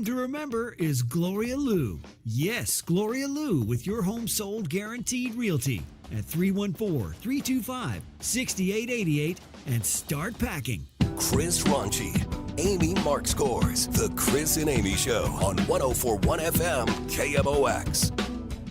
name to remember is Gloria Lou. Yes, Gloria Lou with your home sold guaranteed realty at 314-325-6888 and start packing. Chris Raunchy, Amy Mark Scores, The Chris and Amy Show on 104.1 FM KMOX.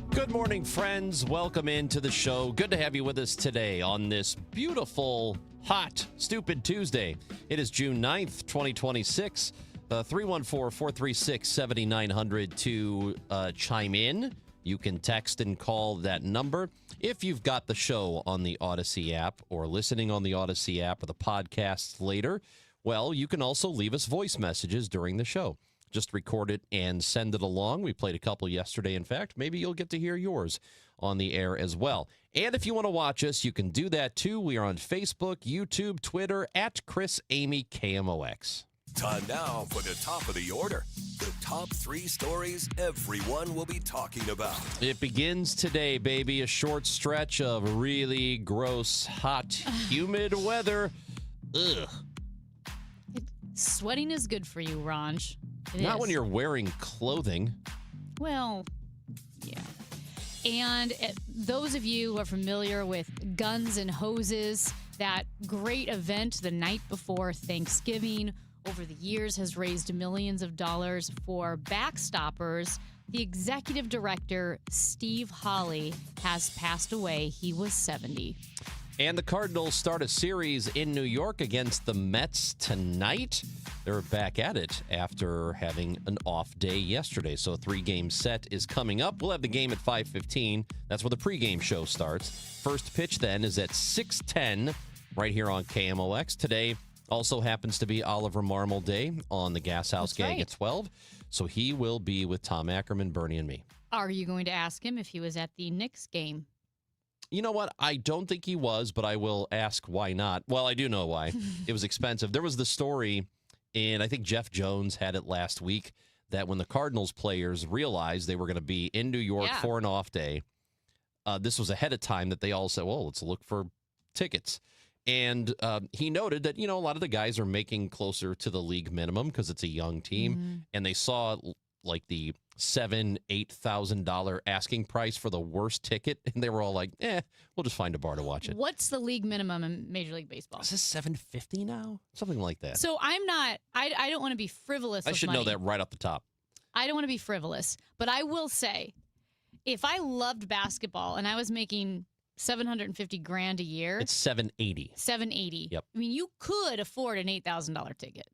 Good morning, friends. Welcome into the show. Good to have you with us today on this beautiful, hot, stupid Tuesday. It is June 9th, 2026. 314-436-7900 to chime in. You can text and call that number. If you've got the show on the Odyssey app or listening on the Odyssey app or the podcasts later, well, you can also leave us voice messages during the show. Just record it and send it along. We played a couple yesterday, in fact. Maybe you'll get to hear yours on the air as well. And if you want to watch us, you can do that too. We are on Facebook, YouTube, Twitter, at Chris Amy KMOX. Time now for the top of the order. The top three stories everyone will be talking about. It begins today, baby. A short stretch of really gross, hot, humid weather. Ugh. Sweating is good for you, Ranj. Not when you're wearing clothing. Well, yeah. And those of you who are familiar with Guns and Hoses, that great event the night before Thanksgiving over the years has raised millions of dollars for Backstoppers. The executive director, Steve Hawley, has passed away. He was 70. And the Cardinals start a series in New York against the Mets tonight. They're back at it after having an off day yesterday. So a 3-game set is coming up. We'll have the game at 5:15. That's where the pregame show starts. First pitch then is at 6:10 right here on KMOX. Today also happens to be Oliver Marmol Day on the Gas House Gang at 12. So he will be with Tom Ackerman, Bernie, and me. Are you going to ask him if he was at the Knicks game? You know what? I don't think he was, but I will ask why not. Well, I do know why. It was expensive. There was the story, and I think Jeff Jones had it last week, that when the Cardinals players realized they were going to be in New York for an off day, this was ahead of time that they all said, well, let's look for tickets. And he noted that, a lot of the guys are making closer to the league minimum because it's a young team. And they saw like the $7,000-$8,000 asking price for the worst ticket. And they were all like, we'll just find a bar to watch it. What's the league minimum in Major League Baseball? Is this $750 now? Something like that. So I don't want to be frivolous I with should money. know that right off the top. I don't want to be frivolous, but I will say, if I loved basketball and I was making $750,000 a year. It's $780,000. $780,000. Yep. I mean, you could afford an $8,000 ticket.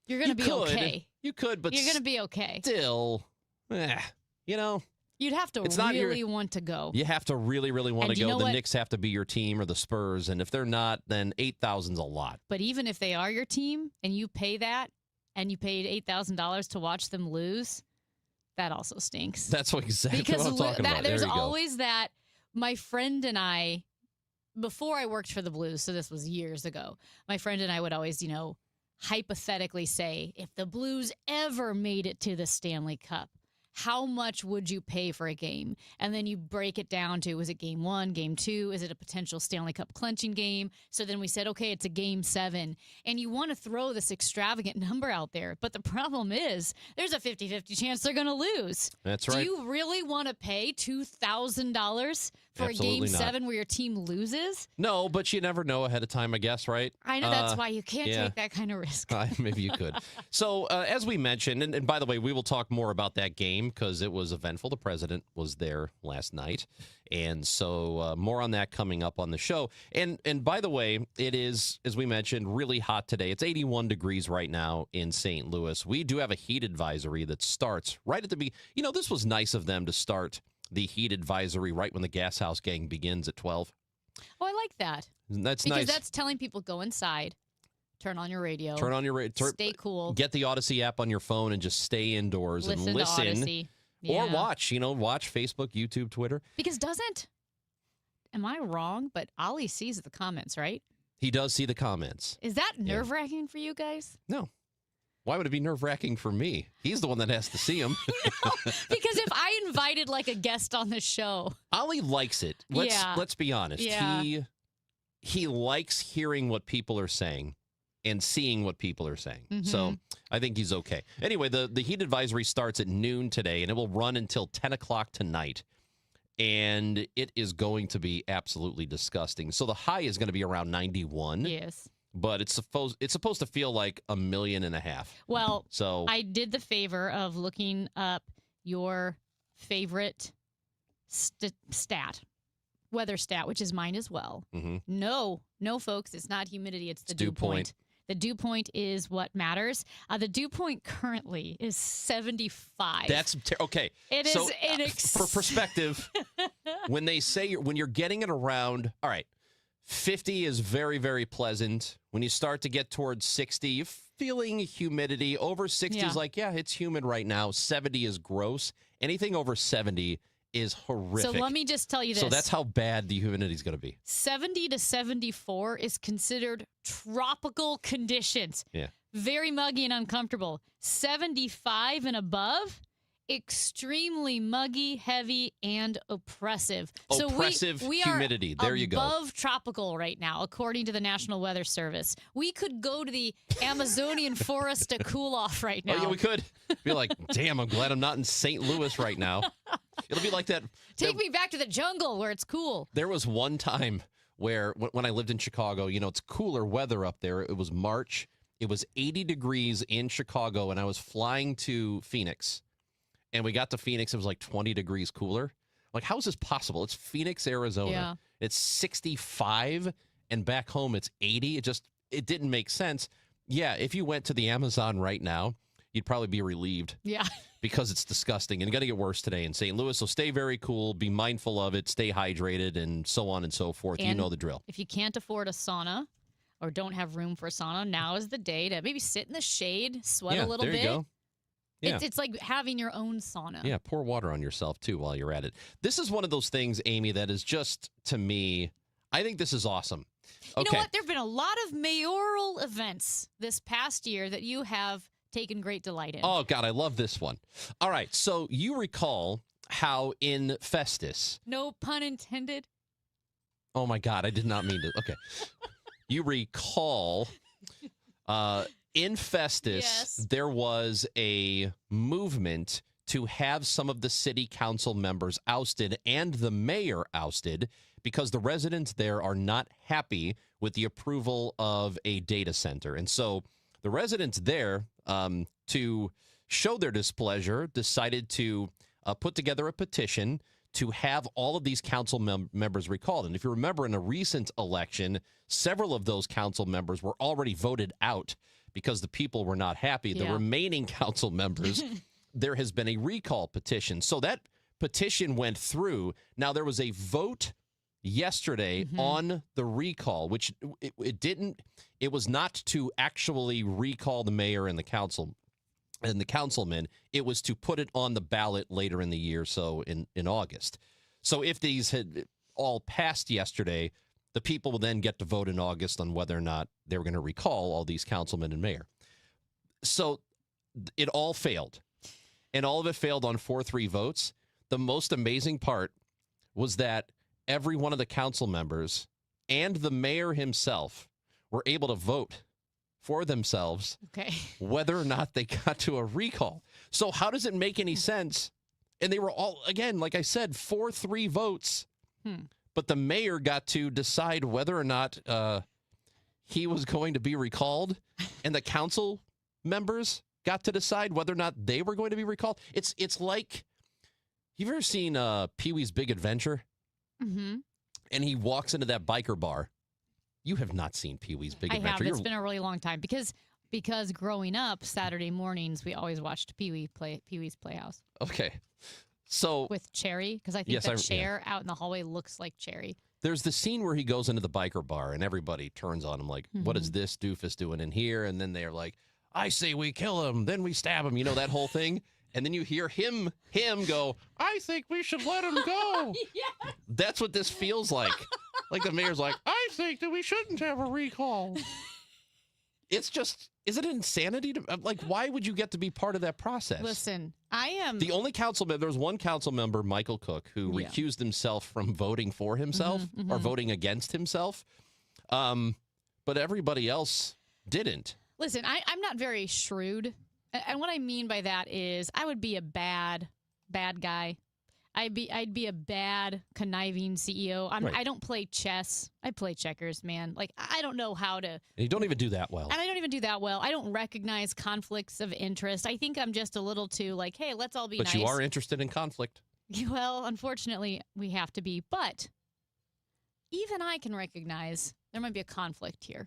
You're going to be okay. You could, but you're going to be okay. Still, you'd have to really want to go. You have to really, really want to go. The Knicks have to be your team or the Spurs, and if they're not, then $8,000's a lot. But even if they are your team and you pay that, and you paid $8,000 to watch them lose, that also stinks. That's exactly what I'm talking about. There's always that. My friend and I, before I worked for the Blues, so this was years ago, my friend and I would always, hypothetically say, if the Blues ever made it to the Stanley Cup, how much would you pay for a game? And then you break it down to, is it game 1, game 2? Is it a potential Stanley Cup clinching game? So then we said, okay, it's a game 7. And you want to throw this extravagant number out there. But the problem is there's a 50-50 chance they're going to lose. That's right. Do you really want to pay $2,000 for Absolutely a game not. 7 where your team loses? No, but you never know ahead of time, I guess, right? I know that's why you can't take that kind of risk. Maybe you could. So, as we mentioned, and by the way, we will talk more about that game because it was eventful. The president was there last night. And so more on that coming up on the show. And by the way, it is, as we mentioned, really hot today. It's 81 degrees right now in St. Louis. We do have a heat advisory that starts right at the beginning. This was nice of them to start the heat advisory right when the Gas House Gang begins at 12. Oh, I like that. That's because nice. That's telling people go inside, turn on your radio. Stay cool. Get the Odyssey app on your phone and just stay indoors and listen. To Odyssey. Or watch, watch Facebook, YouTube, Twitter. Because am I wrong? But Ollie sees the comments, right? He does see the comments. Is that nerve-wracking for you guys? No. Why would it be nerve-wracking for me? He's the one that has to see him. No, because if I invited like a guest on the show. Ollie likes it. Let's be honest. Yeah. He likes hearing what people are saying. and seeing what people are saying. Mm-hmm. So I think he's okay. Anyway, the heat advisory starts at noon today, and it will run until 10 o'clock tonight. And it is going to be absolutely disgusting. So the high is going to be around 91. Yes. But it's supposed to feel like 1.5 million. Well, so I did the favor of looking up your favorite weather stat, which is mine as well. Mm-hmm. No, folks, it's not humidity. It's the dew point. The dew point is what matters. The dew point currently is 75. That's okay. It so, is for perspective, when they say when you're getting it around, all right, 50 is very, very pleasant. When you start to get towards 60, you're feeling humidity. Over 60 is like, yeah, it's humid right now. 70 is gross. Anything over 70 is horrific. So let me just tell you this. So that's how bad the humidity is going to be. 70 to 74 is considered tropical conditions. Yeah. Very muggy and uncomfortable. 75 and above, extremely muggy, heavy, and oppressive. Oppressive so we humidity. There you go. Above tropical right now, according to the National Weather Service. We could go to the Amazonian forest to cool off right now. Oh, yeah, we could. Be like, damn, I'm glad I'm not in St. Louis right now. It'll be like that. Take me back to the jungle where it's cool. There was one time where when I lived in Chicago, it's cooler weather up there. It was March. It was 80 degrees in Chicago, and I was flying to Phoenix. And we got to Phoenix. It was like 20 degrees cooler. Like, how is this possible? It's Phoenix, Arizona. Yeah. It's 65, and back home it's 80. It didn't make sense. Yeah, if you went to the Amazon right now, you'd probably be relieved. Yeah. Because it's disgusting. And it's going to get worse today in St. Louis. So stay very cool. Be mindful of it. Stay hydrated, and so on and so forth. And you know the drill. If you can't afford a sauna or don't have room for a sauna, now is the day to maybe sit in the shade, sweat a little there bit. You go. Yeah. It's like having your own sauna. Yeah, pour water on yourself, too, while you're at it. This is one of those things, Amy, that is just, to me, I think this is awesome. You know what? There have been a lot of mayoral events this past year that you have taken great delight in. Oh, God, I love this one. All right, so you recall how in Festus... No pun intended. Oh, my God, I did not mean to... Okay. You recall... in Festus, there was a movement to have some of the city council members ousted and the mayor ousted because the residents there are not happy with the approval of a data center. And so the residents there, to show their displeasure, decided to put together a petition to have all of these council members recalled. And if you remember, in a recent election, several of those council members were already voted out because the people were not happy. The remaining council members, there has been a recall petition. So that petition went through. Now, there was a vote yesterday on the recall, which it was not to actually recall the mayor and the council and the councilmen. It was to put it on the ballot later in the year, so in August. So if these had all passed yesterday, the people will then get to vote in August on whether or not they were going to recall all these councilmen and mayor. So it all failed. And all of it failed on 4-3 votes. The most amazing part was that every one of the council members and the mayor himself were able to vote for themselves whether or not they got to a recall. So how does it make any sense? And they were all, again, like I said, 4-3 votes. But the mayor got to decide whether or not he was going to be recalled, and the council members got to decide whether or not they were going to be recalled. It's like, you've ever seen Pee-wee's Big Adventure? Mm-hmm. And he walks into that biker bar. You have not seen Pee-wee's Big Adventure. I have. It's been a really long time because growing up, Saturday mornings we always watched Pee-wee's Playhouse. Okay. So with Cherry, because I think chair out in the hallway looks like Cherry. There's the scene where he goes into the biker bar and everybody turns on him like, what is this doofus doing in here? And then they're like, I say we kill him, then we stab him, that whole thing. And then you hear him go, I think we should let him go. Yeah. That's what this feels like. Like the mayor's like, I think that we shouldn't have a recall. It's just, is it insanity? Why would you get to be part of that process? Listen, I am... The only council member, there was one council member, Michael Cook, who recused himself from voting for himself or voting against himself. But everybody else didn't. Listen, I'm not very shrewd. And what I mean by that is I would be a bad guy. I'd be a bad, conniving CEO. Right. I don't play chess. I play checkers, man. Like, I don't know how to. And you don't even do that well. And I don't even do that well. I don't recognize conflicts of interest. I think I'm just a little too like, hey, let's all be nice. But you are interested in conflict. Well, unfortunately, we have to be. But even I can recognize there might be a conflict here.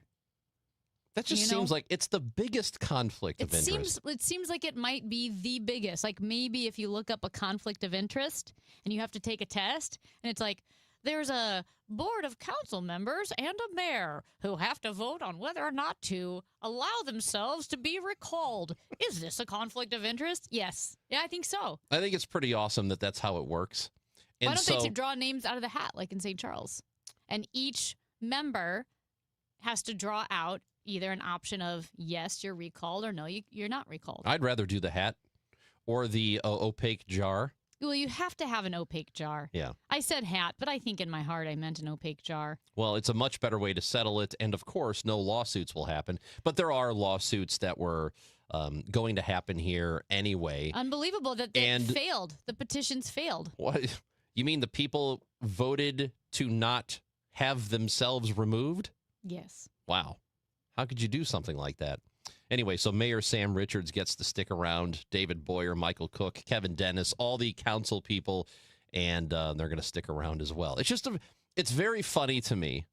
That just seems like it's the biggest conflict of interest. It seems like it might be the biggest. Like maybe if you look up a conflict of interest and you have to take a test, and it's like there's a board of council members and a mayor who have to vote on whether or not to allow themselves to be recalled. Is this a conflict of interest? Yes. Yeah, I think so. I think it's pretty awesome that that's how it works. And why don't they draw names out of the hat like in St. Charles? And each member has to draw out either an option of, yes, you're recalled, or no, you're not recalled. I'd rather do the hat or the opaque jar. Well, you have to have an opaque jar. Yeah. I said hat, but I think in my heart I meant an opaque jar. Well, it's a much better way to settle it. And, of course, no lawsuits will happen. But there are lawsuits that were going to happen here anyway. Unbelievable that they failed. The petitions failed. What? You mean the people voted to not have themselves removed? Yes. Wow. How could you do something like that? Anyway, so Mayor Sam Richards gets to stick around. David Boyer, Michael Cook, Kevin Dennis, all the council people, and they're going to stick around as well. It's just, it's very funny to me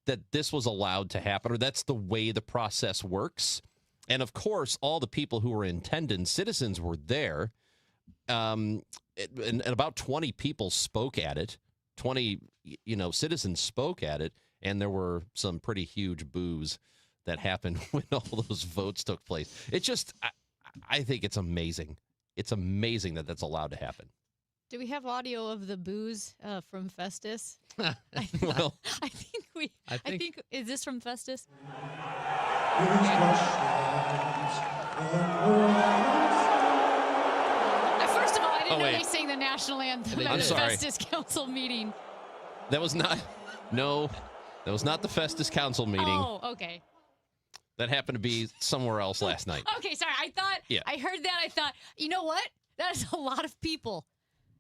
that this was allowed to happen, or that's the way the process works. And of course, all the people who were in attendance, citizens were there, and about 20 people spoke at it. 20, citizens spoke at it. And there were some pretty huge boos that happened when all those votes took place. It's just, I think it's amazing. It's amazing that that's allowed to happen. Do we have audio of the boos from Festus? Well, I think, is this from Festus? First of all, I didn't know they sang the national anthem at the Festus Council meeting. That was not, no. That was not the Festus Council meeting. Oh, okay. That happened to be somewhere else last night. Okay, sorry. I heard that. I thought, you know what? That is a lot of people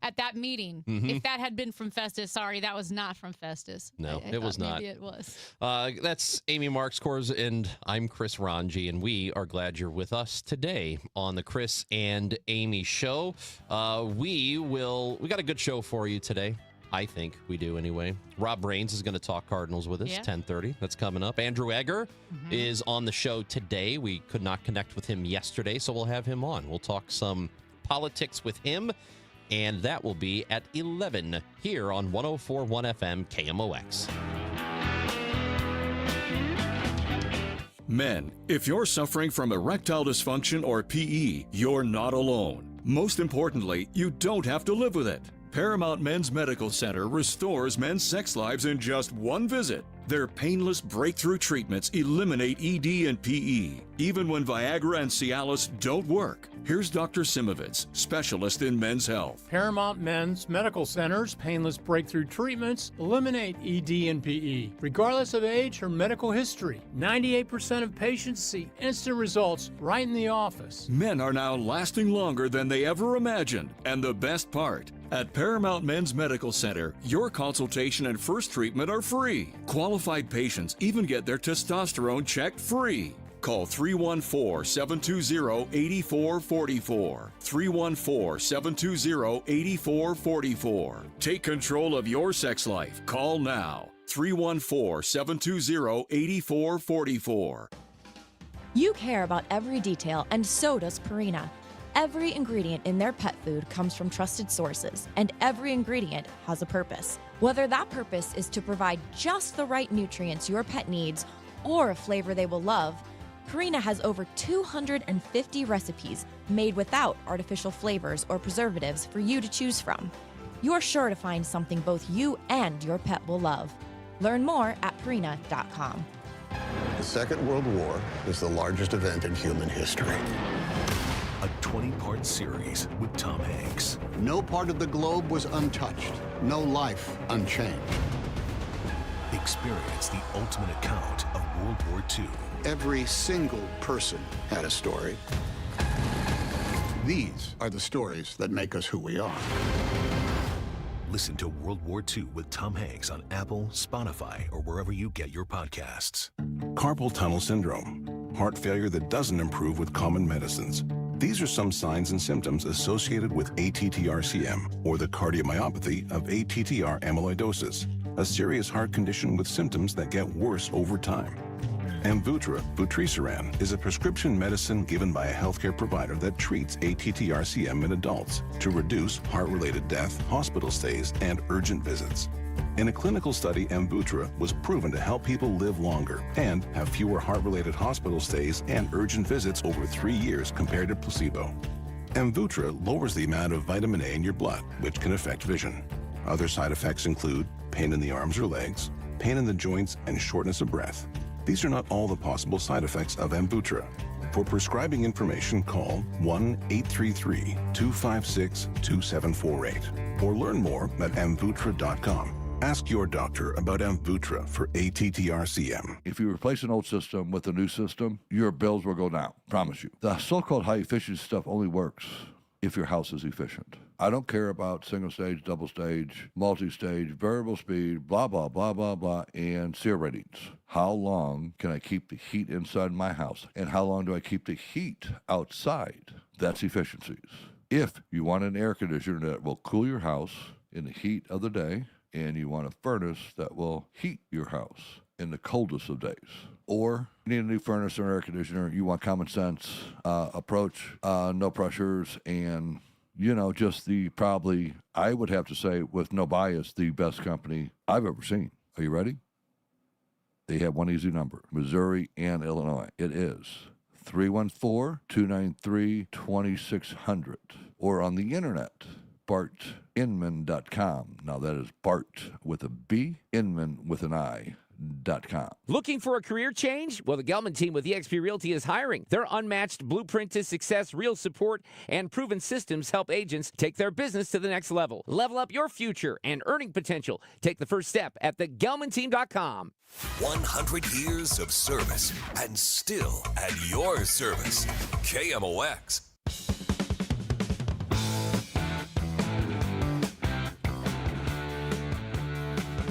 at that meeting. Mm-hmm. If that had been from Festus, sorry, that was not from Festus. No, it was not. Maybe it was. That's Amy Markscores, and I'm Chris Ranji, and we are glad you're with us today on the Chris and Amy Show. We got a good show for you today. I think we do anyway. Rob Rains is going to talk Cardinals with us, 10:30. That's coming up. Andrew Egger is on the show today. We could not connect with him yesterday, so we'll have him on. We'll talk some politics with him, and that will be at 11 here on 104.1 FM KMOX. Men, if you're suffering from erectile dysfunction or PE, you're not alone. Most importantly, you don't have to live with it. Paramount Men's Medical Center restores men's sex lives in just one visit. Their painless breakthrough treatments eliminate ED and PE, even when Viagra and Cialis don't work. Here's Dr. Simovitz, specialist in men's health. Paramount Men's Medical Center's painless breakthrough treatments eliminate ED and PE, regardless of age or medical history. 98% of patients see instant results right in the office. Men are now lasting longer than they ever imagined. And the best part, at Paramount Men's Medical Center, your consultation and first treatment are free. Qualified patients even get their testosterone checked free. Call 314-720-8444. 314-720-8444. Take control of your sex life. Call now. 314-720-8444. You care about every detail, and so does Purina. Every ingredient in their pet food comes from trusted sources, and every ingredient has a purpose. Whether that purpose is to provide just the right nutrients your pet needs or a flavor they will love, Purina has over 250 recipes made without artificial flavors or preservatives for you to choose from. You're sure to find something both you and your pet will love. Learn more at Purina.com. The Second World War is the largest event in human history. A 20-part series with Tom Hanks. No part of the globe was untouched, no life unchanged. Experience the ultimate account of World War II. Every single person had a story. These are the stories that make us who we are. Listen to World War II with Tom Hanks on Apple, Spotify, or wherever you get your podcasts. Carpal tunnel syndrome, heart failure that doesn't improve with common medicines. These are some signs and symptoms associated with ATTR-CM, or the cardiomyopathy of ATTR amyloidosis, a serious heart condition with symptoms that get worse over time. Amvuttra, vutrisiran, is a prescription medicine given by a healthcare provider that treats ATTR-CM in adults to reduce heart-related death, hospital stays, and urgent visits. In a clinical study, Amvuttra was proven to help people live longer and have fewer heart-related hospital stays and urgent visits over 3 years compared to placebo. Amvuttra lowers the amount of vitamin A in your blood, which can affect vision. Other side effects include pain in the arms or legs, pain in the joints, and shortness of breath. These are not all the possible side effects of Amvuttra. For prescribing information, call 1-833-256-2748 or learn more at amvuttra.com. Ask your doctor about Amvuttra for ATTR-CM. If you replace an old system with a new system, your bills will go down. Promise you. The so-called high-efficiency stuff only works if your house is efficient. I don't care about single-stage, double-stage, multi-stage, variable speed, blah, blah, blah, blah, blah, and SEER ratings. How long can I keep the heat inside my house? And how long do I keep the heat outside? That's efficiencies. If you want an air conditioner that will cool your house in the heat of the day, and you want a furnace that will heat your house in the coldest of days, or you need a new furnace or air conditioner, you want common sense approach, no pressures, and just probably, I would have to say, with no bias, the best company I've ever seen. Are you ready? They have one easy number, Missouri and Illinois. It is 314-293-2600, or on the internet, bartinman.com. Now that is Bart with a B, Inman with an I. Looking for a career change? Well, the Gelman team with eXp Realty is hiring. Their unmatched blueprint to success, real support, and proven systems help agents take their business to the next level. Level up your future and earning potential. Take the first step at thegelmanteam.com. 100 years of service and still at your service. KMOX.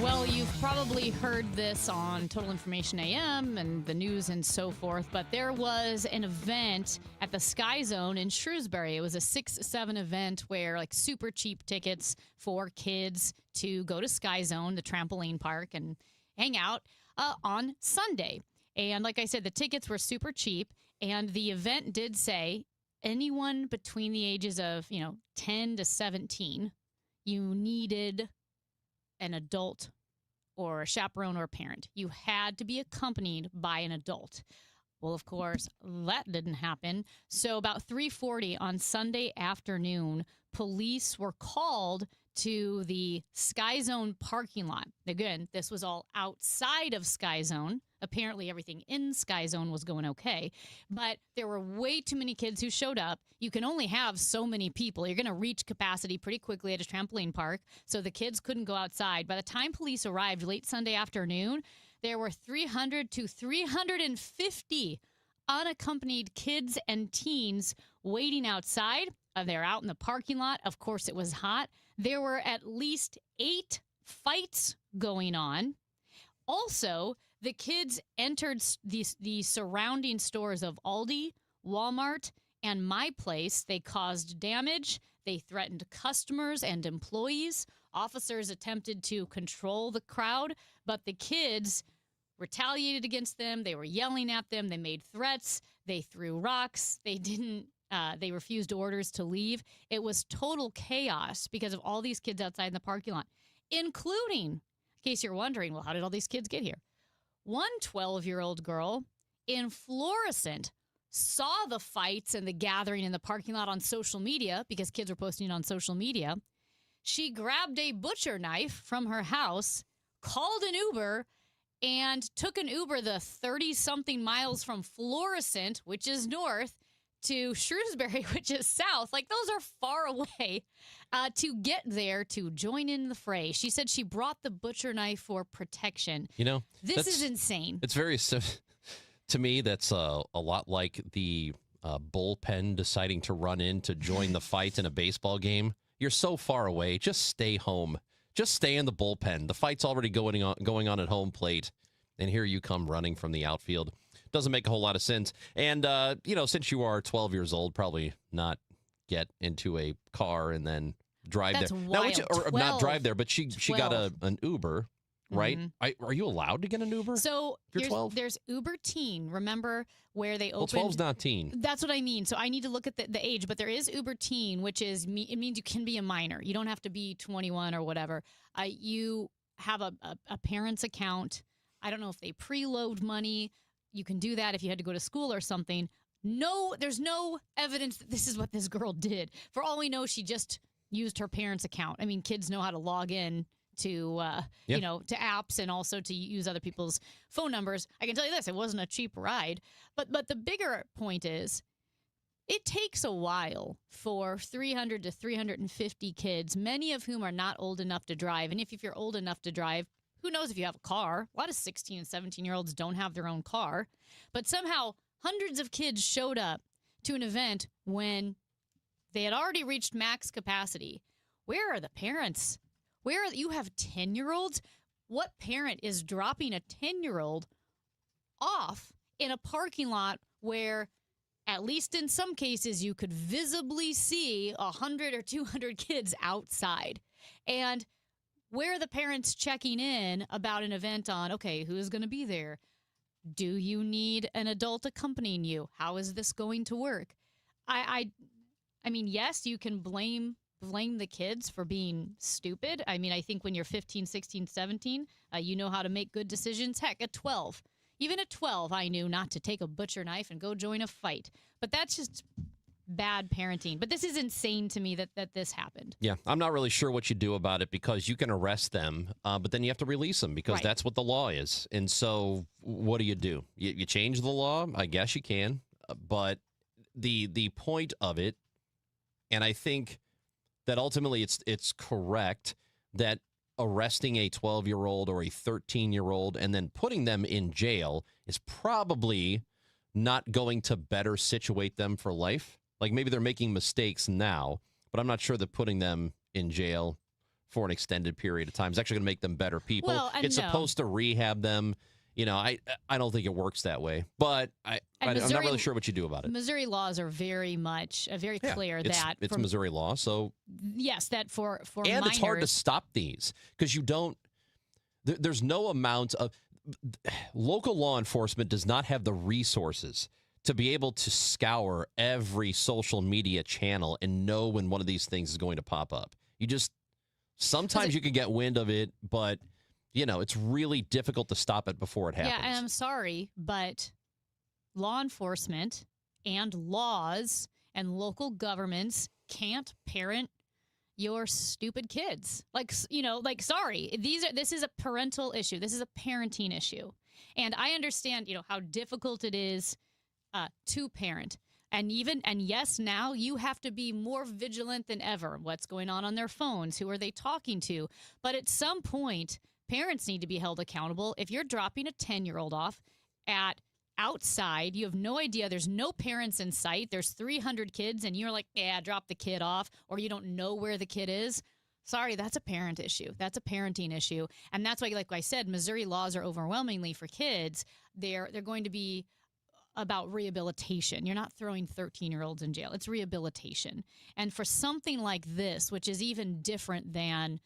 Well, you've probably heard this on Total Information AM and the news and so forth, but there was an event at the Sky Zone in Shrewsbury. It was a 6-7 event where super cheap tickets for kids to go to Sky Zone, the trampoline park, and hang out on Sunday. And like I said, the tickets were super cheap, and the event did say anyone between the ages of, 10 to 17, you needed an adult or a chaperone or a parent. You had to be accompanied by an adult. Well, of course, that didn't happen. So about 3:40 on Sunday afternoon, police were called to the Sky Zone parking lot. Again, this was all outside of Sky Zone. Apparently, everything in Sky Zone was going okay. But there were way too many kids who showed up. You can only have so many people. You're going to reach capacity pretty quickly at a trampoline park. So the kids couldn't go outside. By the time police arrived late Sunday afternoon, there were 300 to 350 unaccompanied kids and teens waiting outside. They're out in the parking lot. Of course, it was hot. There were at least 8 fights going on. Also, the kids entered the surrounding stores of Aldi, Walmart, and My Place. They caused damage. They threatened customers and employees. Officers attempted to control the crowd, but the kids retaliated against them. They were yelling at them. They made threats. They threw rocks. They refused orders to leave. It was total chaos because of all these kids outside in the parking lot, including, in case you're wondering, well, how did all these kids get here? One 12-year-old girl in fluorescent saw the fights and the gathering in the parking lot on social media because kids were posting it on social media. She grabbed a butcher knife from her house, called an Uber, and took an Uber the 30-something miles from Florissant, which is north, to Shrewsbury, which is south. Like, those are far away to get there to join in the fray. She said she brought the butcher knife for protection. You know, this is insane. It's very, to me, that's a lot like the bullpen deciding to run in to join the fight in a baseball game. You're so far away. Just stay home. Just stay in the bullpen. The fight's already going on at home plate. And here you come running from the outfield. Doesn't make a whole lot of sense. And, since you are 12 years old, probably not get into a car and then drive That's there. wild. Or not drive there, but she got an Uber, right? Mm-hmm. Are you allowed to get an Uber? So You're 12? There's Uber Teen. Remember where they opened? Well, 12's not teen. That's what I mean. So I need to look at the age, but there is Uber Teen, which is it means you can be a minor. You don't have to be 21 or whatever. You have a parent's account. I don't know if they preload money. You can do that if you had to go to school or something. No, there's no evidence that this is what this girl did. For all we know, she just used her parents' account. I mean, kids know how to log in to to apps and also to use other people's phone numbers. I can tell you this, it wasn't a cheap ride. But the bigger point is, it takes a while for 300 to 350 kids, many of whom are not old enough to drive. And if you're old enough to drive, who knows if you have a car? A lot of 16 and 17-year-olds don't have their own car. But somehow hundreds of kids showed up to an event when they had already reached max capacity. Where are the parents? You have 10-year-olds? What parent is dropping a 10-year-old off in a parking lot where, at least in some cases, you could visibly see 100 or 200 kids outside? And where are the parents checking in about an event on, okay, who is going to be there? Do you need an adult accompanying you? How is this going to work? I mean, yes, you can blame the kids for being stupid. I mean, I think when you're 15, 16, 17, you know how to make good decisions. Heck, at 12. Even at 12, I knew not to take a butcher knife and go join a fight. But that's just bad parenting. But this is insane to me that this happened. Yeah, I'm not really sure what you do about it, because you can arrest them, but then you have to release them because Right. that's what the law is. And so what do? You change the law? I guess you can. But the point of it, and I think that ultimately it's correct that arresting a 12-year-old or a 13-year-old and then putting them in jail is probably not going to better situate them for life. Like, maybe they're making mistakes now, but I'm not sure that putting them in jail for an extended period of time is actually going to make them better people. Well, It's no. supposed to rehab them. You know, I don't think it works that way, but I'm not Missouri- really sure what you do about it. Missouri laws are very clear It's that it's for, Missouri law, so yes, that for and minors, it's hard to stop these because you don't. There's no amount of local law enforcement does not have the resources to be able to scour every social media channel and know when one of these things is going to pop up. Sometimes you can get wind of it, but it's really difficult to stop it before it happens. Yeah, and I'm sorry, but law enforcement and laws and local governments can't parent your stupid kids. Sorry, this is a parental issue. This is a parenting issue. And I understand, how difficult it is to parent. And yes, now you have to be more vigilant than ever. What's going on their phones? Who are they talking to? But at some point, parents need to be held accountable. If you're dropping a 10-year-old off outside, you have no idea. There's no parents in sight. There's 300 kids, and you're like, yeah, drop the kid off, or you don't know where the kid is. Sorry, that's a parent issue. That's a parenting issue. And that's why, like I said, Missouri laws are overwhelmingly for kids. They're going to be about rehabilitation. You're not throwing 13-year-olds in jail. It's rehabilitation. And for something like this, which is even different than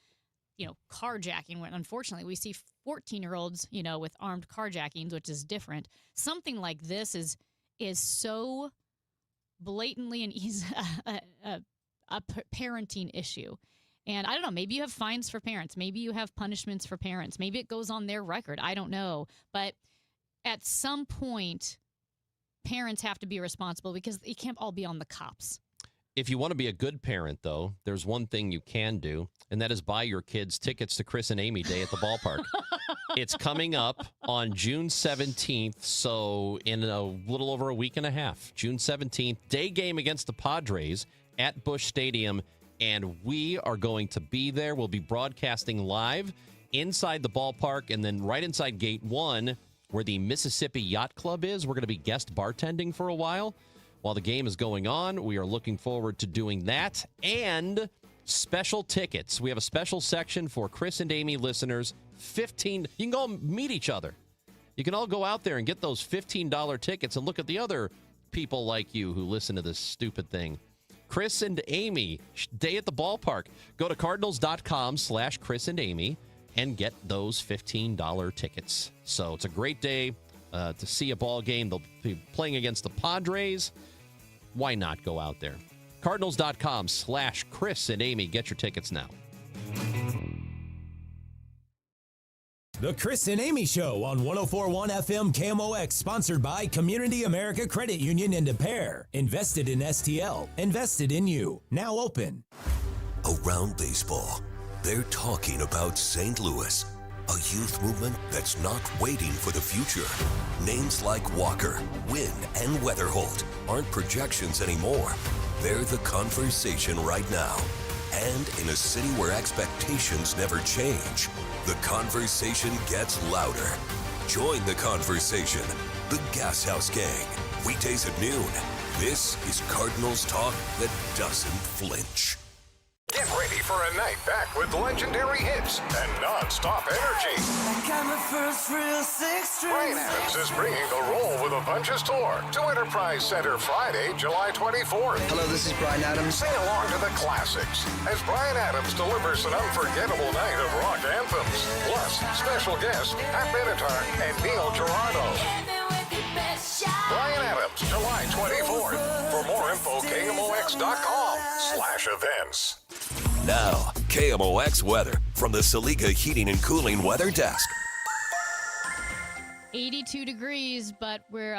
carjacking, when unfortunately we see 14-year-olds, with armed carjackings, which is different. Something like this is so blatantly a parenting issue. And I don't know, maybe you have fines for parents. Maybe you have punishments for parents. Maybe it goes on their record. I don't know. But at some point, parents have to be responsible because it can't all be on the cops. If you want to be a good parent, though, there's one thing you can do, and that is buy your kids tickets to Chris and Amy Day at the ballpark. It's coming up on June 17th, so in a little over a week and a half. June 17th, day game against the Padres at Busch Stadium, and we are going to be there. We'll be broadcasting live inside the ballpark, and then right inside Gate 1, where the Mississippi Yacht Club is. We're going to be guest bartending for a while the game is going on. We are looking forward to doing that, and special tickets. We have a special section for Chris and Amy listeners. 15. You can go meet each other. You can all go out there and get those $15 tickets and look at the other people like you who listen to this stupid thing. Chris and Amy, day at the ballpark. Go to cardinals.com/Chris and Amy and get those $15 tickets. So it's a great day to see a ball game. They'll be playing against the Padres. Why not go out there? Cardinals.com/Chris and Amy. Get your tickets now. The Chris and Amy Show on 104.1 FM KMOX, sponsored by Community America Credit Union and Des Peres. Invested in STL. Invested in you. Now open. Around baseball, they're talking about St. Louis, a youth movement that's not waiting for the future. Names like Walker, Wynn, and Weatherholt aren't projections anymore. They're the conversation right now. And in a city where expectations never change, the conversation gets louder. Join the conversation. The Gas House Gang. Weekdays at noon. This is Cardinals talk that doesn't flinch. Get ready for a night back with legendary hits and non-stop energy. Bryan Adams is bringing the Roll with a Bunches tour to Enterprise Center Friday, July 24th. Hello, this is Bryan Adams. Sing along to the classics as Bryan Adams delivers an unforgettable night of rock anthems. Plus, special guests Pat Benatar and Neil Girardo. Bryan Adams, July 24th. For more info, KMOX.com/events. Now, KMOX weather from the Saliga Heating and Cooling Weather Desk. 82 degrees, but we're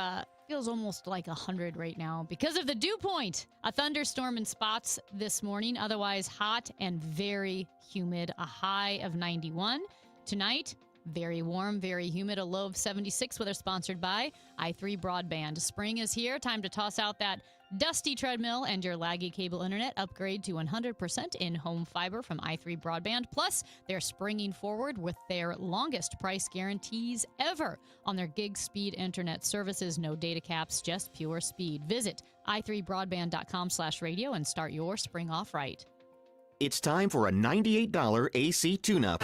feels almost like 100 right now because of the dew point. A thunderstorm in spots this morning, otherwise hot and very humid. A high of 91. Tonight, very warm, very humid, a low of 76. Weather sponsored by i3 Broadband. Spring is here. Time to toss out that dusty treadmill and your laggy cable internet. Upgrade to 100% in-home fiber from i3 Broadband. Plus, they're springing forward with their longest price guarantees ever on their gig speed internet services. No data caps, just pure speed. Visit i3broadband.com/radio and start your spring off right. It's time for a $98 AC tune-up.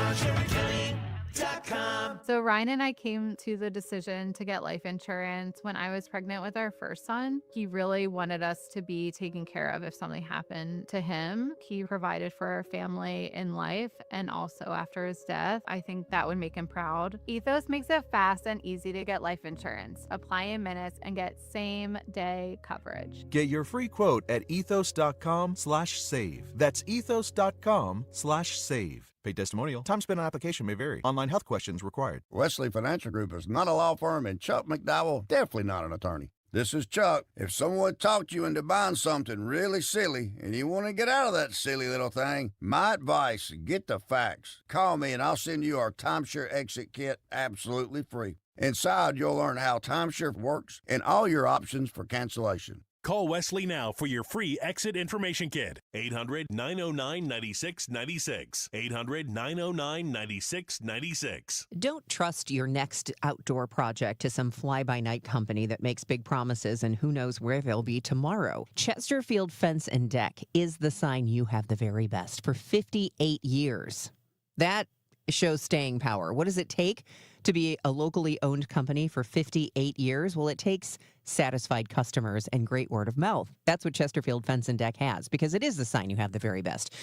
So Ryan and I came to the decision to get life insurance when I was pregnant with our first son. He really wanted us to be taken care of if something happened to him. He provided for our family in life and also after his death. I think that would make him proud. Ethos makes it fast and easy to get life insurance. Apply in minutes and get same-day coverage. Get your free quote at ethos.com/save. That's ethos.com/save. Paid testimonial. Time spent on application may vary. Online health questions required. Wesley Financial Group is not a law firm, and Chuck McDowell definitely not an attorney. This is Chuck. If someone talked you into buying something really silly and you want to get out of that silly little thing, my advice, get the facts. Call me and I'll send you our timeshare exit kit absolutely free. Inside, you'll learn how timeshare works and all your options for cancellation. Call Wesley now for your free exit information kit. 800-909-9696. 800-909-9696. Don't trust your next outdoor project to some fly-by-night company that makes big promises and who knows where they'll be tomorrow. Chesterfield Fence and Deck is the sign you have the very best for 58 years. That shows staying power. What does it take to be a locally owned company for 58 years? Well, it takes satisfied customers and great word of mouth. That's what Chesterfield Fence and Deck has, because it is the sign you have the very best.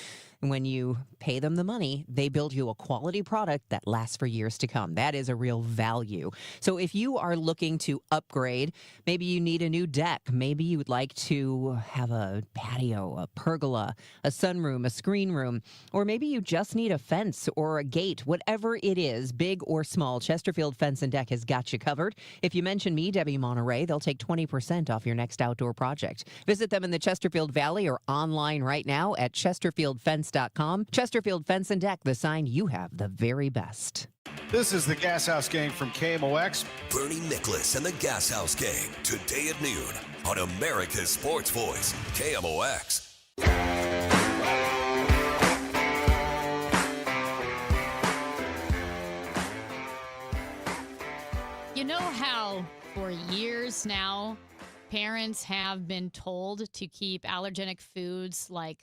And when you pay them the money, they build you a quality product that lasts for years to come. That is a real value. So if you are looking to upgrade, maybe you need a new deck, maybe you would like to have a patio, a pergola, a sunroom, a screen room, or maybe you just need a fence or a gate, whatever it is, big or small, Chesterfield Fence and Deck has got you covered. If you mention me, Debbie Monterey, they'll take 20% off your next outdoor project. Visit them in the Chesterfield Valley or online right now at chesterfieldfence.com. Chesterfield Fence and Deck, the sign you have the very best. This is the Gas House Gang from KMOX. Bernie Nicholas and the Gas House Gang, today at noon on America's Sports Voice, KMOX. You know how for years now, parents have been told to keep allergenic foods like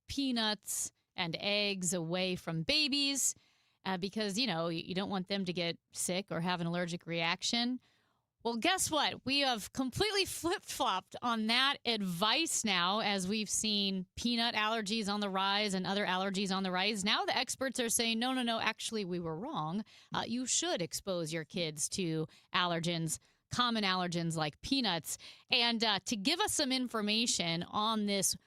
peanuts and eggs away from babies because, you know, you don't want them to get sick or have an allergic reaction. Well, guess what? We have completely flip-flopped on that advice now as we've seen peanut allergies on the rise and other allergies on the rise. Now the experts are saying, no, actually we were wrong. You should expose your kids to allergens, common allergens like peanuts. And to give us some information on this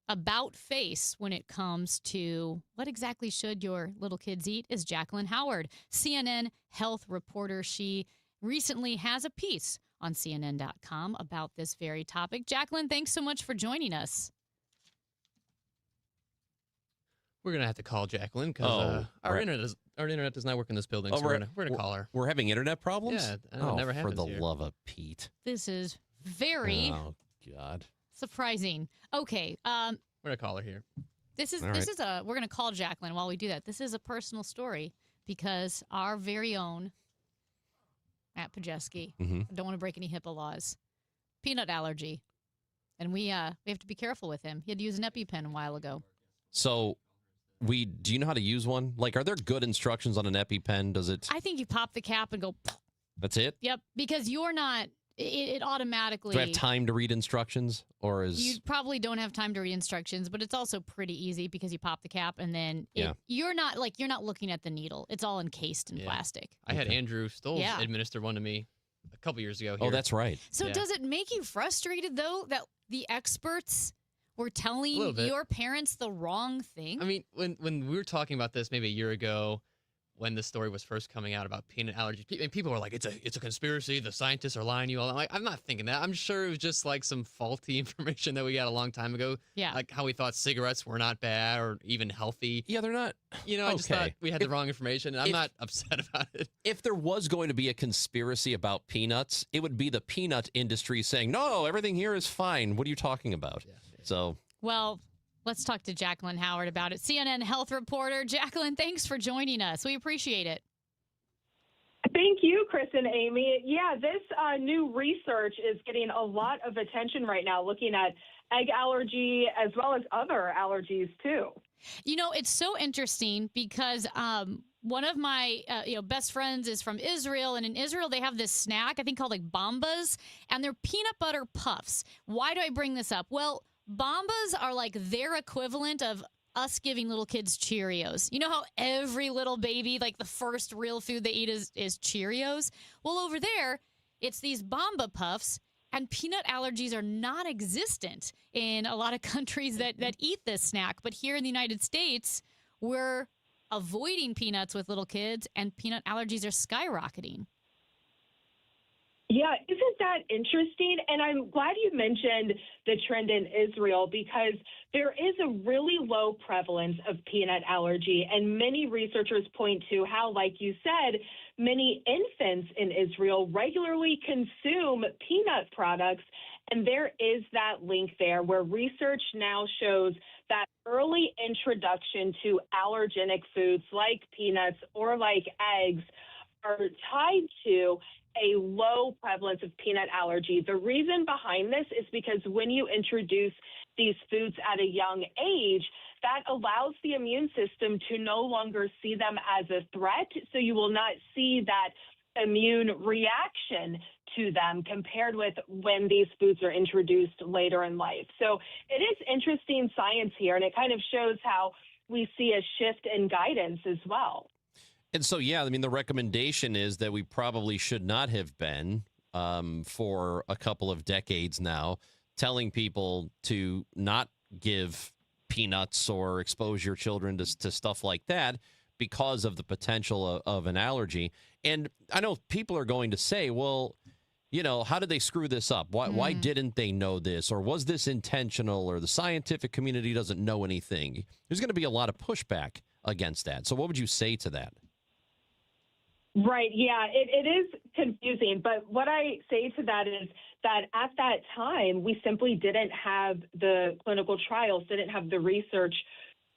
about face when it comes to what exactly should your little kids eat is Jacqueline Howard, CNN health reporter. She recently has a piece on CNN.com about this very topic. Jacqueline, thanks so much for joining us. We're gonna have to call Jacqueline because our internet does not work in this building. So we're gonna call her. We're having internet problems? Yeah, it never happens for the here. love of Pete. This is very God. surprising. Okay, We're gonna call her here. we're gonna call Jacqueline while we do that. This is a personal story because our very own Matt Pajeski, I don't want to break any HIPAA laws, peanut allergy, and we have to be careful with him. He had to use an EpiPen a while ago. So, do you know how to use one? Like, are there good instructions on an EpiPen? Does it? I think you pop the cap and go. That's it? Yep, because you're not. It automatically. Do I have time to read instructions, or is You probably don't have time to read instructions, but it's also pretty easy because you pop the cap and then Yeah. you're not looking at the needle. It's all encased in plastic. I had Andrew Stoles Yeah. administer one to me a couple years ago. Oh, here. that's right. So does it make you frustrated though that the experts were telling little bit. your parents the wrong thing? I mean, when we were talking about this maybe a year ago, when the story was first coming out about peanut allergy, and people were like, "It's a conspiracy. The scientists are lying to you." All I'm like, I'm not thinking that. I'm sure it was just like some faulty information that we got a long time ago. Yeah, like how we thought cigarettes were not bad or even healthy. Yeah, they're not. You know, I just thought we had the wrong information, and I'm not upset about it. If there was going to be a conspiracy about peanuts, it would be the peanut industry saying, "No, everything here is fine. What are you talking about?" So, well, let's talk to Jacqueline Howard about it. CNN health reporter. Jacqueline, thanks for joining us. We appreciate it. Thank you, Chris and Amy. Yeah, this new research is getting a lot of attention right now, looking at egg allergy as well as other allergies, too. You know, it's so interesting because one of my best friends is from Israel, and in Israel they have this snack, I think called like Bombas, and they're peanut butter puffs. Why do I bring this up? Well, Bombas are like their equivalent of us giving little kids Cheerios. You know how every little baby, like the first real food they eat is Cheerios? Well, over there, it's these Bomba puffs, and peanut allergies are non-existent in a lot of countries that eat this snack. But here in the United States, we're avoiding peanuts with little kids, and peanut allergies are skyrocketing. Yeah, isn't that interesting? And I'm glad you mentioned the trend in Israel because there is a really low prevalence of peanut allergy. And many researchers point to how, like you said, many infants in Israel regularly consume peanut products. And there is that link there where research now shows that early introduction to allergenic foods like peanuts or like eggs are tied to a low prevalence of peanut allergy. The reason behind this is because when you introduce these foods at a young age, that allows the immune system to no longer see them as a threat. So you will not see that immune reaction to them compared with when these foods are introduced later in life. So it is interesting science here, and it kind of shows how we see a shift in guidance as well. And so, yeah, I mean, the recommendation is that we probably should not have been, for a couple of decades now, telling people to not give peanuts or expose your children to stuff like that because of the potential of an allergy. And I know people are going to say, well, you know, how did they screw this up? Why didn't they know this? Or was this intentional? Or the scientific community doesn't know anything? There's going to be a lot of pushback against that. So what would you say to that? Right. Yeah, it is confusing. But what I say to that is that at that time, we simply didn't have the clinical trials, didn't have the research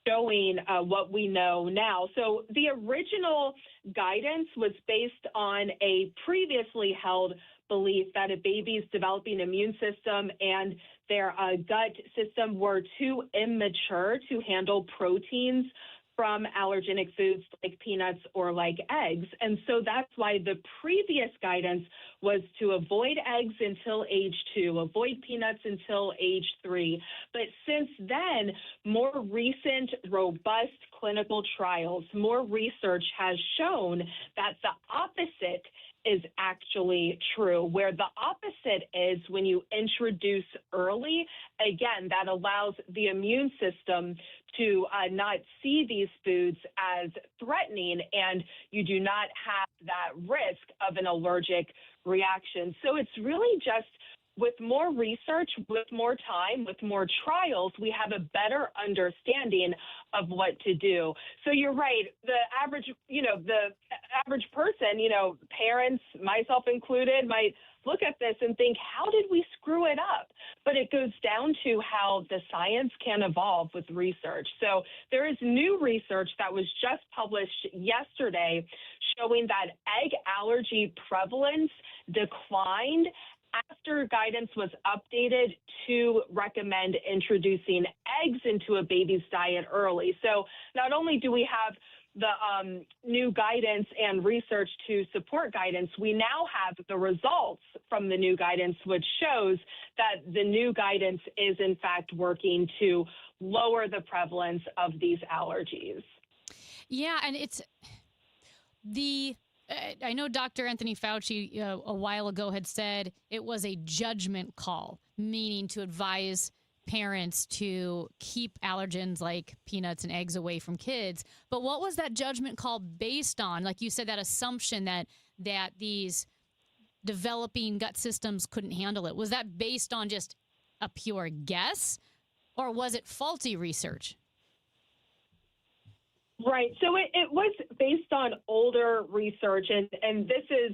showing what we know now. So the original guidance was based on a previously held belief that a baby's developing immune system and their gut system were too immature to handle proteins from allergenic foods like peanuts or like eggs. And so that's why the previous guidance was to avoid eggs until age 2, avoid peanuts until age 3. But since then, more recent, robust clinical trials, more research has shown that the opposite is actually true, where the opposite is when you introduce early, again, that allows the immune system to not see these foods as threatening, and you do not have that risk of an allergic reaction. So it's really just with more research, with more time, with more trials, we have a better understanding of what to do. So you're right. The average person, parents, myself included, might look at this and think, how did we screw it up? But it goes down to how the science can evolve with research. So there is new research that was just published yesterday showing that egg allergy prevalence declined after guidance was updated to recommend introducing eggs into a baby's diet early. So not only do we have the new guidance and research to support guidance, we now have the results from the new guidance, which shows that the new guidance is in fact working to lower the prevalence of these allergies. Yeah, and it's I know Dr. Anthony Fauci a while ago had said it was a judgment call, meaning to advise parents to keep allergens like peanuts and eggs away from kids. But what was that judgment call based on? Like you said, that assumption that these developing gut systems couldn't handle it. Was that based on just a pure guess, or was it faulty research? Right. So it was based on older research, and this is,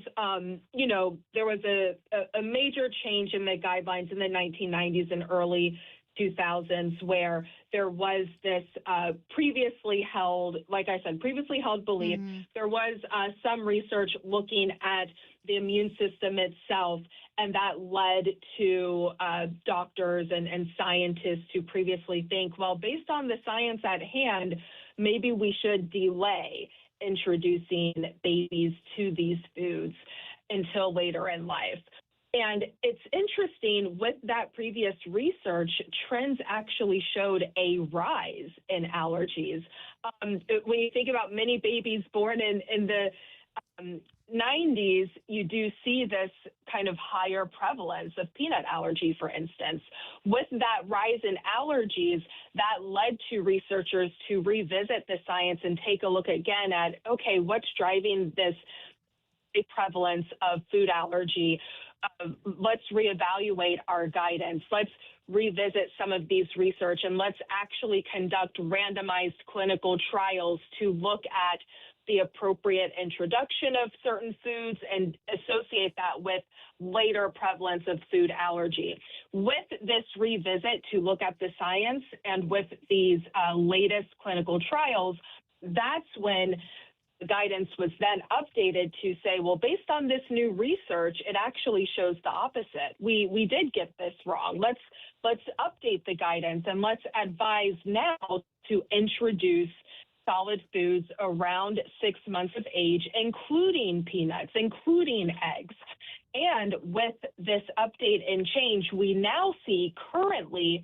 there was a major change in the guidelines in the 1990s and early 2000s where there was this previously held belief. Mm-hmm. There was some research looking at the immune system itself, and that led to doctors and scientists who previously think, well, based on the science at hand, maybe we should delay introducing babies to these foods until later in life. And it's interesting, with that previous research, trends actually showed a rise in allergies. When you think about many babies born in the 90s, you do see this kind of higher prevalence of peanut allergy, for instance. With that rise in allergies, that led to researchers to revisit the science and take a look again at, okay, what's driving this big prevalence of food allergy? Let's reevaluate our guidance. Let's revisit some of these research, and let's actually conduct randomized clinical trials to look at the appropriate introduction of certain foods and associate that with later prevalence of food allergy. With this revisit to look at the science and with these latest clinical trials, that's when the guidance was then updated to say, well, based on this new research, it actually shows the opposite. We did get this wrong. Let's update the guidance, and let's advise now to introduce solid foods around 6 months of age, including peanuts, including eggs. And with this update and change, we now see currently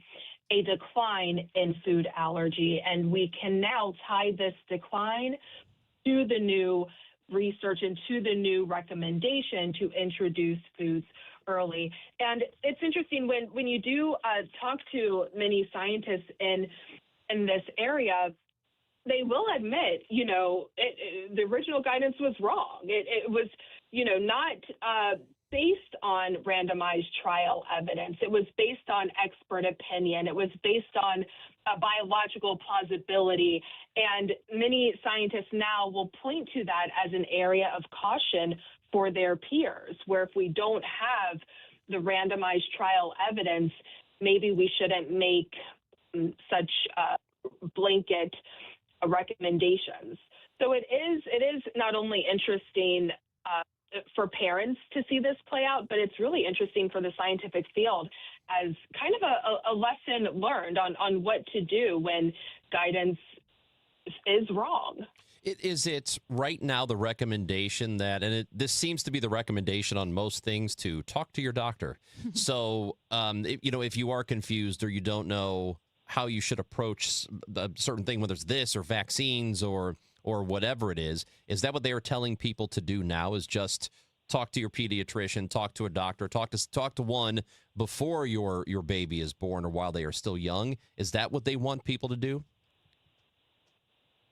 a decline in food allergy, and we can now tie this decline to the new research and to the new recommendation to introduce foods early. And it's interesting when you do talk to many scientists in this area, they will admit, the original guidance was wrong. It was, not based on randomized trial evidence. It was based on expert opinion. It was based on biological plausibility. And many scientists now will point to that as an area of caution for their peers, where if we don't have the randomized trial evidence, maybe we shouldn't make such blanket recommendations. So it is not only interesting for parents to see this play out, but it's really interesting for the scientific field as kind of a lesson learned on what to do when guidance is wrong. Is it right now the recommendation that, and this seems to be the recommendation on most things, to talk to your doctor? So, if you are confused or you don't know how you should approach a certain thing, whether it's this or vaccines or whatever it is that what they are telling people to do now, is just talk to your pediatrician, talk to a doctor, talk to one before your baby is born or while they are still young? Is that what they want people to do?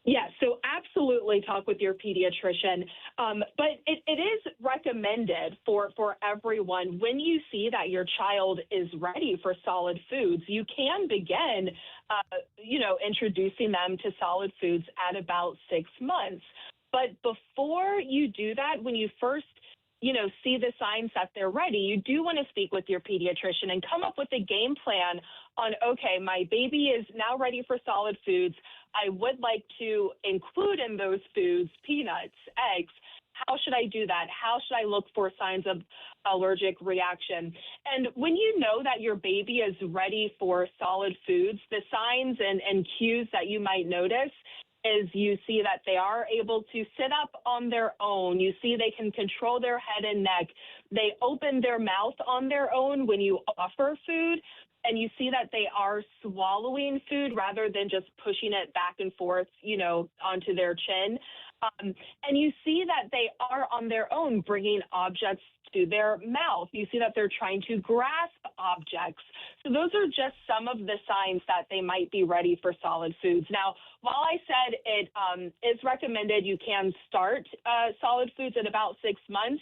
Yes, so absolutely talk with your pediatrician. But it is recommended for everyone, when you see that your child is ready for solid foods, you can begin, introducing them to solid foods at about 6 months. But before you do that, when you first see the signs that they're ready, you do want to speak with your pediatrician and come up with a game plan on, okay, my baby is now ready for solid foods. I would like to include in those foods peanuts, eggs. How should I do that? How should I look for signs of allergic reaction? And when you know that your baby is ready for solid foods, the signs and cues that you might notice is you see that they are able to sit up on their own. You see they can control their head and neck. They open their mouth on their own when you offer food. And you see that they are swallowing food rather than just pushing it back and forth, onto their chin. And you see that they are on their own bringing objects to their mouth. You see that they're trying to grasp objects. So those are just some of the signs that they might be ready for solid foods. Now, while I said it is recommended you can start solid foods at about 6 months,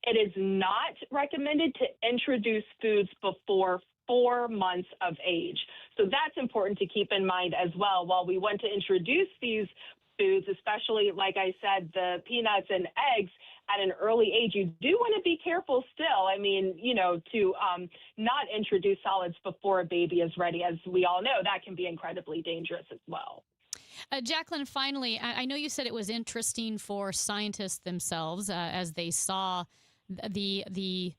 it is not recommended to introduce foods before 4 months of age. So that's important to keep in mind as well. While we want to introduce these foods, especially, like I said, the peanuts and eggs at an early age, you do want to be careful still. I mean, to not introduce solids before a baby is ready. As we all know, that can be incredibly dangerous as well. Jacqueline, finally, I know you said it was interesting for scientists themselves as they saw the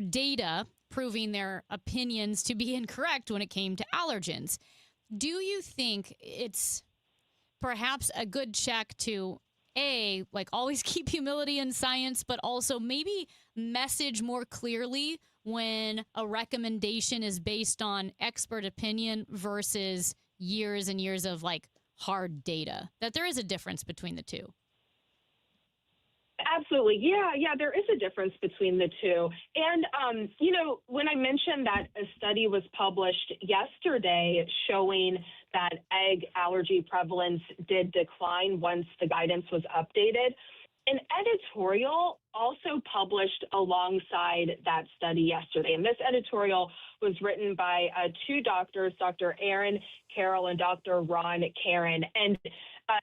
data proving their opinions to be incorrect when it came to allergens. Do you think it's perhaps a good check to, always keep humility in science, but also maybe message more clearly when a recommendation is based on expert opinion versus years and years of hard data, that there is a difference between the two? Absolutely. Yeah, there is a difference between the two. And, when I mentioned that a study was published yesterday showing that egg allergy prevalence did decline once the guidance was updated, an editorial also published alongside that study yesterday. And this editorial was written by two doctors, Dr. Aaron Carroll and Dr. Ron Karen. And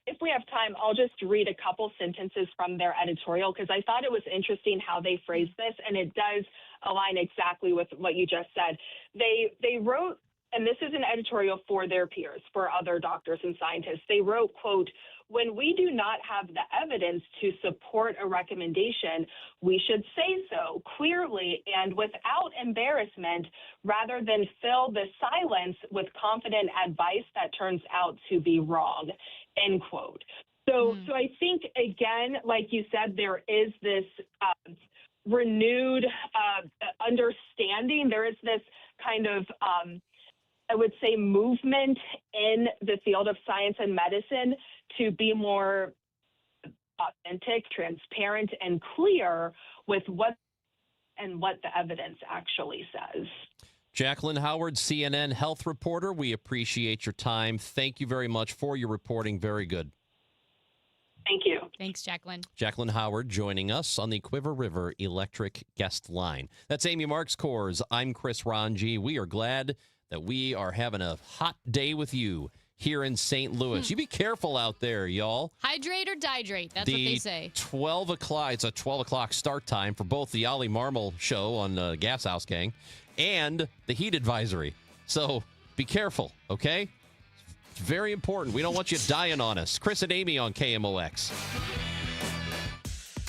if we have time, I'll just read a couple sentences from their editorial because I thought it was interesting how they phrased this, and it does align exactly with what you just said. They wrote, and this is an editorial for their peers, for other doctors and scientists. They wrote, quote, "When we do not have the evidence to support a recommendation, we should say so clearly and without embarrassment rather than fill the silence with confident advice that turns out to be wrong," end quote. So I think, again, like you said, there is this renewed understanding. There is this kind of I would say, movement in the field of science and medicine to be more authentic, transparent, and clear with what the evidence actually says. Jacqueline Howard, CNN health reporter, we appreciate your time. Thank you very much for your reporting. Very good. Thank you. Thanks, Jacqueline. Jacqueline Howard joining us on the Quiver River Electric Guest Line. That's Amy Marks Kors. I'm Chris Ranji. We are glad that we are having a hot day with you here in St. Louis. You be careful out there, y'all. Hydrate or dihydrate. That's what they say. 12 o'clock. It's a 12 o'clock start time for both the Ollie Marmol show on Gas House Gang and the heat advisory. So be careful, okay? It's very important. We don't want you dying on us. Chris and Amy on KMOX.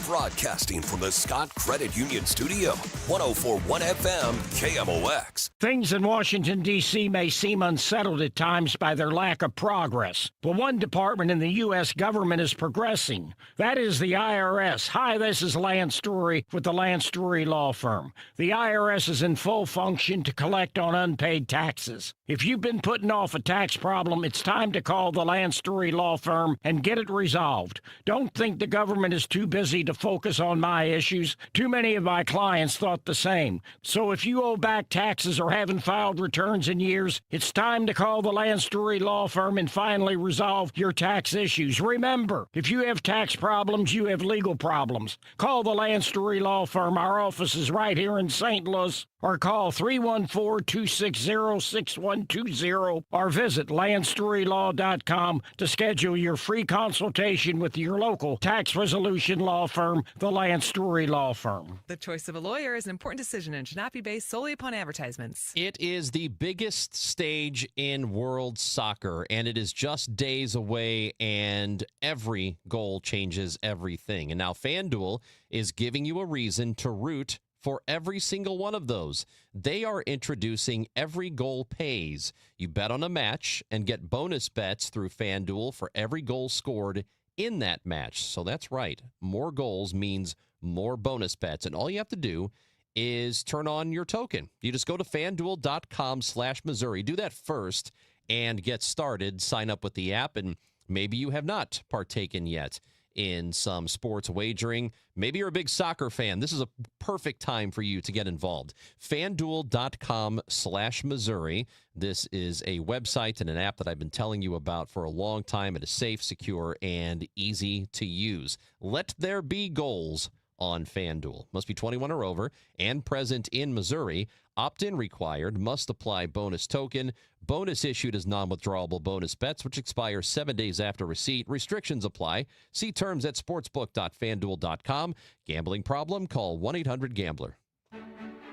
Broadcasting from the Scott Credit Union Studio, 104.1 FM, KMOX. Things in Washington, D.C. may seem unsettled at times by their lack of progress, but one department in the U.S. government is progressing. That is the IRS. Hi, this is Lance Story with the Lance Story Law Firm. The IRS is in full function to collect on unpaid taxes. If you've been putting off a tax problem, it's time to call the Lance Story Law Firm and get it resolved. Don't think the government is too busy to focus on my issues. Too many of my clients thought the same. So if you owe back taxes or haven't filed returns in years, it's time to call the Lance Story Law Firm and finally resolve your tax issues. Remember, if you have tax problems, you have legal problems. Call the Lance Story Law Firm. Our office is right here in St. Louis. Or call 314-260-6120 or visit LanceStoryLaw.com to schedule your free consultation with your local tax resolution law firm, the Lance Story Law Firm. The choice of a lawyer is an important decision and should not be based solely upon advertisements. It is the biggest stage in world soccer, and it is just days away, and every goal changes everything. And now FanDuel is giving you a reason to root for every single one of those. They are introducing Every Goal Pays. You bet on a match and get bonus bets through FanDuel for every goal scored in that match. So that's right. More goals means more bonus bets. And all you have to do is turn on your token. You just go to FanDuel.com/Missouri. Do that first and get started. Sign up with the app, and maybe you have not partaken yet in some sports wagering. Maybe you're a big soccer fan. This is a perfect time for you to get involved. FanDuel.com/Missouri. This is a website and an app that I've been telling you about for a long time. It is safe, secure, and easy to use. Let there be goals on FanDuel. Must be 21 or over and present in Missouri. Opt-in required. Must apply bonus token. Bonus issued as non-withdrawable bonus bets, which expire 7 days after receipt. Restrictions apply. See terms at sportsbook.fanduel.com. Gambling problem? Call 1-800-GAMBLER.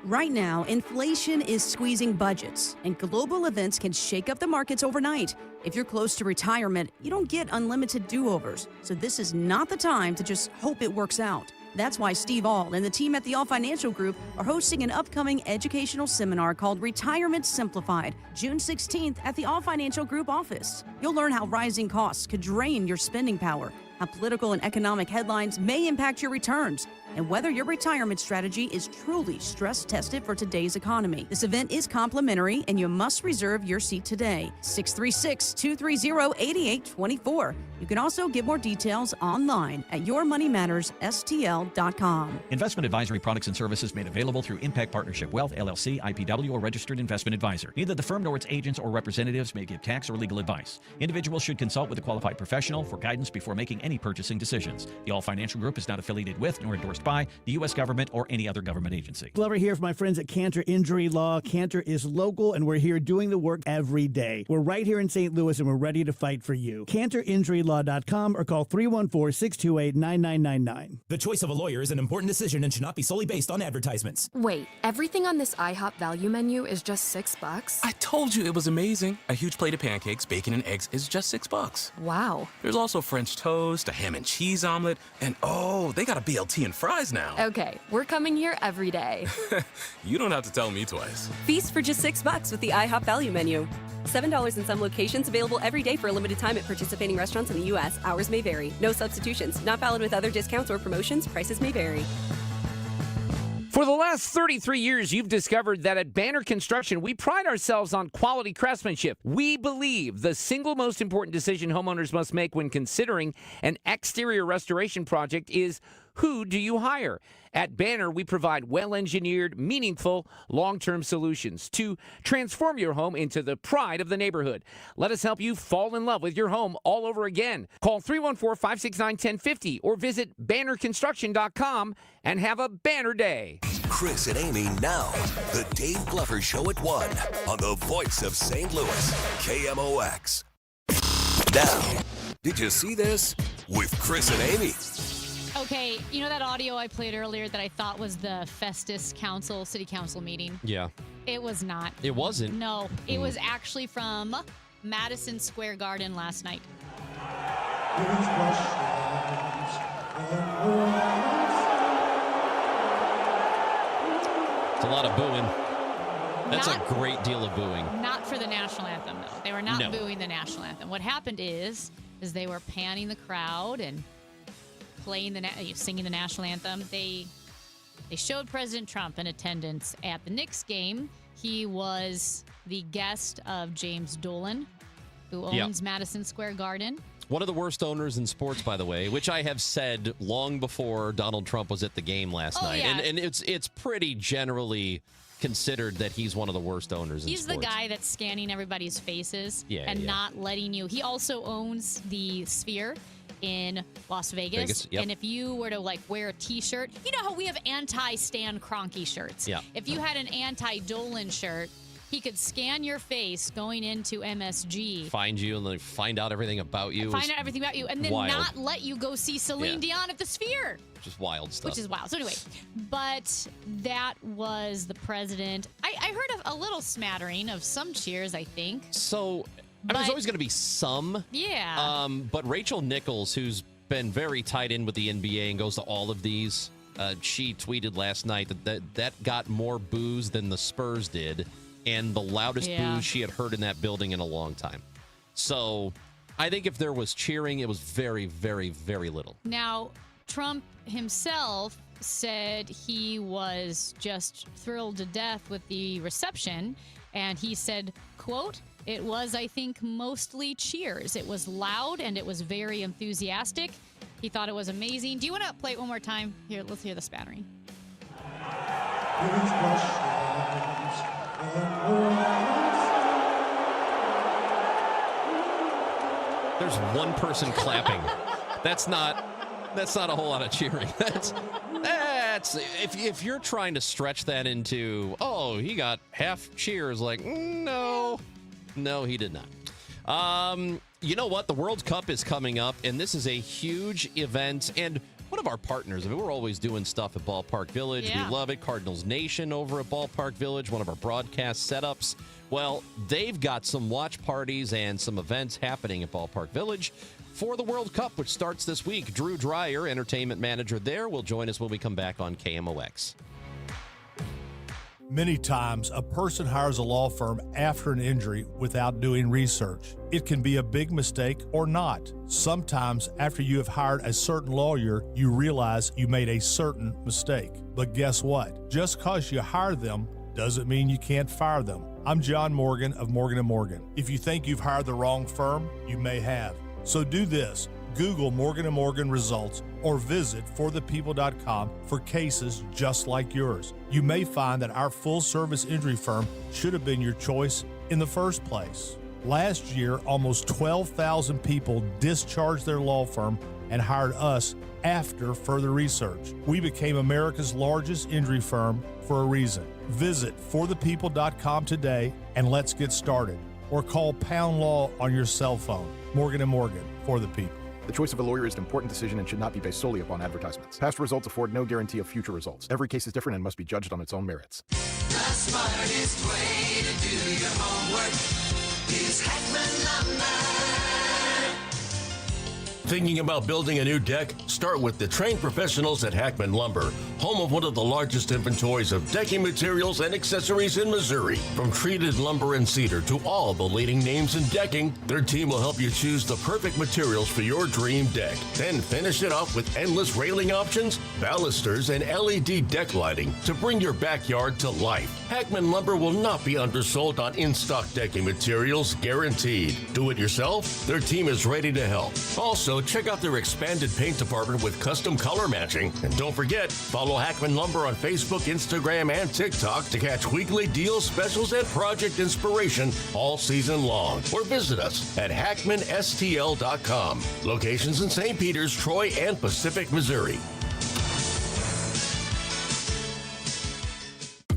Right now, inflation is squeezing budgets, and global events can shake up the markets overnight. If you're close to retirement, you don't get unlimited do-overs, so this is not the time to just hope it works out. That's why Steve Aul and the team at the Aul Financial Group are hosting an upcoming educational seminar called Retirement Simplified, June 16th at the Aul Financial Group office. You'll learn how rising costs could drain your spending power, how political and economic headlines may impact your returns, and whether your retirement strategy is truly stress-tested for today's economy. This event is complimentary, and you must reserve your seat today. 636-230-8824. You can also get more details online at yourmoneymattersstl.com. Investment advisory products and services made available through Impact Partnership Wealth, LLC, IPW, or registered investment advisor. Neither the firm nor its agents or representatives may give tax or legal advice. Individuals should consult with a qualified professional for guidance before making any purchasing decisions. The Aul Financial Group is not affiliated with nor endorsed by the U.S. government or any other government agency. Glover here from my friends at Cantor Injury Law. Cantor is local, and we're here doing the work every day. We're right here in St. Louis, and we're ready to fight for you. CantorInjuryLaw.com or call 314-628-9999. The choice of a lawyer is an important decision and should not be solely based on advertisements. Wait, everything on this IHOP value menu is just $6? I told you it was amazing. A huge plate of pancakes, bacon, and eggs is just $6. Wow. There's also French toast, a ham and cheese omelet, and oh, they got a BLT and fries now. Okay, we're coming here every day. You don't have to tell me twice. Feast for just $6 with the IHOP value menu. $7 in some locations, available every day for a limited time at participating restaurants in the U.S. Hours may vary. No substitutions. Not valid with other discounts or promotions. Prices may vary. For the last 33 years, you've discovered that at Banner Construction, we pride ourselves on quality craftsmanship. We believe the single most important decision homeowners must make when considering an exterior restoration project is who do you hire? At Banner, we provide well-engineered, meaningful, long-term solutions to transform your home into the pride of the neighborhood. Let us help you fall in love with your home all over again. Call 314-569-1050 or visit bannerconstruction.com and have a banner day. Chris and Amy now. The Dave Glover Show at 1 on the voice of St. Louis, KMOX. Now, did you see this? With Chris and Amy. Okay, you know that audio I played earlier that I thought was the Festus City Council meeting? Yeah. It was not. It wasn't? No, it was actually from Madison Square Garden last night. It's a lot of booing. That's a great deal of booing. Not for the national anthem, though. They were not booing the national anthem. What happened is they were panning the crowd and playing singing the national anthem. They showed President Trump in attendance at the Knicks game. He was the guest of James Dolan, who owns Madison Square Garden. One of the worst owners in sports, by the way, which I have said long before Donald Trump was at the game last night. Yeah. And it's pretty generally considered that he's one of the worst owners in sports. He's the guy that's scanning everybody's faces and yeah. not letting you. He also owns the Sphere in Las Vegas. Yep. And if you were to wear a t-shirt, you know how we have anti-Stan Kroenke shirts. Yeah. If you had an anti-Dolan shirt, he could scan your face going into MSG. Find you and then find out everything about you. Find out everything about you. And then not let you go see Celine Dion at the Sphere. Just wild stuff. Which is wild. So anyway, but that was the president. I heard of a little smattering of some cheers, I think. So there's always going to be some. Yeah. But Rachel Nichols, who's been very tied in with the NBA and goes to all of these, she tweeted last night that got more boos than the Spurs did, and the loudest boos she had heard in that building in a long time. So I think if there was cheering, it was very, very, very little. Now, Trump himself said he was just thrilled to death with the reception, and he said, quote, "It was, I think, mostly cheers. It was loud and it was very enthusiastic. He thought it was amazing." Do you want to play it one more time? Here, let's hear the spattering. There's one person clapping. That's not a whole lot of cheering. That's if you're trying to stretch that into, oh, he got half cheers, no, he did not. You know what? The World Cup is coming up, and this is a huge event. And one of our partners, we're always doing stuff at Ballpark Village. Yeah. We love it. Cardinals Nation over at Ballpark Village, one of our broadcast setups. Well, they've got some watch parties and some events happening at Ballpark Village for the World Cup, which starts this week. Drew Dreyer, entertainment manager there, will join us when we come back on KMOX. Many times, a person hires a law firm after an injury without doing research. It can be a big mistake or not. Sometimes, after you have hired a certain lawyer, you realize you made a certain mistake. But guess what? Just because you hire them doesn't mean you can't fire them. I'm John Morgan of Morgan & Morgan. If you think you've hired the wrong firm, you may have. So do this. Google Morgan & Morgan results or visit forthepeople.com for cases just like yours. You may find that our full-service injury firm should have been your choice in the first place. Last year, almost 12,000 people discharged their law firm and hired us after further research. We became America's largest injury firm for a reason. Visit forthepeople.com today and let's get started. Or call Pound Law on your cell phone. Morgan & Morgan, for the people. The choice of a lawyer is an important decision and should not be based solely upon advertisements. Past results afford no guarantee of future results. Every case is different and must be judged on its own merits. The smartest way to do your homework is Heckman Lumber. Thinking about building a new deck? Start with the trained professionals at Hackman Lumber, home of one of the largest inventories of decking materials and accessories in Missouri. From treated lumber and cedar to all the leading names in decking, their team will help you choose the perfect materials for your dream deck. Then finish it off with endless railing options, balusters, and LED deck lighting to bring your backyard to life. Hackman Lumber will not be undersold on in-stock decking materials, guaranteed. Do it yourself? Their team is ready to help. Also, check out their expanded paint department with custom color matching. And don't forget, follow Hackman Lumber on Facebook, Instagram, and TikTok to catch weekly deals, specials, and project inspiration all season long. Or visit us at hackmanstl.com. Locations in St. Peters, Troy, and Pacific, Missouri.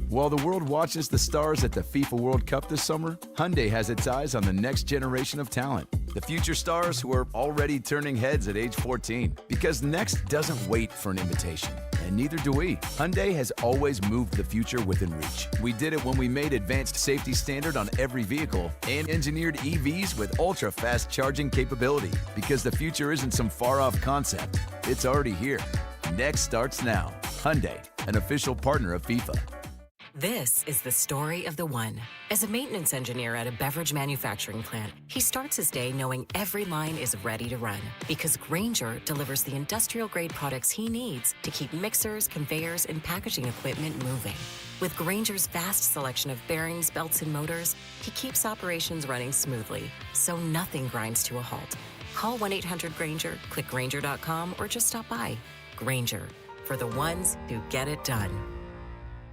While the world watches the stars at the FIFA World Cup this summer, Hyundai has its eyes on the next generation of talent. The future stars who are already turning heads at age 14. Because next doesn't wait for an invitation. And neither do we. Hyundai has always moved the future within reach. We did it when we made advanced safety standard on every vehicle and engineered EVs with ultra-fast charging capability. Because the future isn't some far-off concept. It's already here. Next starts now. Hyundai, an official partner of FIFA. This is the story of the one. As a maintenance engineer at a beverage manufacturing plant, he starts his day knowing every line is ready to run because Grainger delivers the industrial-grade products he needs to keep mixers, conveyors, and packaging equipment moving. With Grainger's vast selection of bearings, belts, and motors, he keeps operations running smoothly, so nothing grinds to a halt. Call 1-800-GRAINGER, click Grainger.com, or just stop by. Grainger, for the ones who get it done.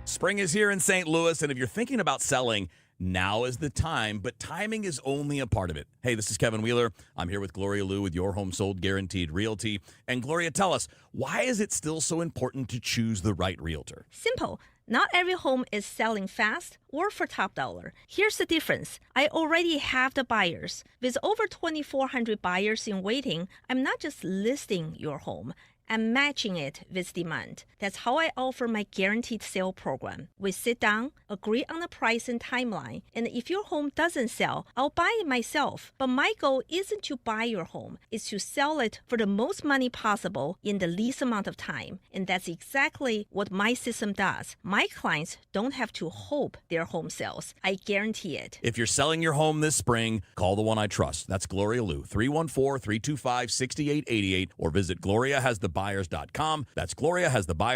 Spring is here in St. Louis, and if you're thinking about selling, now is the time, but timing is only a part of it. Hey, this is Kevin Wheeler. I'm here with Gloria Liu with Your Home Sold Guaranteed Realty. And Gloria, tell us, why is it still so important to choose the right realtor? Simple. Not every home is selling fast or for top dollar. Here's the difference. I already have the buyers. With over 2,400 buyers in waiting, I'm not just listing your home. I'm matching it with demand. That's how I offer my guaranteed sale program. We sit down, agree on the price and timeline, and if your home doesn't sell, I'll buy it myself. But my goal isn't to buy your home, it's to sell it for the most money possible in the least amount of time. And that's exactly what my system does. My clients don't have to hope their home sells. I guarantee it. If you're selling your home this spring, call the one I trust. That's Gloria Liu, 314-325-6888, or visit GloriaHasTheBuyers.com. That's GloriaHasTheBuyers.com.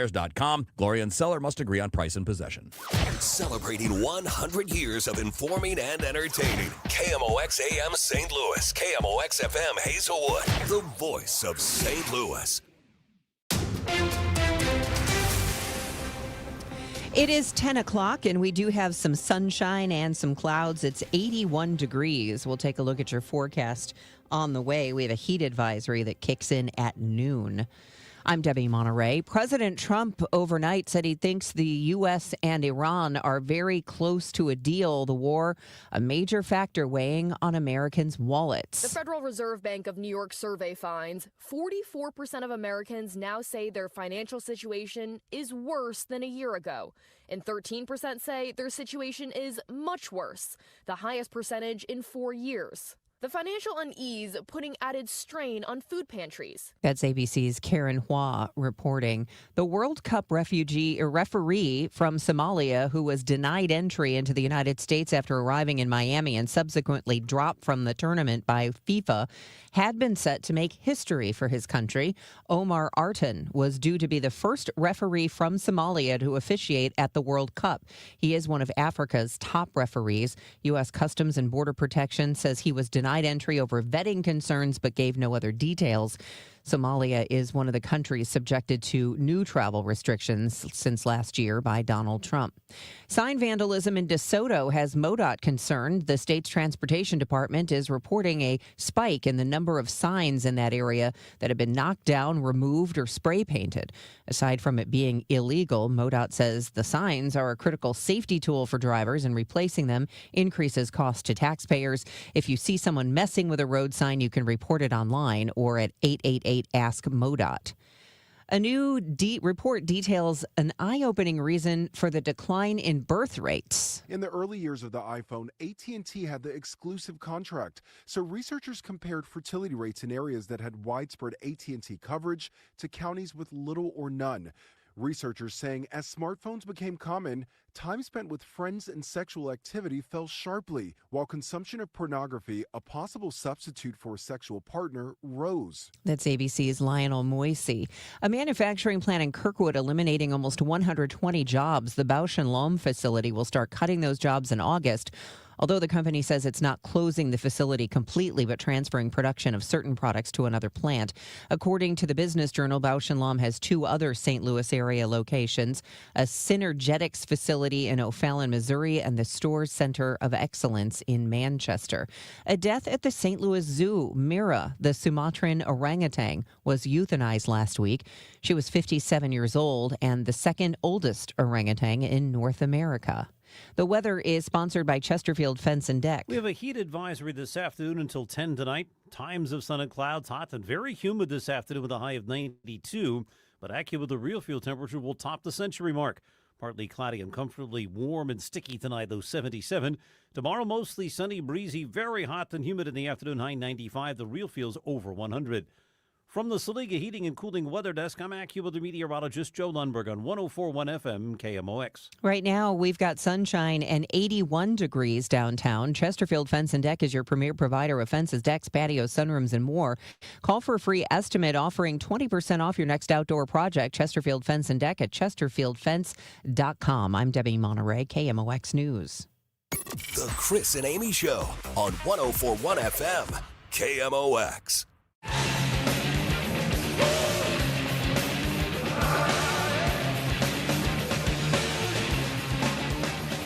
Gloria and seller must agree on price and possession. Celebrating 100 years of informing and entertaining. KMOX AM St. Louis. KMOX FM Hazelwood. The voice of St. Louis. It is 10 o'clock, and we do have some sunshine and some clouds. It's 81 degrees. We'll take a look at your forecast on the way. We have a heat advisory that kicks in at noon. I'm Debbie Monterey. President Trump overnight said he thinks the U.S. and Iran are very close to a deal. The war, a major factor weighing on Americans' wallets. The Federal Reserve Bank of New York survey finds 44% of Americans now say their financial situation is worse than a year ago, and 13% say their situation is much worse, the highest percentage in 4 years. The financial unease putting added strain on food pantries. That's ABC's Karen Hua reporting. The World Cup referee from Somalia who was denied entry into the United States after arriving in Miami and subsequently dropped from the tournament by FIFA had been set to make history for his country. Omar Artan was due to be the first referee from Somalia to officiate at the World Cup. He is one of Africa's top referees. U.S. Customs and Border Protection says he was denied entry over vetting concerns but gave no other details. Somalia is one of the countries subjected to new travel restrictions since last year by Donald Trump. Sign vandalism in DeSoto has MoDOT concerned. The state's transportation department is reporting a spike in the number of signs in that area that have been knocked down, removed, or spray painted. Aside from it being illegal, MoDOT says the signs are a critical safety tool for drivers, and replacing them increases cost to taxpayers. If you see someone messing with a road sign, you can report it online or at 888-ASK-MoDOT. A new report details an eye-opening reason for the decline in birth rates. In the early years of the iPhone, AT&T had the exclusive contract. So researchers compared fertility rates in areas that had widespread AT&T coverage to counties with little or none. Researchers saying as smartphones became common, time spent with friends and sexual activity fell sharply, while consumption of pornography, a possible substitute for a sexual partner, rose. That's ABC's Lionel Moisey. A manufacturing plant in Kirkwood eliminating almost 120 jobs. The Bausch & Lomb facility will start cutting those jobs in August. although the company says it's not closing the facility completely but transferring production of certain products to another plant. According to the Business Journal, Bausch & Lomb has 2 other St. Louis area locations, a Synergetics facility in O'Fallon, Missouri, and the Stores Center of Excellence in Manchester. A death at the St. Louis Zoo. Mira, the Sumatran orangutan, was euthanized last week. She was 57 years old and the second oldest orangutan in North America. The weather is sponsored by Chesterfield Fence and Deck. We have a heat advisory this afternoon until 10 tonight. Times of sun and clouds, hot and very humid this afternoon with a high of 92. But AccuWeather, the real fuel temperature will top the century mark. Partly cloudy and comfortably warm and sticky tonight, though 77. Tomorrow, mostly sunny, breezy, very hot and humid in the afternoon, high 95. The real feels over 100. From the Saliga Heating and Cooling Weather Desk, I'm AccuWeather meteorologist Joe Lundberg on 104.1 FM KMOX. Right now, we've got sunshine and 81 degrees downtown. Chesterfield Fence and Deck is your premier provider of fences, decks, patios, sunrooms, and more. Call for a free estimate offering 20% off your next outdoor project. Chesterfield Fence and Deck at chesterfieldfence.com. I'm Debbie Monterey, KMOX News. The Chris and Amy Show on 104.1 FM KMOX.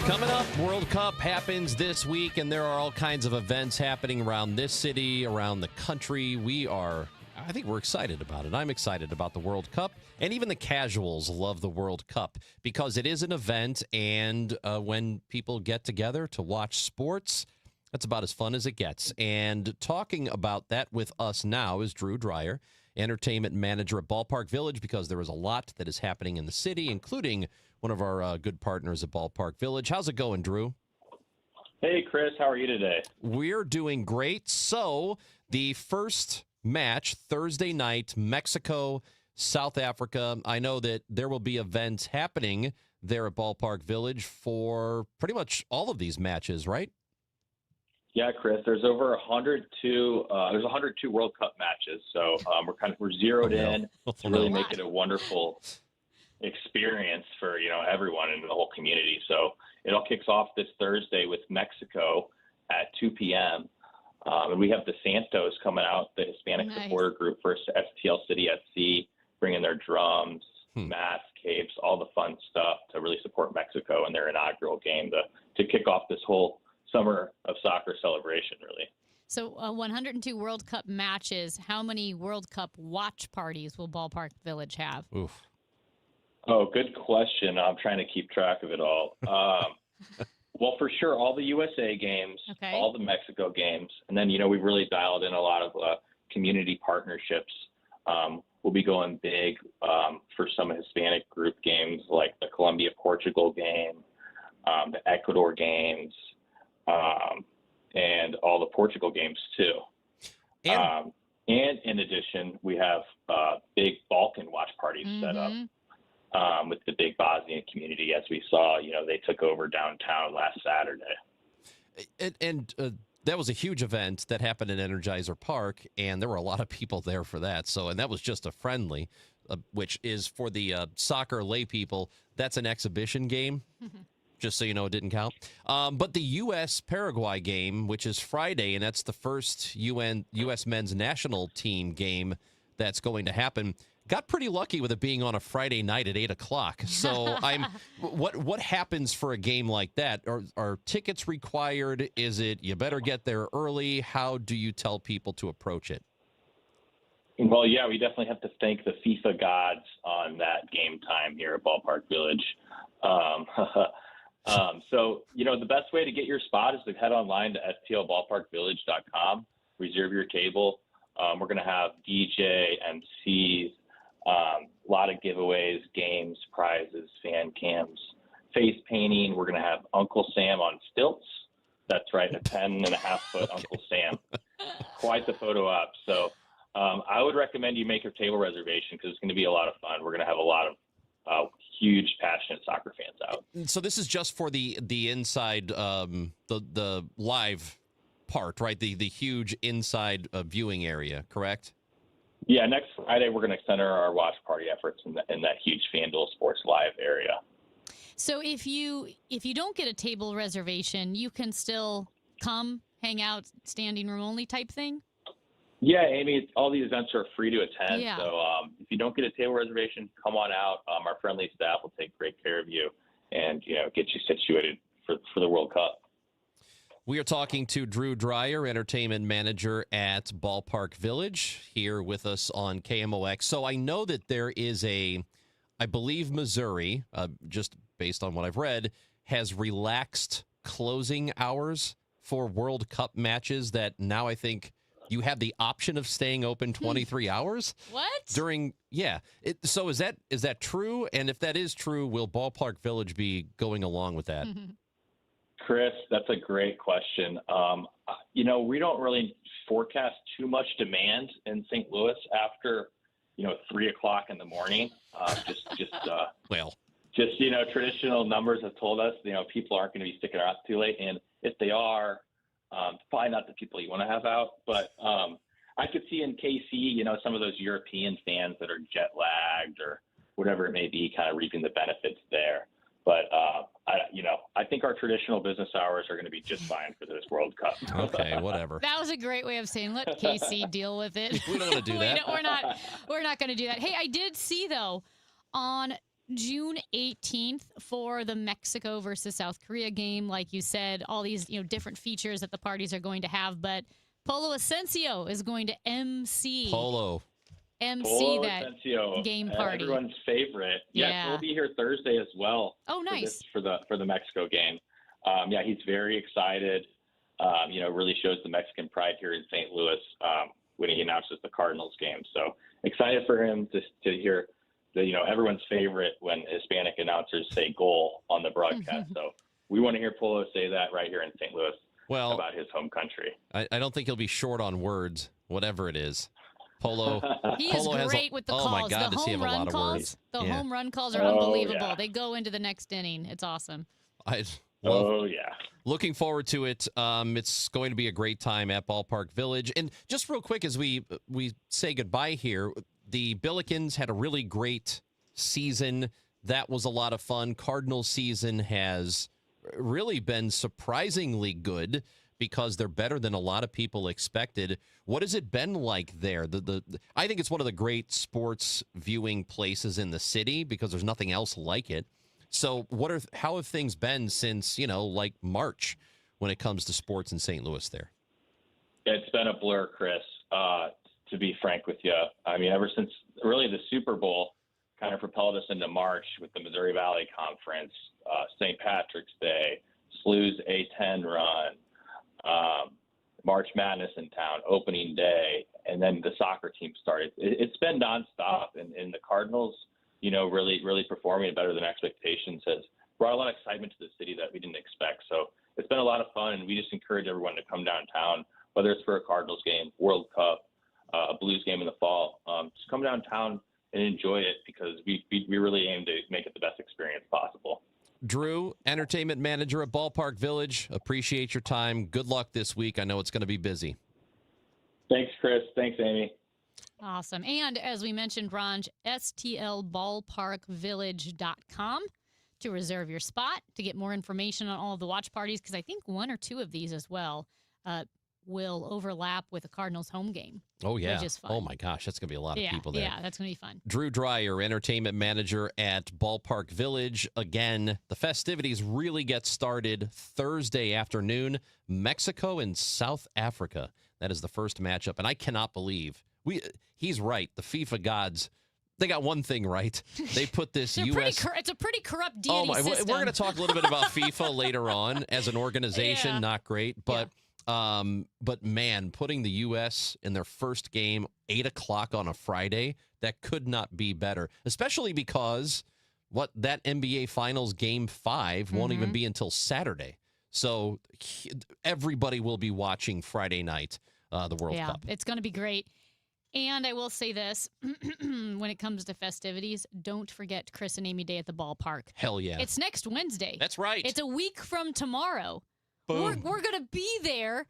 Coming up, World Cup happens this week, and there are all kinds of events happening around this city, around the country. I think we're excited about it. I'm excited about the World Cup, and even the casuals love the World Cup because it is an event, and when people get together to watch sports, that's about as fun as it gets. And talking about that with us now is Drew Dreyer, entertainment manager at Ballpark Village, because there is a lot that is happening in the city, including one of our good partners at Ballpark Village. How's it going, Drew? Hey, Chris. How are you today? We're doing great. So the first match, Thursday night, Mexico, South Africa. I know that there will be events happening there at Ballpark Village for pretty much all of these matches, right? Yeah, Chris. There's over 102. There's 102 World Cup matches, so we're zeroed in to really make it a wonderful experience for everyone in the whole community. So it all kicks off this Thursday with Mexico at 2 p.m. And we have the Santos coming out, the Hispanic supporter group for STL City SC, bringing their drums, masks, capes, all the fun stuff to really support Mexico in their inaugural game to kick off this whole summer of soccer celebration, really. So 102 World Cup matches. How many World Cup watch parties will Ballpark Village have? Oof. Oh, good question. I'm trying to keep track of it all. Well, for sure, all the USA games, all the Mexico games, and then, we've really dialed in a lot of community partnerships. We'll be going big for some Hispanic group games like the Colombia-Portugal game, the Ecuador games, and all the Portugal games, too. And in addition, we have big Balkan watch parties set up. With the big Bosnian community, as we saw, they took over downtown last Saturday. And that was a huge event that happened at Energizer Park, and there were a lot of people there for that. And that was just a friendly, which is for the soccer lay people. That's an exhibition game, just so you know it didn't count. But the U.S.-Paraguay game, which is Friday, and that's the first U.S. men's national team game that's going to happen. Got pretty lucky with it being on a Friday night at 8 o'clock. So what happens for a game like that? Are tickets required? Is it you better get there early? How do you tell people to approach it? Well, yeah, we definitely have to thank the FIFA gods on that game time here at Ballpark Village. So, the best way to get your spot is to head online to stlballparkvillage.com, reserve your table. We're going to have DJ, MCs, a lot of giveaways, games, prizes, fan cams, face painting. We're going to have Uncle Sam on stilts. That's right, a 10.5-foot Uncle Sam. Quite the photo op. So I would recommend you make your table reservation because it's going to be a lot of fun. We're going to have a lot of huge, passionate soccer fans out. So this is just for the inside, the live part, right? The huge inside viewing area, correct? Yeah, next Friday we're going to center our watch party efforts in that huge FanDuel Sports Live area. So if you don't get a table reservation, you can still come, hang out, standing room only type thing? Yeah, Amy, all these events are free to attend. Yeah. So if you don't get a table reservation, come on out. Our friendly staff will take great care of you and, get you situated for the World Cup. We are talking to Drew Dreyer, entertainment manager at Ballpark Village, here with us on KMOX. So I know that there is I believe Missouri, just based on what I've read, has relaxed closing hours for World Cup matches that now I think you have the option of staying open 23 hours. What? So is that true? And if that is true, will Ballpark Village be going along with that? Chris, that's a great question. We don't really forecast too much demand in St. Louis after, 3 o'clock in the morning. Traditional numbers have told us, people aren't going to be sticking around too late. And if they are, probably not the people you want to have out. But I could see in KC, some of those European fans that are jet lagged or whatever it may be, kind of reaping the benefits there. But I think our traditional business hours are going to be just fine for this World Cup. Okay, whatever. That was a great way of saying, let KC deal with it. We don't want to do that. We're not going to do that. Hey, I did see, though, on June 18th for the Mexico versus South Korea game, like you said, all these different features that the parties are going to have. But Polo Asensio is going to MC Polo that Asensio, game party. Everyone's favorite. Yeah. We'll be here Thursday as well. Oh, nice. For the Mexico game. He's very excited. Really shows the Mexican pride here in St. Louis when he announces the Cardinals game. So excited for him to hear everyone's favorite when Hispanic announcers say goal on the broadcast. So we want to hear Polo say that right here in St. Louis about his home country. I don't think he'll be short on words, whatever it is. Polo. He is great with the calls. Oh, my God, the does he have a lot of words. The home run calls are unbelievable. They go into the next inning. It's awesome. Looking forward to it. It's going to be a great time at Ballpark Village. And just real quick, as we say goodbye here, the Billikens had a really great season. That was a lot of fun. Cardinals season has really been surprisingly good because they're better than a lot of people expected. What has it been like there? I think it's one of the great sports viewing places in the city because there's nothing else like it. So how have things been since, like March when it comes to sports in St. Louis there? It's been a blur, Chris, to be frank with you. I mean, ever since really the Super Bowl kind of propelled us into March with the Missouri Valley Conference, St. Patrick's Day, SLU's A10 run, March Madness in town, opening day, and then the soccer team started. It's been nonstop, and the Cardinals, really performing better than expectations has brought a lot of excitement to the city that we didn't expect. So it's been a lot of fun, and we just encourage everyone to come downtown, whether it's for a Cardinals game, World Cup, a Blues game in the fall. Just come downtown and enjoy it because we really aim to make it the best experience possible. Drew, entertainment manager at Ballpark Village, appreciate your time. Good luck this week. I know it's going to be busy. Thanks, Chris. Thanks, Amy. Awesome. And as we mentioned, Ron, stlballparkvillage.com to reserve your spot, to get more information on all of the watch parties, because I think one or two of these as well will overlap with a Cardinals home game. Oh, yeah. Which is fun. Oh, my gosh. That's going to be a lot of people there. Yeah, that's going to be fun. Drew Dreyer, entertainment manager at Ballpark Village. Again, the festivities really get started Thursday afternoon. Mexico and South Africa. That is the first matchup. And I cannot believe he's right. The FIFA gods, they got one thing right. They put this U.S. It's a pretty corrupt deity system. We're going to talk a little bit about FIFA later on as an organization. Yeah. Not great, but man, putting the U.S. in their first game 8 o'clock on a Friday, that could not be better, especially because that NBA Finals Game 5 won't even be until Saturday. So everybody will be watching Friday night, the World Cup. It's going to be great. And I will say this, when it comes to festivities, don't forget Chris and Amy Day at the ballpark. Hell yeah. It's next Wednesday. That's right. It's a week from tomorrow. Boom. We're going to be there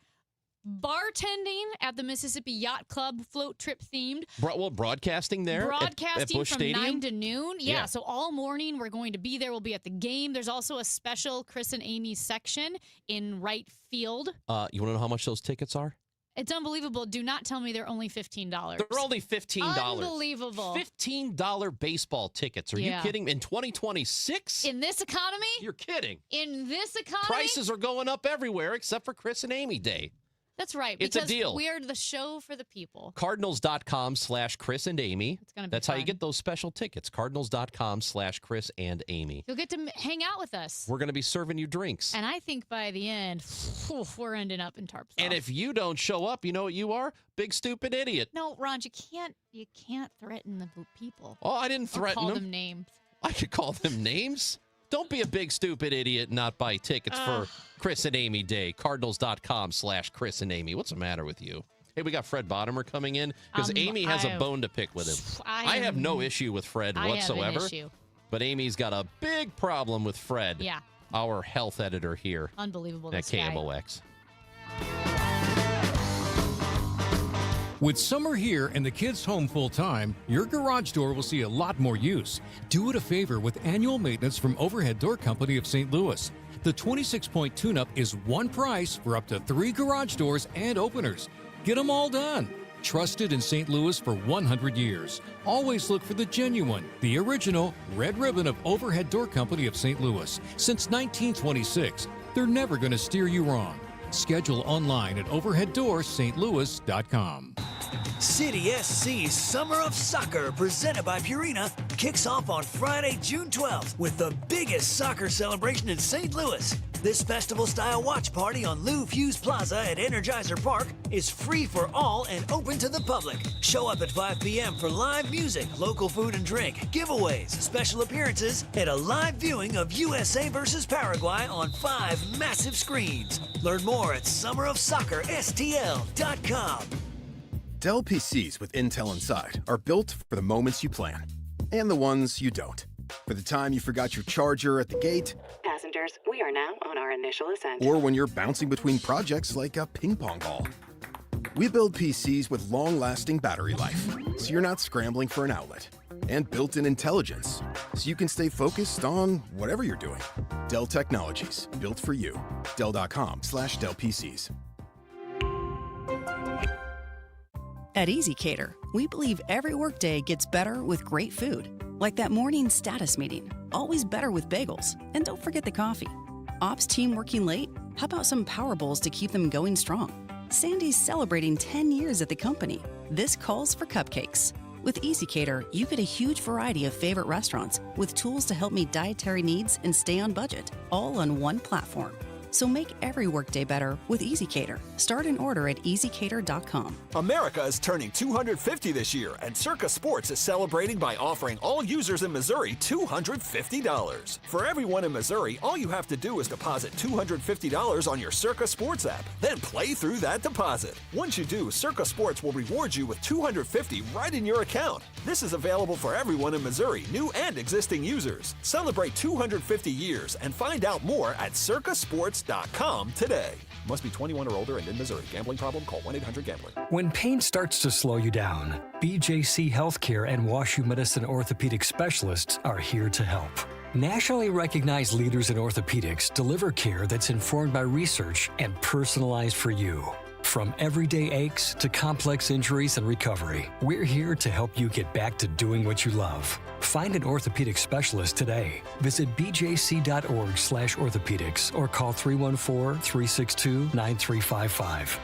bartending at the Mississippi Yacht Club, float trip themed. Broadcasting there at Broadcasting Busch from Stadium? 9 to noon. Yeah, Yeah. so all morning we're going to be there. We'll be at the game. There's also a special Chris and Amy section in right field. You want to know how much those tickets are? It's unbelievable. Do not tell me they're only $15. They're only $15. Unbelievable. $15 baseball tickets. Are Yeah. you kidding? In 2026? In this economy? You're kidding. In this economy? Prices are going up everywhere except for Chris and Amy Day. That's right. It's a because deal. we are the show for the people. Cardinals.com/Chris and Amy. It's gonna be That's how you fun. get those special tickets. Cardinals.com/Chris and Amy. You'll get to hang out with us. We're going to be serving you drinks. And I think by the end, we're ending up in Tarps. And if you don't show up, you know what you are? Big stupid idiot. No, Ron, you can't threaten the people. Oh, I didn't Or threaten call them. them names. I could call them names. Don't be a big stupid idiot and not buy tickets for Chris and Amy Day. Cardinals.com/Chris and Amy. What's the matter with you? Hey, we got Fred Bottomer coming in because Amy has a bone to pick with him. I have no issue with Fred whatsoever. I have an issue. But Amy's got a big problem with Fred. Yeah. Our health editor here Unbelievable. at This guy. KMOX. With summer here and the kids home full-time, your garage door will see a lot more use. Do it a favor with annual maintenance from Overhead Door Company of St. Louis. The 26-point tune-up is one price for up to 3 garage doors and openers. Get them all done. Trusted in St. Louis for 100 years. Always look for the genuine, the original Red Ribbon of Overhead Door Company of St. Louis. Since 1926, they're never going to steer you wrong. Schedule online at overheaddoorsstlouis.com. City SC's Summer of Soccer, presented by Purina, kicks off on Friday, June 12th with the biggest soccer celebration in St. Louis. This festival-style watch party on Lou Fuse Plaza at Energizer Park is free for all and open to the public. Show up at 5 p.m. for live music, local food and drink, giveaways, special appearances, and a live viewing of USA vs. Paraguay on 5 massive screens. Learn more at summerofsoccerstl.com. Dell PCs with Intel inside are built for the moments you plan and the ones you don't. For the time you forgot your charger at the gate, Passengers, we are now on our initial ascent. or when you're bouncing between projects like a ping pong ball. We build PCs with long-lasting battery life, so you're not scrambling for an outlet. And built-in intelligence, so you can stay focused on whatever you're doing. Dell Technologies, built for you. Dell.com/Dell PCs. At EasyCater, we believe every workday gets better with great food. Like that morning status meeting, always better with bagels. And don't forget the coffee. Ops team working late? How about some Power Bowls to keep them going strong? Sandy's celebrating 10 years at the company. This calls for cupcakes. With EasyCater, you get a huge variety of favorite restaurants with tools to help meet dietary needs and stay on budget, all on one platform. So make every workday better with EasyCater. Start an order at easycater.com. America is turning 250 this year, and Circa Sports is celebrating by offering all users in Missouri $250. For everyone in Missouri, all you have to do is deposit $250 on your Circa Sports app, then play through that deposit. Once you do, Circa Sports will reward you with $250 right in your account. This is available for everyone in Missouri, new and existing users. Celebrate 250 years and find out more at circasports.com today. Must be 21 or older and in Missouri. Gambling problem? Call 1-800-GAMBLER. When pain starts to slow you down, BJC Healthcare and WashU Medicine orthopedic specialists are here to help. Nationally recognized leaders in orthopedics deliver care that's informed by research and personalized for you. From everyday aches to complex injuries and recovery, we're here to help you get back to doing what you love. Find an orthopedic specialist today. Visit bjc.org/orthopedics or call 314-362-9355.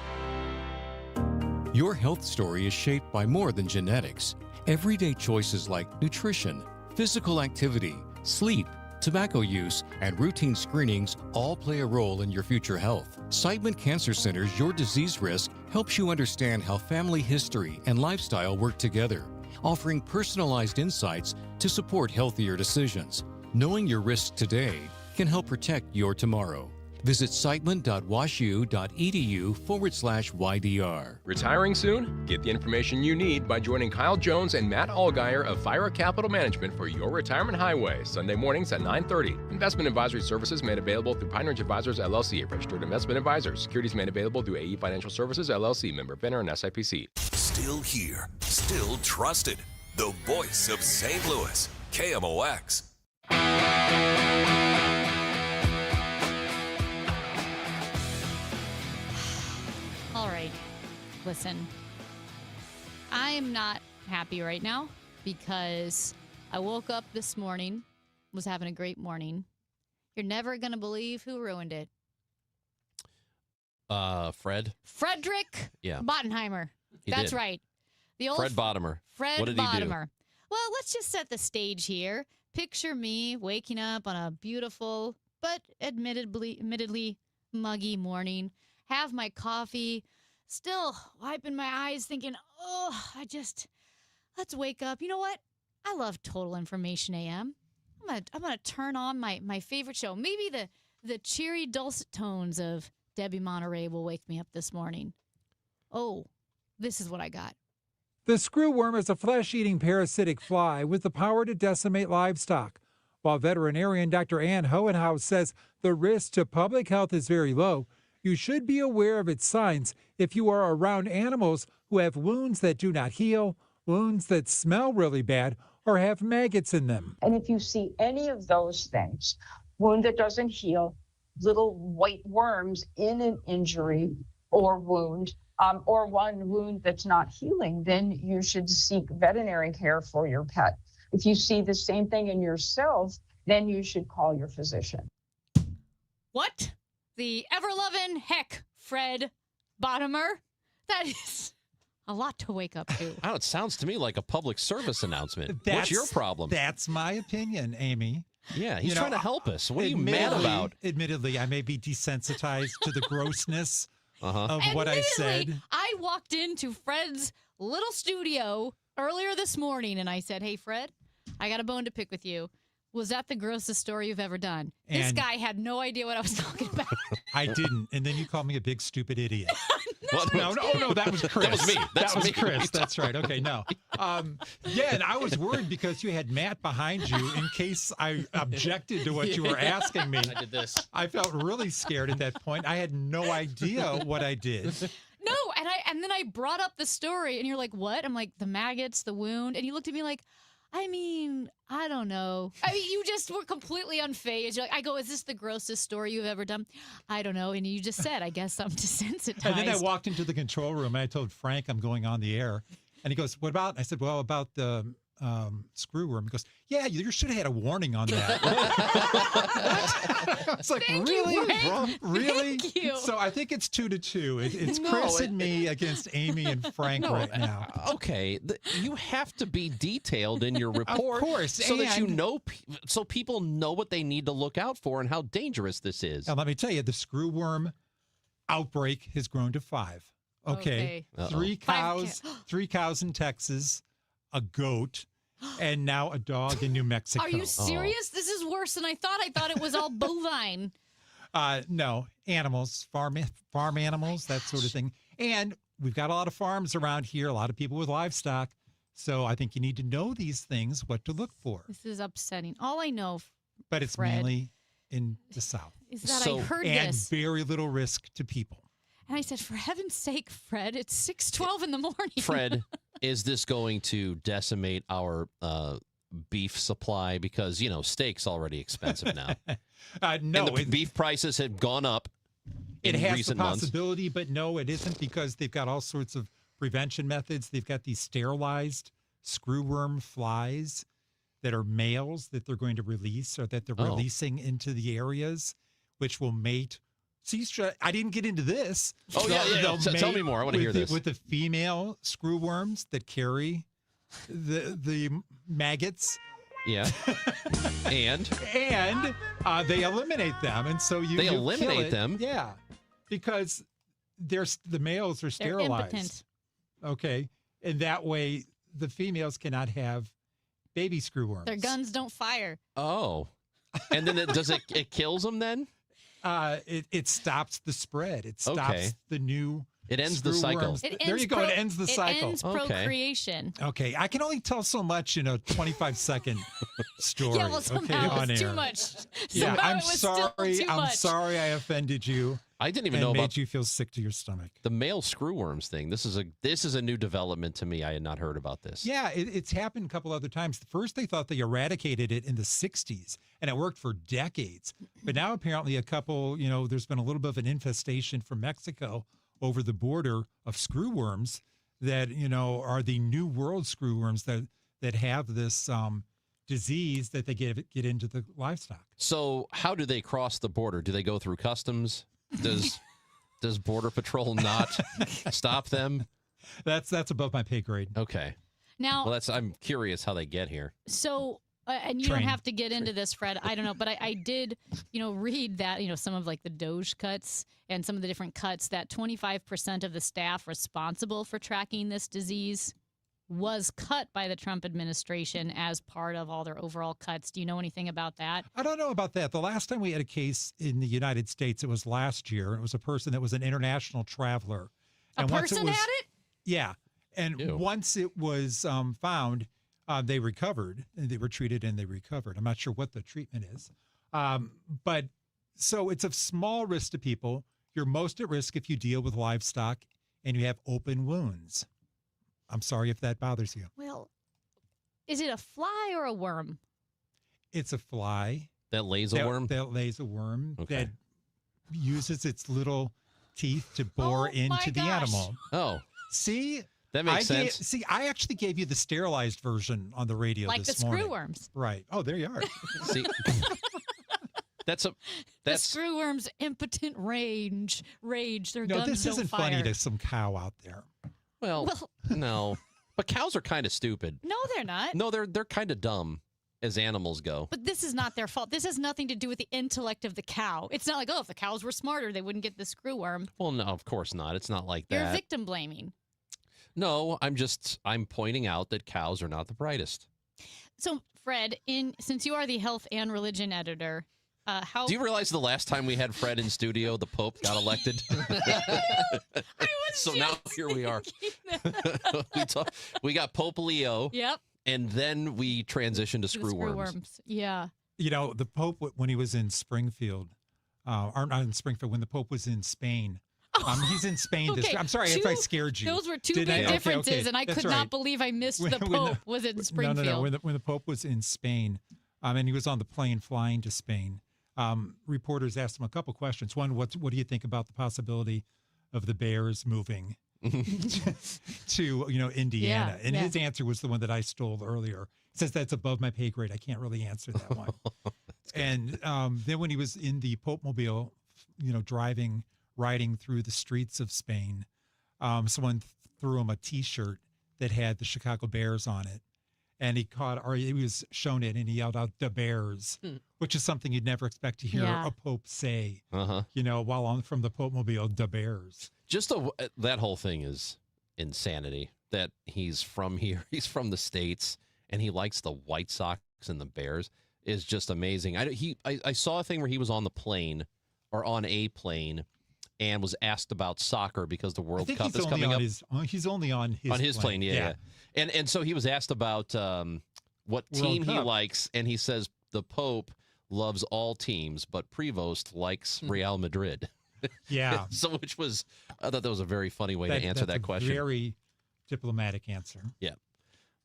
Your health story is shaped by more than genetics. Everyday choices like nutrition, physical activity, sleep, tobacco use, and routine screenings all play a role in your future health. Seidman Cancer Center's Your Disease Risk helps you understand how family history and lifestyle work together, offering personalized insights to support healthier decisions. Knowing your risks today can help protect your tomorrow. Visit sightland.washu.edu/YDR. Retiring soon? Get the information you need by joining Kyle Jones and Matt Allgeier of Fira Capital Management for your retirement highway, Sunday mornings at 9:30. Investment advisory services made available through Pine Ridge Advisors, LLC, a registered investment advisor. Securities made available through AE Financial Services, LLC, member FINRA and SIPC. Still here, still trusted. The voice of St. Louis, KMOX. All right, listen. I'm not happy right now because I woke up this morning, was having a great morning. You're never going to believe who ruined it. Fred? Frederick Bottenheimer. He That's did. right. The old Fred Bottomer. Fred What did he do? Bottomer. Well, let's just set the stage here. Picture me waking up on a beautiful but admittedly muggy morning, have my coffee, still wiping my eyes thinking, let's wake up. You know what? I love Total Information AM. I'm gonna turn on my favorite show. Maybe the cheery dulcet tones of Debbie Monterey will wake me up this morning. Oh, this is what I got. The screwworm is a flesh-eating parasitic fly with the power to decimate livestock. While veterinarian Dr. Ann Hohenhaus says the risk to public health is very low, you should be aware of its signs if you are around animals who have wounds that do not heal, wounds that smell really bad, or have maggots in them. And if you see any of those things, wound that doesn't heal, little white worms in an injury or wound, or one wound that's not healing, then you should seek veterinary care for your pet. If you see the same thing in yourself, then you should call your physician. What? The ever-loving Fred Bottomer? That is a lot to wake up to. Oh, it sounds to me like a public service announcement. What's your problem? That's my opinion, Amy. Yeah, he's trying to help us. What are you mad about? Admittedly, I may be desensitized to the grossness of what I said. I walked into Fred's little studio earlier this morning and I said, "Hey, Fred, I got a bone to pick with you. Was that the grossest story you've ever done?" This guy had no idea what I was talking about. I didn't. And then you called me a big stupid idiot. No, that was Chris. That was me. That was Chris. That's right. Okay, no. And I was worried because you had Matt behind you in case I objected to what you were asking me. I did this. I felt really scared at that point. I had no idea what I did. No, and then I brought up the story and you're like, "What?" I'm like, "The maggots, the wound." And you looked at me like, I mean, I don't know. I mean, you just were completely unfazed. You're like, I go, "Is this the grossest story you've ever done?" "I don't know." And you just said, "I guess I'm desensitized." And then I walked into the control room and I told Frank I'm going on the air. And he goes, "What about?" I said, "Well, about the screwworm." He goes, "Yeah, you should have had a warning on that." It's like, Thank really? you, Frank. Really? Thank you. So I think it's 2-2. It's No, Chris and me against Amy and Frank right now. Okay, you have to be detailed in your report, Of course, so that you and- know, so people know what they need to look out for and how dangerous this is. Now, let me tell you, the screwworm outbreak has grown to 5. Okay. Uh-oh. 3 cows in Texas, a goat, and now a dog in New Mexico. Are you serious? This is worse than I thought. I thought it was all bovine. No, animals, farm animals, that sort of thing. And we've got a lot of farms around here, a lot of people with livestock. So I think you need to know these things, what to look for. This is upsetting. All I know, But it's Fred, mainly in the South. is that I heard and this. very little risk to people. And I said, "For heaven's sake, Fred, it's 6:12 in the morning." Fred, is this going to decimate our beef supply? Because, steak's already expensive now. No, and the beef prices have gone up in It has the recent months. possibility, but no, it isn't, because they've got all sorts of prevention methods. They've got these sterilized screwworm flies that are males that they're going to release, or that they're releasing into the areas, which will mate. See, I didn't get into this. Oh, yeah. They'll Tell mate me more. I want to hear this. with the female screwworms that carry the maggots. Yeah. And they eliminate them, and so you They kill eliminate it. them? Yeah, because the males are sterilized. impotent. Okay, and that way the females cannot have baby screwworms. Their guns don't fire. Oh. And then it kills them then? It stops the spread. It stops Okay. the new. It ends the cycle. Screwworms. There you go. It ends the cycle. It ends procreation. Okay, I can only tell so much in a 25-second story. Yeah, well, somehow on it's air. too much. Yeah, Somehow I'm it was still sorry. too I'm much. sorry I offended you. I didn't even and know made about you feel sick to your stomach. the male screwworms thing. This is a new development to me. I had not heard about this. Yeah, it's happened a couple other times. First, they thought they eradicated it in the 60s, and it worked for decades. But now, apparently, there's been a little bit of an infestation from Mexico over the border of screwworms that, are the New World screwworms that have this disease that they get into the livestock. So how do they cross the border? Do they go through customs? Does Border Patrol not stop them? That's above my pay grade. Okay. Now, Well, I'm curious how they get here. So, and you Train. don't have to get into this, Fred. I don't know, but I did, read that, some of like the Doge cuts and some of the different cuts that 25% of the staff responsible for tracking this disease was cut by the Trump administration as part of all their overall cuts. Do you know anything about that? I don't know about that. The last time we had a case in the United States, it was last year. It was a person that was an international traveler. A person had it? Yeah. And once it was found, they recovered. And they were treated and they recovered. I'm not sure what the treatment is. But so it's of small risk to people. You're most at risk if you deal with livestock and you have open wounds. I'm sorry if that bothers you. Well, is it a fly or a worm? It's a fly. That lays a worm? That lays a worm Okay. that uses its little teeth to bore into the animal. Oh. See? That makes sense. I actually gave you the sterilized version on the radio Like this the morning. screwworms. Right. Oh, there you are. See, that's The screwworm's impotent rage. Their No, guns this don't isn't fire. funny to some cow out there. well, no. But cows are kind of stupid. No, they're not. No, they're kind of dumb as animals go. But this is not their fault. This has nothing to do with the intellect of the cow. It's not like, if the cows were smarter, they wouldn't get the screwworm. Well, no, of course not. It's not like You're that. victim blaming. No, I'm pointing out that cows are not the brightest. So, Fred, since you are the health and religion editor, how Do you realize the last time we had Fred in studio, the Pope got elected? So now here we are. We got Pope Leo. Yep. And then we transitioned to The screwworms. Yeah. The Pope, when he was in Springfield, or not in Springfield, when the Pope was in Spain. He's in Spain. Okay, I'm sorry if I scared you. Those were two Did big I? Okay, differences, okay. and I That's could not right. believe I missed When- the when Pope was in Springfield. No. When the Pope was in Spain, and he was on the plane flying to Spain, reporters asked him a couple questions. One, what do you think about the possibility of the Bears moving to Indiana? Yeah, and yeah. his answer was the one that I stole earlier. He says that's above my pay grade. I can't really answer that one. And then when he was in the Pope Mobile, riding through the streets of Spain, someone threw him a T-shirt that had the Chicago Bears on it. And he was shown it, and he yelled out, "The Bears," which is something you'd never expect to hear Yeah. a Pope say, Uh-huh. while from the Pope Mobile, "The Bears." Just that whole thing is insanity. That he's from here, he's from the States, and he likes the White Sox and the Bears is just amazing. I saw a thing where he was on the plane or on a plane and was asked about soccer because the World Cup is coming up. He's only on his plane. Yeah. And so he was asked about what World team he Cup. likes, and he says the Pope loves all teams, but Prevost likes Real Madrid. Yeah. So I thought that was a very funny way to answer that question. Very diplomatic answer. Yeah.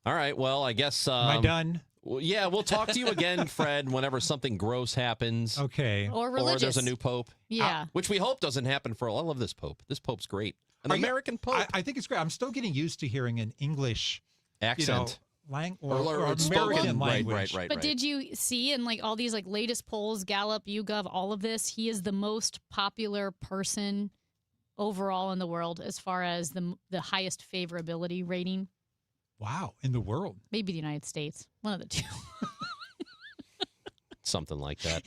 All right. Well, I guess. Am I done? Well, yeah, we'll talk to you again, Fred, whenever something gross happens. Okay. Or Or religious. there's a new pope. Yeah. Which we hope doesn't happen for. I love this pope. This pope's great. An American pope. I think it's great. I'm still getting used to hearing an English Accent. or it's American spoken. language. Right. But did you see in all these latest polls, Gallup, YouGov, all of this, he is the most popular person overall in the world as far as the highest favorability rating? Wow, in the world. Maybe the United States. One of the two. Something like that.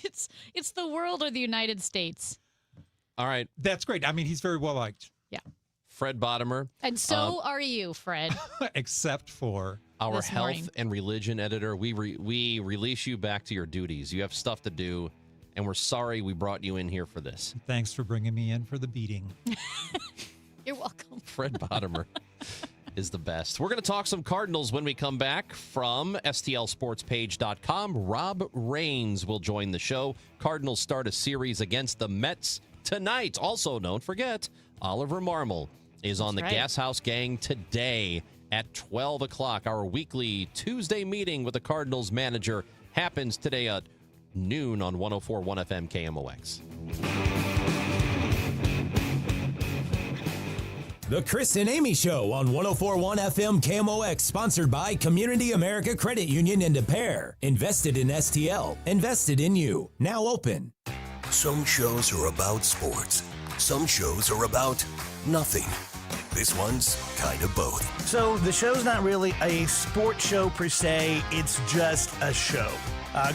It's the world or the United States. All right. That's great. I mean, he's very well liked. Yeah. Fred Bottomer. And so are you, Fred. Except for our This health morning. and religion editor. We release you back to your duties. You have stuff to do and we're sorry we brought you in here for this. Thanks for bringing me in for the beating. You're welcome. Fred Bottomer is the best. We're going to talk some Cardinals when we come back from STLSportsPage.com. Rob Rains will join the show. Cardinals start a series against the Mets tonight. Also, don't forget, Oliver Marmol is on the Gas House Gang today at 12 o'clock. Our weekly Tuesday meeting with the Cardinals manager happens today at noon on 104.1 FM KMOX. The Chris and Amy Show on 104.1 FM KMOX, sponsored by Community America Credit Union in Des Peres. Invested in STL. Invested in you. Now open. Some shows are about sports. Some shows are about nothing. This one's kind of both. So the show's not really a sports show per se. It's just a show.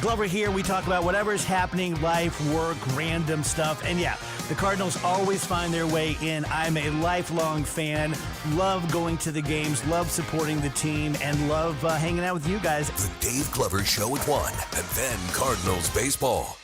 Glover here, we talk about whatever is happening, life, work, random stuff. And yeah, the Cardinals always find their way in. I'm a lifelong fan, love going to the games, love supporting the team, and love hanging out with you guys. The Dave Glover Show at 1, and then Cardinals baseball.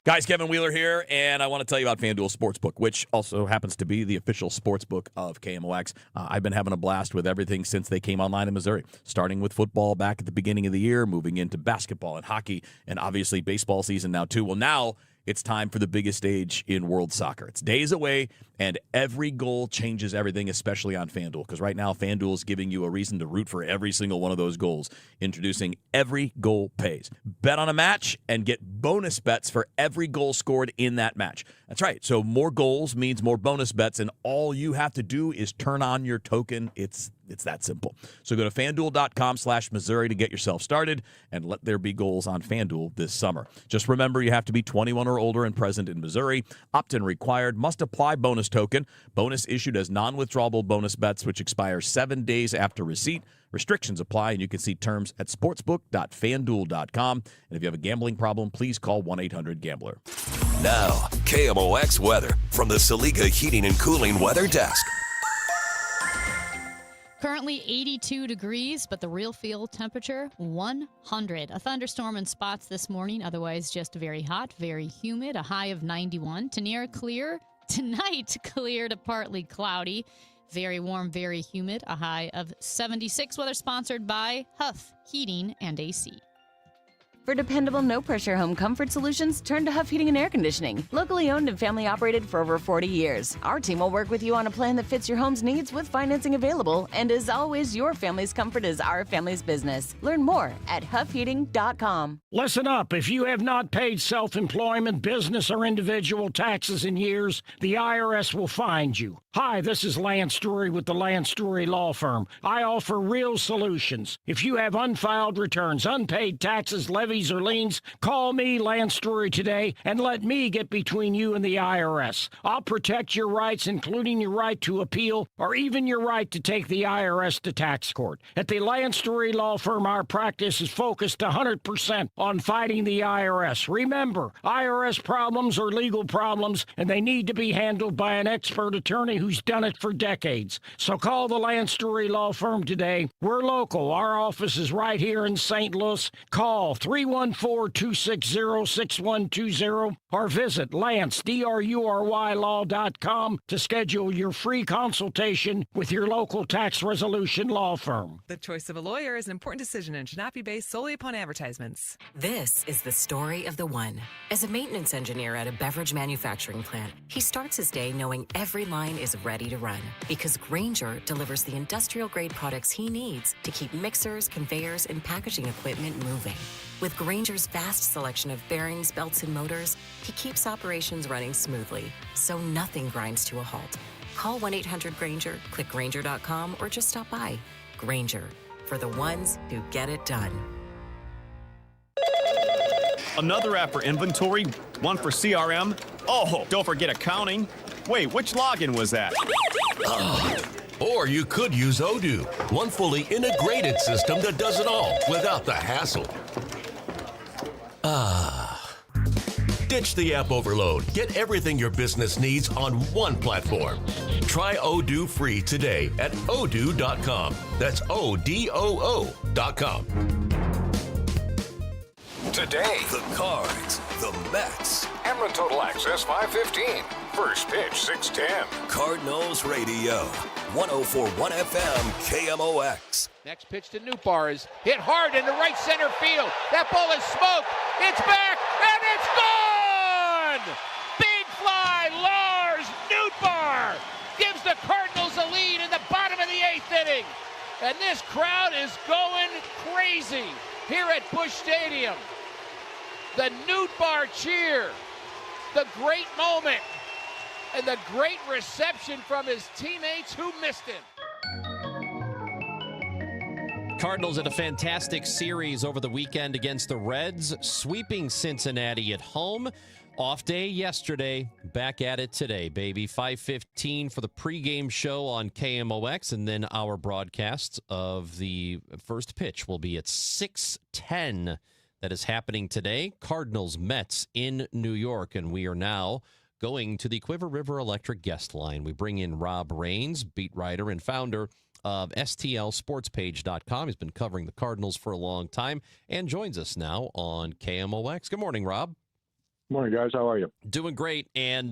Guys, Kevin Wheeler here, and I want to tell you about FanDuel Sportsbook, which also happens to be the official sportsbook of KMOX. I've been having a blast with everything since they came online in Missouri, starting with football back at the beginning of the year, moving into basketball and hockey, and obviously baseball season now too. Well, now it's time for the biggest stage in world soccer. It's days away, and every goal changes everything, especially on FanDuel, because right now FanDuel is giving you a reason to root for every single one of those goals, introducing Every Goal Pays. Bet on a match and get bonus bets for every goal scored in that match. That's right. So more goals means more bonus bets, and all you have to do is turn on your token. It's that simple. So go to FanDuel.com/Missouri to get yourself started and let there be goals on FanDuel this summer. Just remember, you have to be 21 or older and present in Missouri. Opt-in required. Must apply bonus token. Bonus issued as non-withdrawable bonus bets, which expire 7 days after receipt. Restrictions apply, and you can see terms at sportsbook.fanduel.com. And if you have a gambling problem, please call 1-800-GAMBLER. Now, KMOX weather from the Saliga Heating and Cooling Weather Desk. Currently 82 degrees, but the real field temperature 100. A thunderstorm in spots this morning, otherwise just very hot, very humid, a high of 91. To near clear. Tonight, clear to partly cloudy. Very warm, very humid, a high of 76. Weather sponsored by Huff Heating and AC. For dependable, no-pressure home comfort solutions, turn to Huff Heating and Air Conditioning. Locally owned and family-operated for over 40 years. Our team will work with you on a plan that fits your home's needs with financing available. And as always, your family's comfort is our family's business. Learn more at huffheating.com. Listen up. If you have not paid self-employment, business, or individual taxes in years, the IRS will find you. Hi, this is Lance Drury with the Lance Drury Law Firm. I offer real solutions. If you have unfiled returns, unpaid taxes, levies, or liens, call me, Lance Drury, today and let me get between you and the IRS. I'll protect your rights, including your right to appeal or even your right to take the IRS to tax court. At the Lance Drury Law Firm, our practice is focused 100% on fighting the IRS. Remember, IRS problems are legal problems, and they need to be handled by an expert attorney who's done it for decades. So call the Lance Drury Law Firm today. We're local. Our office is right here in St. Louis. Call 314-260-6120 or visit LanceDruryLaw.com to schedule your free consultation with your local tax resolution law firm. The choice of a lawyer is an important decision and should not be based solely upon advertisements. This is the story of the one. As a maintenance engineer at a beverage manufacturing plant, he starts his day knowing every line is ready to run because Grainger delivers the industrial-grade products he needs to keep mixers, conveyors, and packaging equipment moving. With Grainger's vast selection of bearings, belts, and motors, he keeps operations running smoothly, so nothing grinds to a halt. Call 1-800-GRAINGER, click Grainger.com, or just stop by. Grainger, for the ones who get it done. Another app for inventory, one for CRM. Oh, don't forget accounting. Wait, which login was that? Or you could use Odoo, one fully integrated system that does it all without the hassle. Ditch the app overload. Get everything your business needs on one platform. Try Odoo free today at odoo.com. That's ODOO.com. Today, the Cards, the Mets. Hamlin Total Access 515. First pitch 6:10. Cardinals Radio, 104.1 FM KMOX. Next pitch to Nootbaar is hit hard into right center field. That ball is smoked. It's back, and it's gone! Big fly, Lars Nootbaar gives the Cardinals a lead in the bottom of the 8th inning. And this crowd is going crazy here at Busch Stadium. The Nootbaar cheer, the great moment, and the great reception from his teammates who missed him. Cardinals had a fantastic series over the weekend against the Reds, sweeping Cincinnati at home. Off day yesterday, back at it today, baby. 5:15 for the pregame show on KMOX, and then our broadcast of the first pitch will be at 6:10. That is happening today. Cardinals Mets in New York, and we are now going to the Quiver River Electric guest line. We bring in Rob Rains, beat writer and founder of STLSportspage.com. He's been covering the Cardinals for a long time and joins us now on KMOX. Good morning, Rob. Morning, guys. How are you? Doing great, and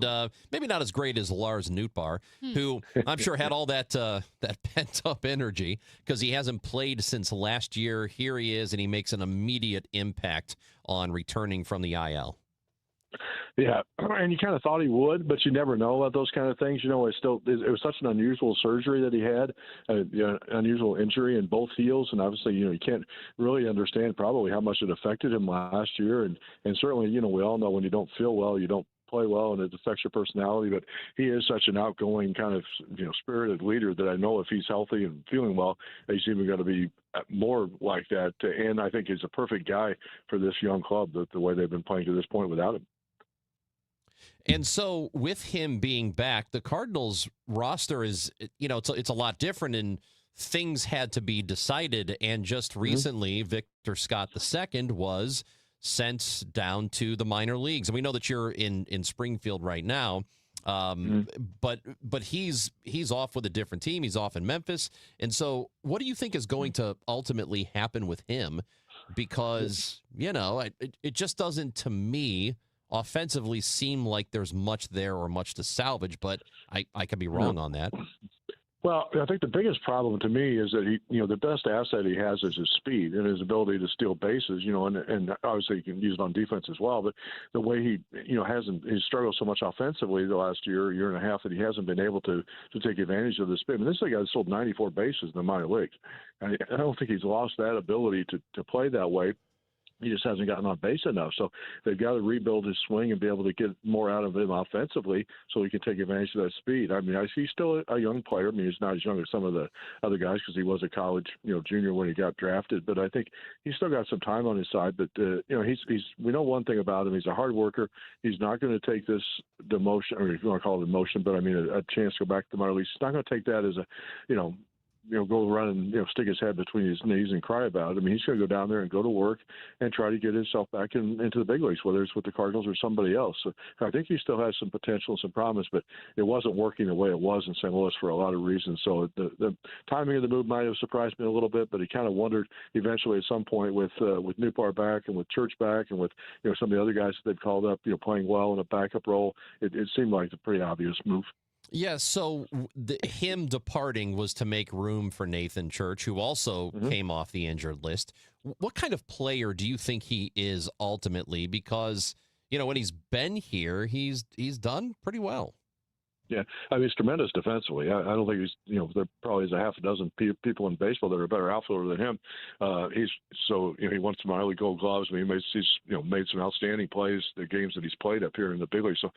maybe not as great as Lars Nootbaar, who I'm sure had all that pent-up energy because he hasn't played since last year. Here he is, and he makes an immediate impact on returning from the IL. Yeah, and you kind of thought he would, but you never know about those kind of things. You know, it was such an unusual surgery that he had, unusual injury in both heels, and obviously, you can't really understand probably how much it affected him last year, and certainly, we all know when you don't feel well, you don't play well, and it affects your personality. But he is such an outgoing kind of spirited leader that I know if he's healthy and feeling well, he's even going to be more like that. And I think he's a perfect guy for this young club, the way they've been playing to this point without him. And so with him being back, the Cardinals roster is, it's a lot different, and things had to be decided. And just recently, Victor Scott II was sent down to the minor leagues. And we know that you're in Springfield right now, but he's off with a different team. He's off in Memphis. And so what do you think is going to ultimately happen with him? Because, it just doesn't, to me, offensively seem like there's much there or much to salvage, but I could be wrong on that. Well, I think the biggest problem to me is that the best asset he has is his speed and his ability to steal bases, and obviously he can use it on defense as well. But the way he struggled so much offensively the last year and a half that he hasn't been able to take advantage of the speed. I mean, this is a guy that sold 94 bases in the minor leagues. And I don't think he's lost that ability to play that way. He just hasn't gotten on base enough. So they've got to rebuild his swing and be able to get more out of him offensively so he can take advantage of that speed. I mean, he's still a young player. I mean, he's not as young as some of the other guys because he was a college, junior when he got drafted. But I think he's still got some time on his side. But, we know one thing about him. He's a hard worker. He's not going to take this demotion, or if you want to call it demotion, but I mean a chance to go back to the minor leagues. He's not going to take that as a, go run and stick his head between his knees and cry about it. I mean, he's going to go down there and go to work and try to get himself back into the big leagues, whether it's with the Cardinals or somebody else. So I think he still has some potential and some promise, but it wasn't working the way it was in St. Louis for a lot of reasons. So the timing of the move might have surprised me a little bit, but he kind of wondered eventually at some point with Nootbaar back and with Church back and with some of the other guys that they've called up, playing well in a backup role. It seemed like a pretty obvious move. Yeah, so him departing was to make room for Nathan Church, who also came off the injured list. What kind of player do you think he is ultimately? Because, when he's been here, he's done pretty well. Yeah, I mean, he's tremendous defensively. I don't think he's, there probably is a half a dozen people in baseball that are a better outfielder than him. He won some minor league Gold Gloves. I mean, he's made some outstanding plays, the games that he's played up here in the big league. So,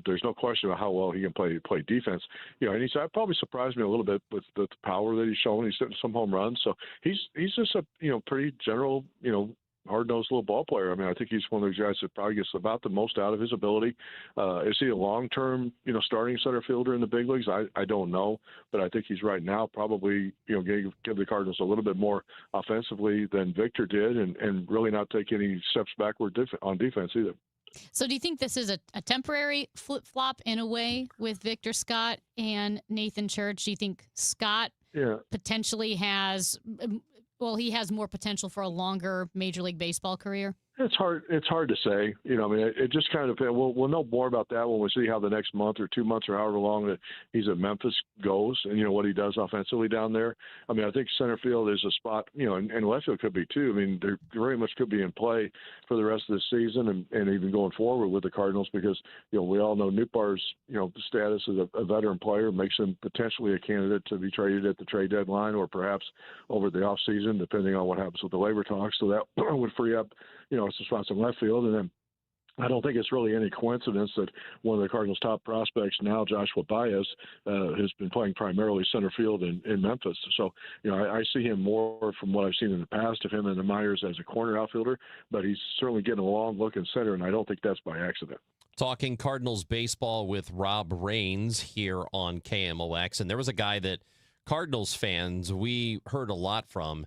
there's no question about how well he can play defense. And he's probably surprised me a little bit with the power that he's shown. He's hitting some home runs. So he's just a, pretty general, hard-nosed little ball player. I mean, I think he's one of those guys that probably gets about the most out of his ability. Is he a long-term, starting center fielder in the big leagues? I don't know, but I think he's right now probably, give the Cardinals a little bit more offensively than Victor did, and really not take any steps backward on defense either. So do you think this is a temporary flip-flop in a way with Victor Scott and Nathan Church? Do you think Scott potentially has... Well, he has more potential for a longer Major League Baseball career? It's hard. It's hard to say. You know, I mean, it just kind of. We'll know more about that when we see how the next month or 2 months or however long that he's at Memphis goes, and what he does offensively down there. I mean, I think center field is a spot. And left field could be too. I mean, there very much could be in play for the rest of the season and even going forward with the Cardinals because we all know Nootbaar's status as a veteran player makes him potentially a candidate to be traded at the trade deadline or perhaps over the off season, depending on what happens with the labor talks. So that would free up some spots in left field. And then I don't think it's really any coincidence that one of the Cardinals' top prospects now, Joshua Baez, has been playing primarily center field in Memphis. So, I see him more from what I've seen in the past of him and the Myers as a corner outfielder, but he's certainly getting a long look in center, and I don't think that's by accident. Talking Cardinals baseball with Rob Rains here on KMOX, and there was a guy that Cardinals fans we heard a lot from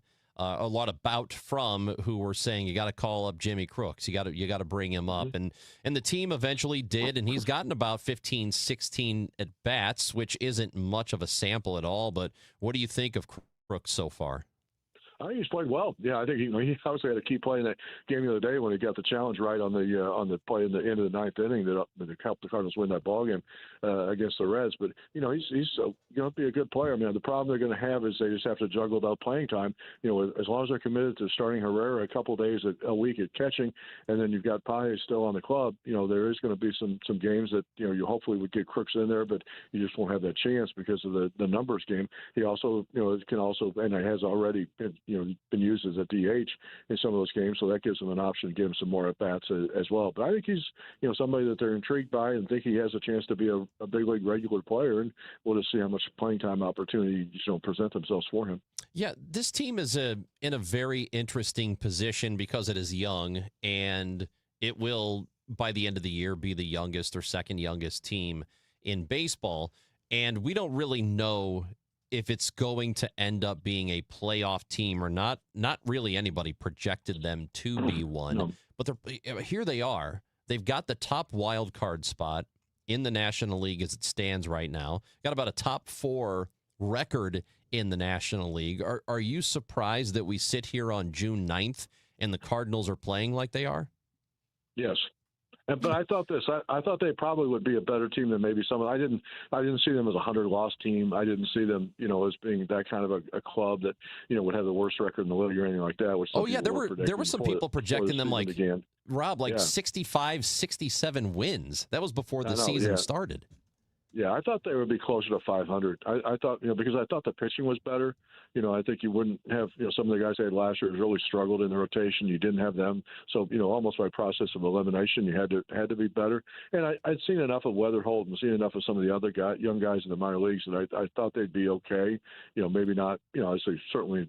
who were saying you got to call up Jimmy Crooks. You got to bring him up. And the team eventually did, and he's gotten about 15, 16 at bats, which isn't much of a sample at all. But what do you think of Crooks so far? I think he's played well. Yeah, I think he obviously had a key play in that game the other day when he got the challenge right on the play in the end of the ninth inning that helped the Cardinals win that ballgame against the Reds. But he's going to be a good player. I mean, the problem they're going to have is they just have to juggle about playing time. As long as they're committed to starting Herrera a couple of days a week at catching, and then you've got Paez still on the club. There is going to be some games that you hopefully would get Crooks in there, but you just won't have that chance because of the numbers game. He also can also and has already been used as a DH in some of those games, so that gives them an option to give him some more at bats as well. But I think he's somebody that they're intrigued by and think he has a chance to be a big league regular player, and we'll just see how much playing time opportunity present themselves for him. Yeah, this team is in a very interesting position because it is young, and it will by the end of the year be the youngest or second youngest team in baseball, and we don't really know if it's going to end up being a playoff team or not. Not really anybody projected them to be one. No. But here they are. They've got the top wild card spot in the National League as it stands right now. Got about a top 4 record in the National League. Are you surprised that we sit here on June 9th and the Cardinals are playing like they are? Yes. But I thought I thought they probably would be a better team than maybe some. I didn't see them as a 100-loss team. I didn't see them, as being that kind of a club that, would have the worst record in the league or anything like that. Which there were some people projecting them like began. Rob, 65, 67 wins. That was before the season started. Yeah, I thought they would be closer to 500. I thought, because I thought the pitching was better. I think you wouldn't have, some of the guys they had last year really struggled in the rotation. You didn't have them. So, almost by process of elimination, you had to be better. And I'd seen enough of Weatherholt and seen enough of some of the other young guys in the minor leagues that I thought they'd be okay. Maybe not, obviously certainly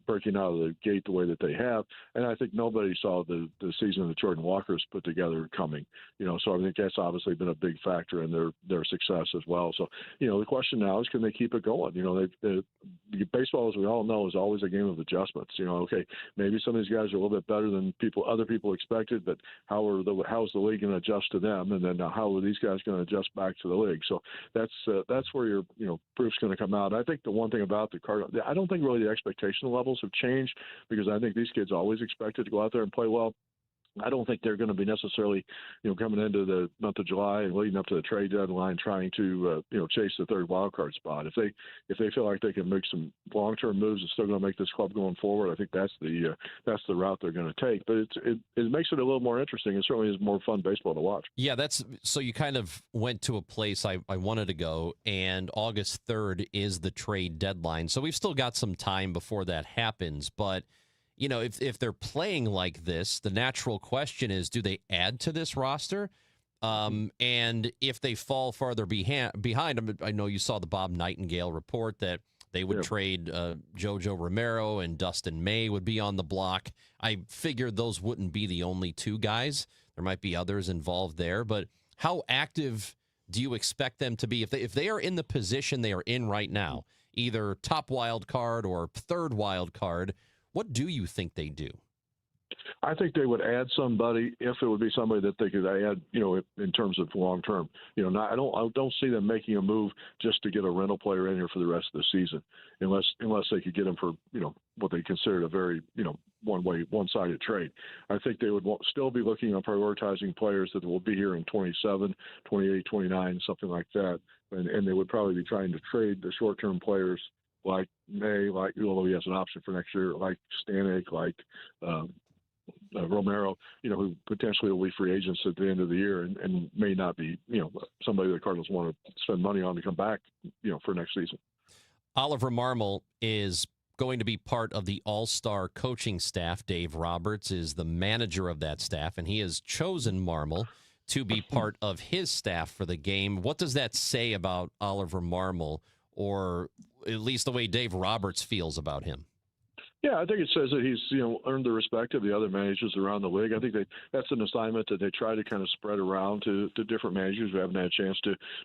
breaking out of the gate the way that they have. And I think nobody saw the season that Jordan Walker's put together coming, so I think that's obviously been a big factor in their success as well. So, the question now is, can they keep it going? Baseball, as we all know, is always a game of adjustments. Okay, maybe some of these guys are a little bit better than other people expected, but how is the league going to adjust to them? And then how are these guys going to adjust back to the league? So that's where your, proof's going to come out. And I think the one thing about the Cardinals, I don't think really the expectation levels have changed, because I think these kids always expected to go out there and play well. I don't think they're going to be necessarily, coming into the month of July and leading up to the trade deadline trying to, chase the third wild card spot. If they feel like they can make some long-term moves and still going to make this club going forward, I think that's the route they're going to take. But it makes it a little more interesting, and certainly is more fun baseball to watch. Yeah, so you kind of went to a place I wanted to go, and August 3rd is the trade deadline. So we've still got some time before that happens, but if they're playing like this, the natural question is, do they add to this roster? And if they fall farther behind, I know you saw the Bob Nightingale report that they would trade Jojo Romero and Dustin May would be on the block. I figured those wouldn't be the only 2 guys. There might be others involved there. But how active do you expect them to be? If they are in the position they are in right now, either top wild card or third wild card, what do you think they do? I think they would add somebody if it would be somebody that they could add, in terms of long term. I don't see them making a move just to get a rental player in here for the rest of the season, unless they could get him for what they considered a very one-sided trade. I think they would still be looking on prioritizing players that will be here in 27, 28, 29, something like that. And they would probably be trying to trade the short-term players like May, although he has an option for next year, like Stanek, like Romero, who potentially will be free agents at the end of the year and may not be, somebody the Cardinals want to spend money on to come back, for next season. Oliver Marmol is going to be part of the all-star coaching staff. Dave Roberts is the manager of that staff, and he has chosen Marmol to be part of his staff for the game. What does that say about Oliver Marmol, or at least the way Dave Roberts feels about him? Yeah, I think it says that he's earned the respect of the other managers around the league. I think that's an assignment that they try to kind of spread around to different managers who haven't had a chance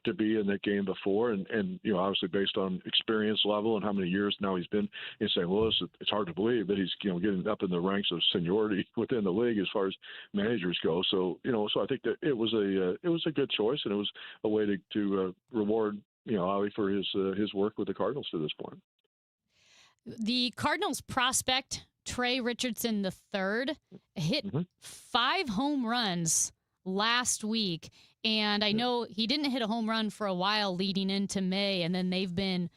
to be in that game before. And obviously based on experience level and how many years now he's been in St. Louis, it's hard to believe that he's getting up in the ranks of seniority within the league as far as managers go. So so I think that it was a good choice, and it was a way to reward Ollie for his work with the Cardinals to this point. The Cardinals prospect, Trey Richardson III, hit 5 home runs last week. And I know he didn't hit a home run for a while leading into May, and then they've been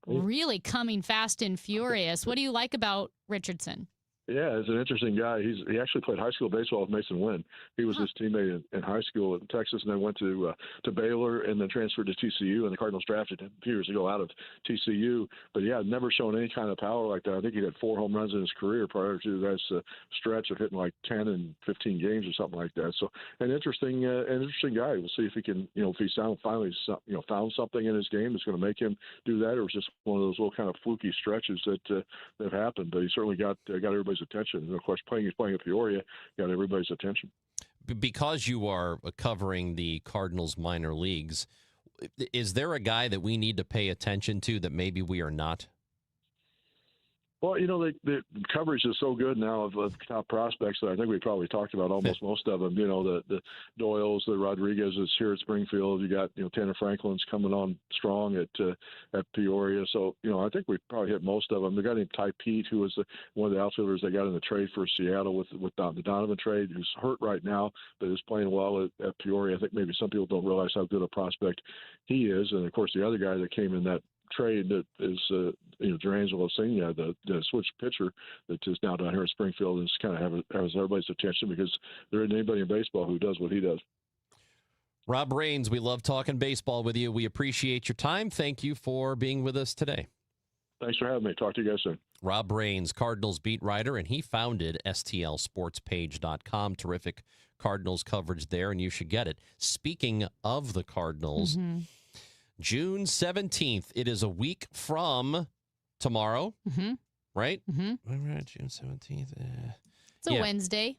really coming fast and furious. What do you like about Richardson? Yeah, he's an interesting guy. He actually played high school baseball with Mason Wynn. He was his teammate in high school in Texas, and then went to Baylor, and then transferred to TCU. And the Cardinals drafted him a few years ago out of TCU. But yeah, never shown any kind of power like that. I think he had 4 home runs in his career prior to that stretch of hitting like 10 and 15 games or something like that. So an interesting guy. We'll see if he can, if he finally found something in his game that's going to make him do that, or it's just one of those little kind of fluky stretches that have happened. But he certainly got everybody's attention. And of course, playing at Peoria got everybody's attention. Because you are covering the Cardinals minor leagues, is there a guy that we need to pay attention to that maybe we are not? Well, the coverage is so good now of top prospects that I think we probably talked about almost most of them. The Doyles, the Rodriguez's here at Springfield. You got Tanner Franklin's coming on strong at Peoria. So I think we probably hit most of them. They got named Ty Pete, who was one of the outfielders they got in the trade for Seattle with the Donovan trade, who's hurt right now but is playing well at Peoria. I think maybe some people don't realize how good a prospect he is. And of course, the other guy that came in that trade that is Durangelo Sena, the switch pitcher that is now down here in Springfield, and kind of has everybody's attention because there isn't anybody in baseball who does what he does. Rob Rains, we love talking baseball with you. We appreciate your time. Thank you for being with us today. Thanks for having me. Talk to you guys soon. Rob Rains, Cardinals beat writer, and he founded STLSportsPage.com. Terrific Cardinals coverage there, and you should get it. Speaking of the Cardinals, June 17th, it is a week from tomorrow, right? Right, June 17th. It's a Wednesday.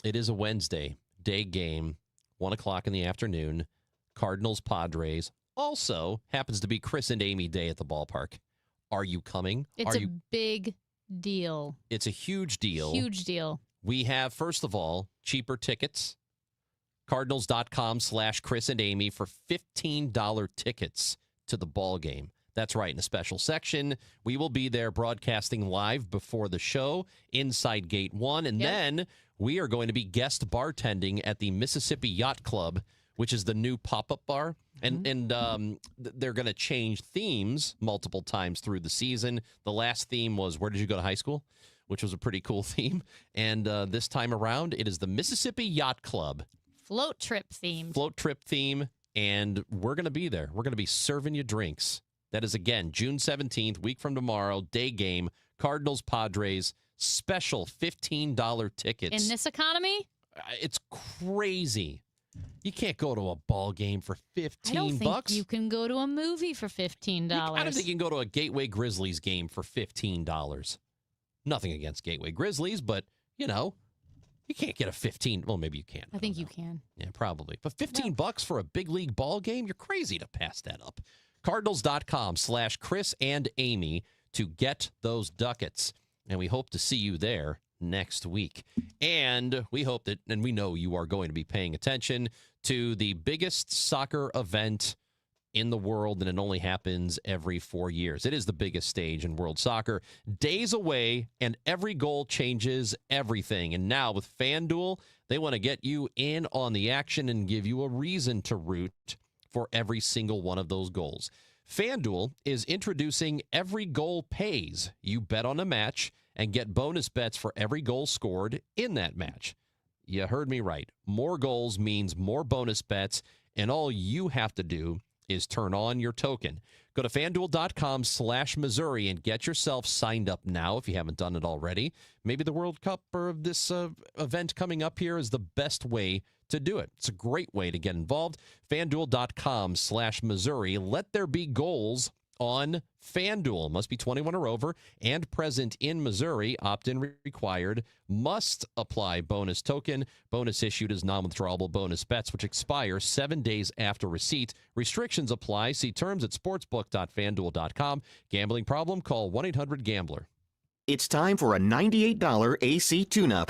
It is a Wednesday day game, 1 o'clock in the afternoon. Cardinals, Padres. Also happens to be Chris and Amy Day at the ballpark. Are you coming? It's a big deal. It's a huge deal. Huge deal. We have, first of all, cheaper tickets. Cardinals.com/Chris and Amy for $15 tickets to the ball game. That's right, in a special section. We will be there broadcasting live before the show inside Gate 1. And then we are going to be guest bartending at the Mississippi Yacht Club, which is the new pop-up bar. And they're going to change themes multiple times through the season. The last theme was, where did you go to high school? Which was a pretty cool theme. And this time around, it is the Mississippi Yacht Club. Float trip themed. Float trip theme, and we're going to be there. We're going to be serving you drinks. That is, again, June 17th, week from tomorrow, day game, Cardinals, Padres, special $15 tickets. In this economy? It's crazy. You can't go to a ball game for $15. I don't think you can go to a movie for $15. I don't think you can go to a Gateway Grizzlies game for $15. Nothing against Gateway Grizzlies, but, you can't get a 15. Well, maybe you can. I think you can. Yeah, probably. But $15 for a big league ball game? You're crazy to pass that up. Cardinals.com/Chris and Amy to get those ducats. And we hope to see you there next week. And we hope that, and we know you are going to be paying attention to the biggest soccer event in the world, and it only happens every 4 years. It is the biggest stage in world soccer. Days away, and every goal changes everything. And now with FanDuel, they want to get you in on the action and give you a reason to root for every single one of those goals. FanDuel is introducing Every Goal Pays. You bet on a match and get bonus bets for every goal scored in that match. You heard me right. More goals means more bonus bets, and all you have to do is turn on your token. Go to FanDuel.com/Missouri and get yourself signed up now if you haven't done it already. Maybe the World Cup or this event coming up here is the best way to do it. It's a great way to get involved. FanDuel.com/Missouri. Let there be goals on FanDuel. Must be 21 or over and present in Missouri. Opt-in required. Must apply bonus token. Bonus issued as non-withdrawable bonus bets, which expire 7 days after receipt. Restrictions apply. See terms at sportsbook.fanduel.com. Gambling problem? Call 1-800-GAMBLER. It's time for a $98 AC tune-up.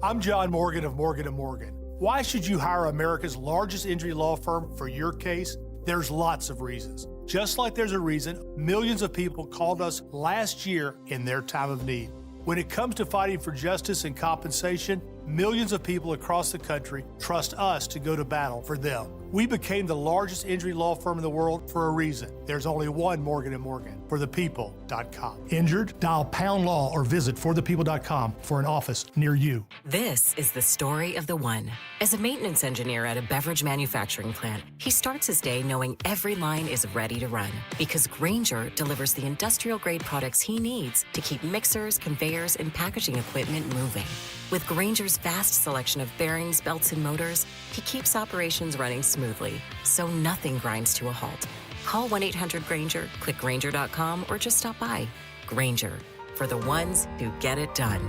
I'm John Morgan of Morgan & Morgan. Why should you hire America's largest injury law firm for your case? There's lots of reasons. Just like there's a reason millions of people called us last year in their time of need. When it comes to fighting for justice and compensation, millions of people across the country trust us to go to battle for them. We became the largest injury law firm in the world for a reason. There's only one Morgan & Morgan, forthepeople.com. Injured? Dial #law or visit forthepeople.com for an office near you. This is the story of the one. As a maintenance engineer at a beverage manufacturing plant, he starts his day knowing every line is ready to run because Grainger delivers the industrial-grade products he needs to keep mixers, conveyors, and packaging equipment moving. With Grainger's vast selection of bearings, belts, and motors, he keeps operations running smoothly, so nothing grinds to a halt. Call 1-800-GRAINGER, click Grainger.com, or just stop by. Grainger, for the ones who get it done.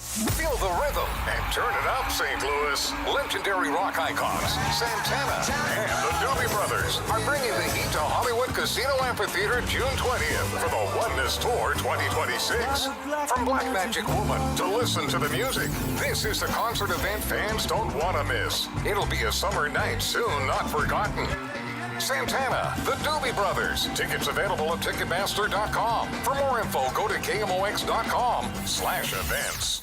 Feel the rhythm and turn it up, St. Louis. Legendary rock icons Santana and the Doobie Brothers are bringing the heat to Hollywood Casino Amphitheater June 20th for the Oneness Tour 2026. From Black Magic Woman to Listen to the Music, this is the concert event fans don't want to miss. It'll be a summer night soon not forgotten. Santana, the Doobie Brothers. Tickets available at Ticketmaster.com. For more info, go to KMOX.com/events.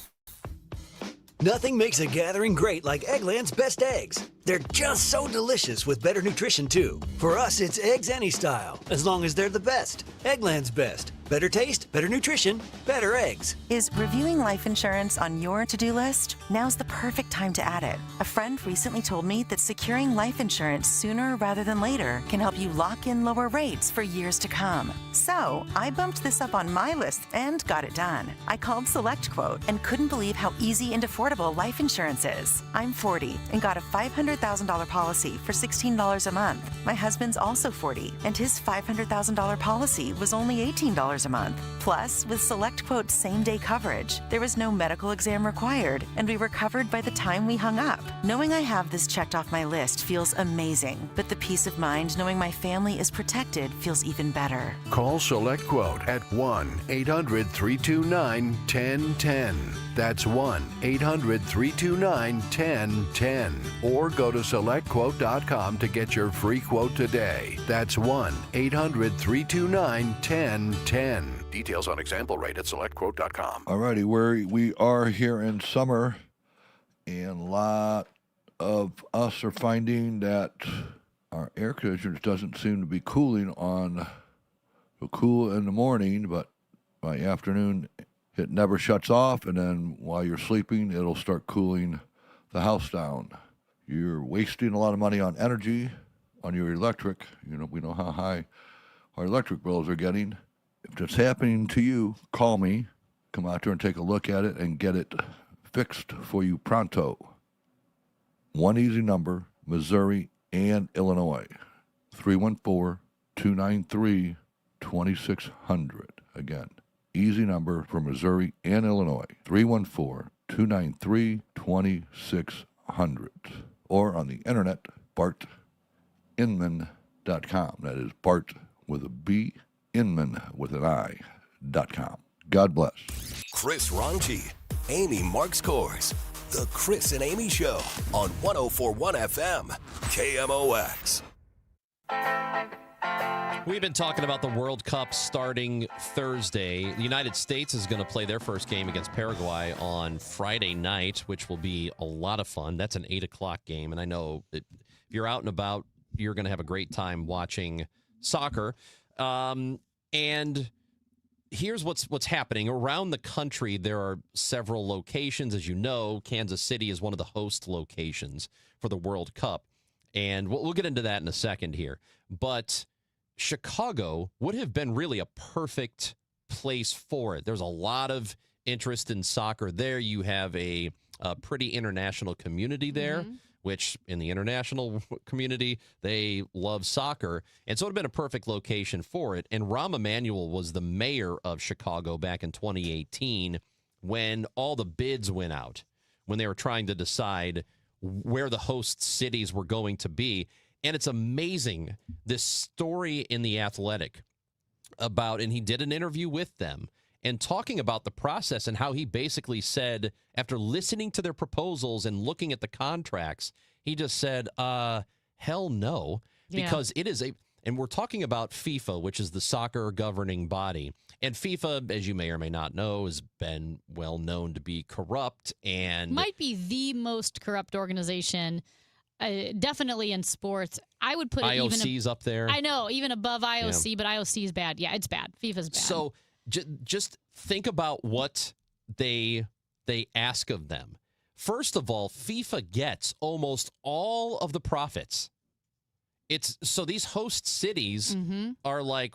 Nothing makes a gathering great like Eggland's Best Eggs. They're just so delicious with better nutrition, too. For us, it's eggs any style, as long as they're the best. Eggland's Best. Better taste, better nutrition, better eggs. Is reviewing life insurance on your to-do list? Now's the perfect time to add it. A friend recently told me that securing life insurance sooner rather than later can help you lock in lower rates for years to come. So I bumped this up on my list and got it done. I called SelectQuote and couldn't believe how easy and affordable life insurance is. I'm 40 and got a $500,000 policy for $16 a month. My husband's also 40 and his $500,000 policy was only $18 a month. Plus, with SelectQuote's same-day coverage, there was no medical exam required, and we were covered by the time we hung up. Knowing I have this checked off my list feels amazing, but the peace of mind knowing my family is protected feels even better. Call SelectQuote at 1-800-329-1010. That's 1-800-329-1010. Or go to SelectQuote.com to get your free quote today. That's 1-800-329-1010. Details on example rate at SelectQuote.com. Alrighty, we are here in summer, and a lot of us are finding that our air conditioners doesn't seem to be cooling on. It'll cool in the morning, but by afternoon it never shuts off, and then while you're sleeping, it'll start cooling the house down. You're wasting a lot of money on energy, on your electric. You know, we know how high our electric bills are getting. If that's happening to you, call me. Come out there and take a look at it and get it fixed for you pronto. One easy number, Missouri and Illinois. 314-293-2600. Again, easy number for Missouri and Illinois. 314-293-2600. Or on the internet, BartInman.com. That is Bart with a B, Inman with an I.com. God bless. Chris Ronchi, Amy Marks Kors, The Chris and Amy Show on 104.1 FM, KMOX. We've been talking about the World Cup starting Thursday. The United States is going to play their first game against Paraguay on Friday night, which will be a lot of fun. That's an 8 o'clock game, and I know if you're out and about, you're going to have a great time watching soccer. And here's what's happening. Around the country, there are several locations. As you know, Kansas City is one of the host locations for the World Cup. And we'll get into that in a second here. But Chicago would have been really a perfect place for it. There's a lot of interest in soccer there. You have a pretty international community there, which in the international community, they love soccer. And so it would have been a perfect location for it. And Rahm Emanuel was the mayor of Chicago back in 2018 when all the bids went out, when they were trying to decide where the host cities were going to be. And it's amazing, this story in The Athletic about, and he did an interview with them and talking about the process and how he basically said, after listening to their proposals and looking at the contracts, he just said, hell no, because it is and we're talking about FIFA, which is the soccer governing body. And FIFA, as you may or may not know, has been well known to be corrupt and might be the most corrupt organization. Definitely in sports. I would put it IOC's up there. I know, even above IOC, but IOC is bad. Yeah, it's bad. FIFA's bad. So just think about what they ask of them. First of all, FIFA gets almost all of the profits. So these host cities are like,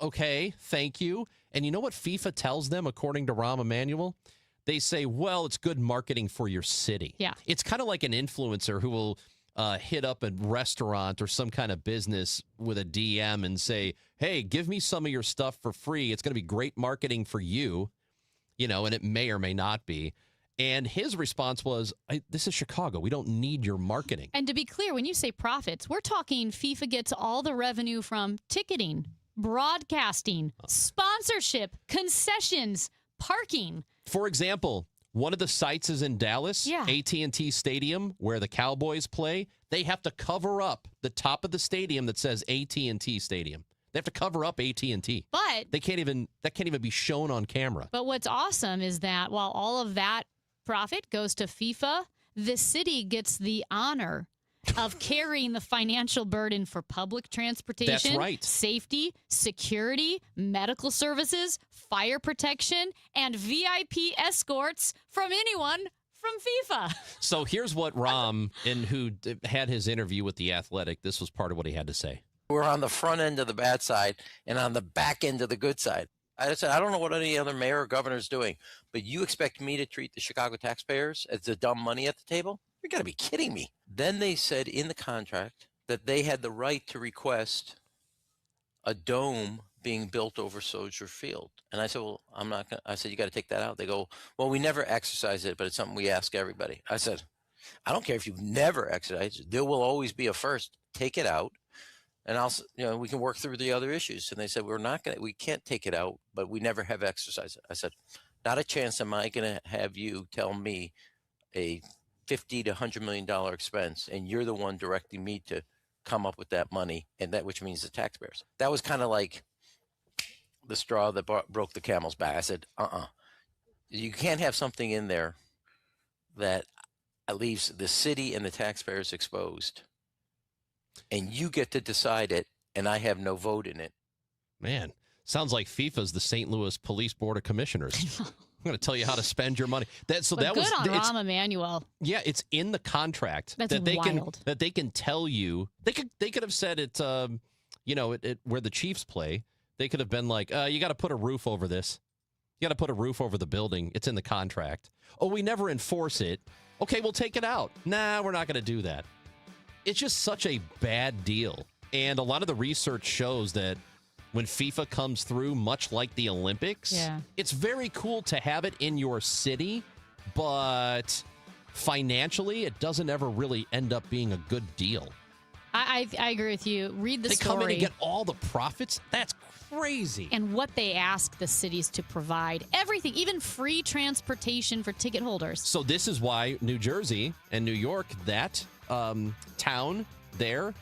okay, thank you. And you know what FIFA tells them, according to Rahm Emanuel? They say, well, it's good marketing for your city. Yeah. It's kind of like an influencer who will hit up a restaurant or some kind of business with a DM and say, hey, give me some of your stuff for free. It's going to be great marketing for you, and it may or may not be. And his response was, this is Chicago. We don't need your marketing. And to be clear, when you say profits, we're talking FIFA gets all the revenue from ticketing, broadcasting, sponsorship, concessions, parking. For example, one of the sites is in Dallas, AT&T Stadium, where the Cowboys play. They have to cover up the top of the stadium that says AT&T Stadium. They have to cover up AT&T. But that can't even be shown on camera. But what's awesome is that while all of that profit goes to FIFA, the city gets the honor of carrying the financial burden for public transportation, That's right. safety, security, medical services, fire protection, and VIP escorts from anyone from FIFA. So here's what Rahm, who had his interview with The Athletic, this was part of what he had to say. We're on the front end of the bad side and on the back end of the good side. I said, I don't know what any other mayor or governor is doing, but you expect me to treat the Chicago taxpayers as the dumb money at the table? You're got to be kidding me. Then they said in the contract that they had the right to request a dome being built over Soldier Field. And I said, well, I'm not going to. I said, you got to take that out. They go, well, we never exercise it, but it's something we ask everybody. I said, I don't care if you've never exercised it. There will always be a first. Take it out. And we can work through the other issues. And they said, we can't take it out, but we never have exercised it. I said, not a chance am I going to have you tell me a $50 to $100 million expense, and you're the one directing me to come up with that money, and that which means the taxpayers. That was kind of like the straw that broke the camel's back. I said, you can't have something in there that leaves the city and the taxpayers exposed, and you get to decide it, and I have no vote in it. Man, sounds like FIFA's the St. Louis Police Board of Commissioners. I'm going to tell you how to spend your money. Good on Rahm Emanuel. Yeah, it's in the contract That's that they wild. they can tell you. They could have said it. Where the Chiefs play, they could have been like, you got to put a roof over this. You got to put a roof over the building. It's in the contract. Oh, we never enforce it. Okay, we'll take it out. Nah, we're not going to do that. It's just such a bad deal. And a lot of the research shows that when FIFA comes through, much like the Olympics, it's very cool to have it in your city, but financially, it doesn't ever really end up being a good deal. I agree with you. Read the They story. come in and get all the profits? That's crazy. And what they ask the cities to provide. Everything, even free transportation for ticket holders. So this is why New Jersey and New York, that town there,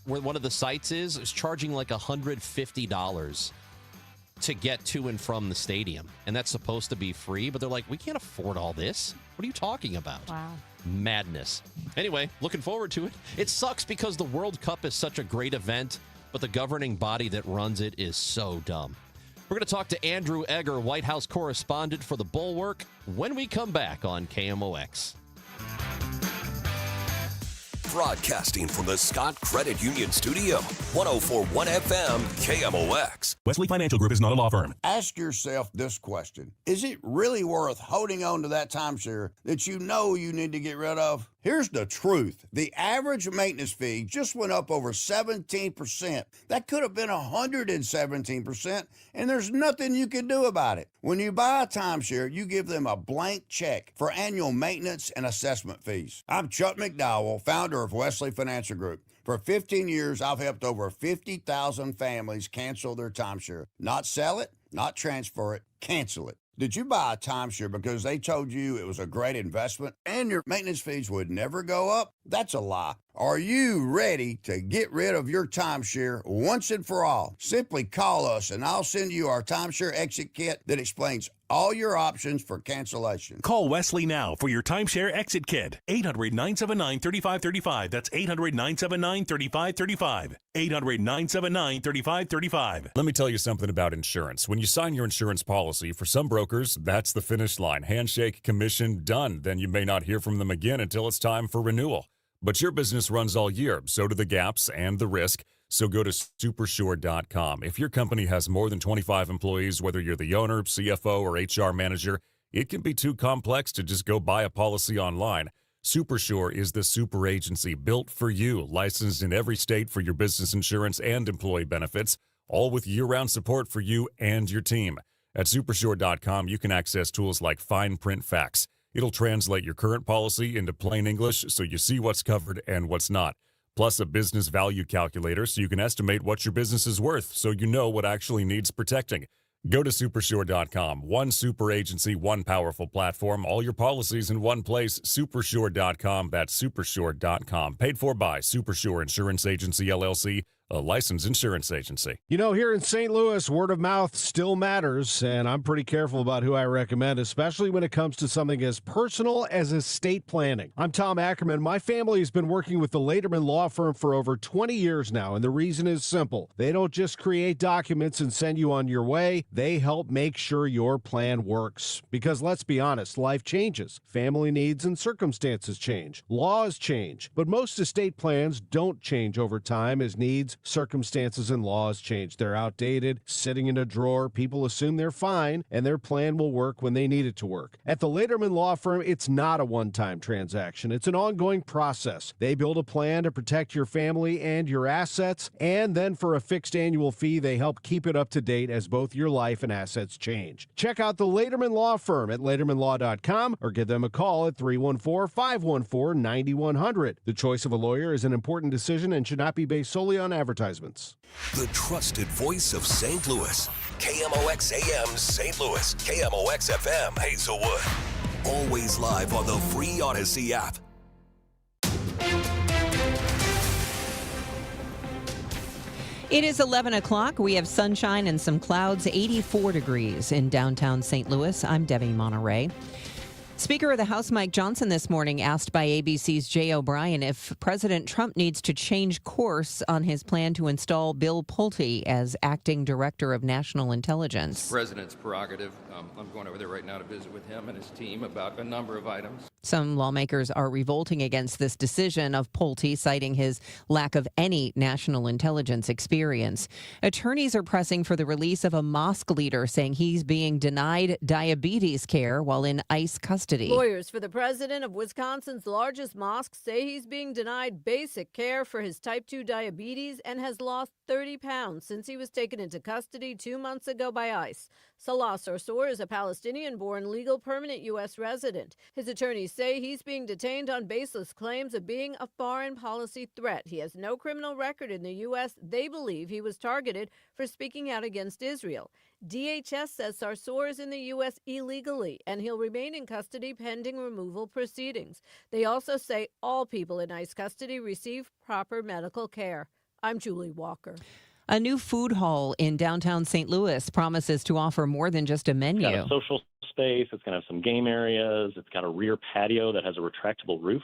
where one of the sites is charging like $150 to get to and from the stadium. And that's supposed to be free, but they're like, we can't afford all this. What are you talking about? Wow. Madness. Anyway, looking forward to it. It sucks because the World Cup is such a great event, but the governing body that runs it is so dumb. We're going to talk to Andrew Egger, White House correspondent for The Bulwark, when we come back on KMOX. Broadcasting from the Scott Credit Union Studio, 104.1 FM, KMOX. Wesley Financial Group is not a law firm. Ask yourself this question. Is it really worth holding on to that timeshare that you know you need to get rid of? Here's the truth. The average maintenance fee just went up over 17%. That could have been 117%, and there's nothing you can do about it. When you buy a timeshare, you give them a blank check for annual maintenance and assessment fees. I'm Chuck McDowell, founder of Wesley Financial Group. For 15 years, I've helped over 50,000 families cancel their timeshare. Not sell it, not transfer it, cancel it. Did you buy a timeshare because they told you it was a great investment and your maintenance fees would never go up? That's a lie. Are you ready to get rid of your timeshare once and for all? Simply call us and I'll send you our timeshare exit kit that explains all your options for cancellation. Call Wesley now for your timeshare exit kit. 800-979-3535. That's 800-979-3535. 800-979-3535. Let me tell you something about insurance. When you sign your insurance policy, for some brokers, that's the finish line. Handshake, commission, done. Then you may not hear from them again until it's time for renewal. But your business runs all year, so do the gaps and the risk. So go to Supersure.com. If your company has more than 25 employees, whether you're the owner, CFO, or HR manager, it can be too complex to just go buy a policy online. Supersure is the super agency built for you, licensed in every state for your business insurance and employee benefits, all with year-round support for you and your team. At Supersure.com, you can access tools like fine print facts. It'll translate your current policy into plain English so you see what's covered and what's not. Plus a business value calculator so you can estimate what your business is worth so you know what actually needs protecting. Go to Supersure.com. One super agency, one powerful platform, all your policies in one place. Supersure.com. That's Supersure.com. Paid for by Supersure Insurance Agency, LLC, a licensed insurance agency. You know, here in St. Louis, word of mouth still matters, and I'm pretty careful about who I recommend, especially when it comes to something as personal as estate planning. I'm Tom Ackerman. My family has been working with the Lederman Law Firm for over 20 years now, and the reason is simple. They don't just create documents and send you on your way. They help make sure your plan works. Because let's be honest, life changes. Family needs and circumstances change. Laws change. But most estate plans don't change over time as needs, circumstances, and laws change. They're outdated, sitting in a drawer. People assume they're fine, and their plan will work when they need it to work. At the Lederman Law Firm, it's not a one-time transaction. It's an ongoing process. They build a plan to protect your family and your assets, and then for a fixed annual fee, they help keep it up to date as both your life and assets change. Check out the Lederman Law Firm at LedermanLaw.com or give them a call at 314-514-9100. The choice of a lawyer is an important decision and should not be based solely on advertisements. The trusted voice of St. Louis. KMOX AM St. Louis. KMOX FM Hazelwood. Always live on the free Odyssey app. It is 11 o'clock. We have sunshine and some clouds, 84 degrees in downtown St. Louis. I'm Debbie Monterey. Speaker of the House Mike Johnson this morning asked by ABC's Jay O'Brien if President Trump needs to change course on his plan to install Bill Pulte as acting director of national intelligence. President's prerogative. I'm going over there right now to visit with him and his team about a number of items. Some lawmakers are revolting against this decision of Pulte, citing his lack of any national intelligence experience. Attorneys are pressing for the release of a mosque leader, saying he's being denied diabetes care while in ICE custody. Lawyers for the president of Wisconsin's largest mosque say he's being denied basic care for his type 2 diabetes and has lost 30 pounds since he was taken into custody 2 months ago by ICE. Salah Sarsour is a Palestinian-born legal permanent U.S. resident. His attorneys say he's being detained on baseless claims of being a foreign policy threat. He has no criminal record in the U.S. They believe he was targeted for speaking out against Israel. DHS says Sarsour is in the U.S. illegally, and he'll remain in custody pending removal proceedings. They also say all people in ICE custody receive proper medical care. I'm Julie Walker. A new food hall in downtown St. Louis promises to offer more than just a menu. It's got a social space. It's going to have some game areas. It's got a rear patio that has a retractable roof.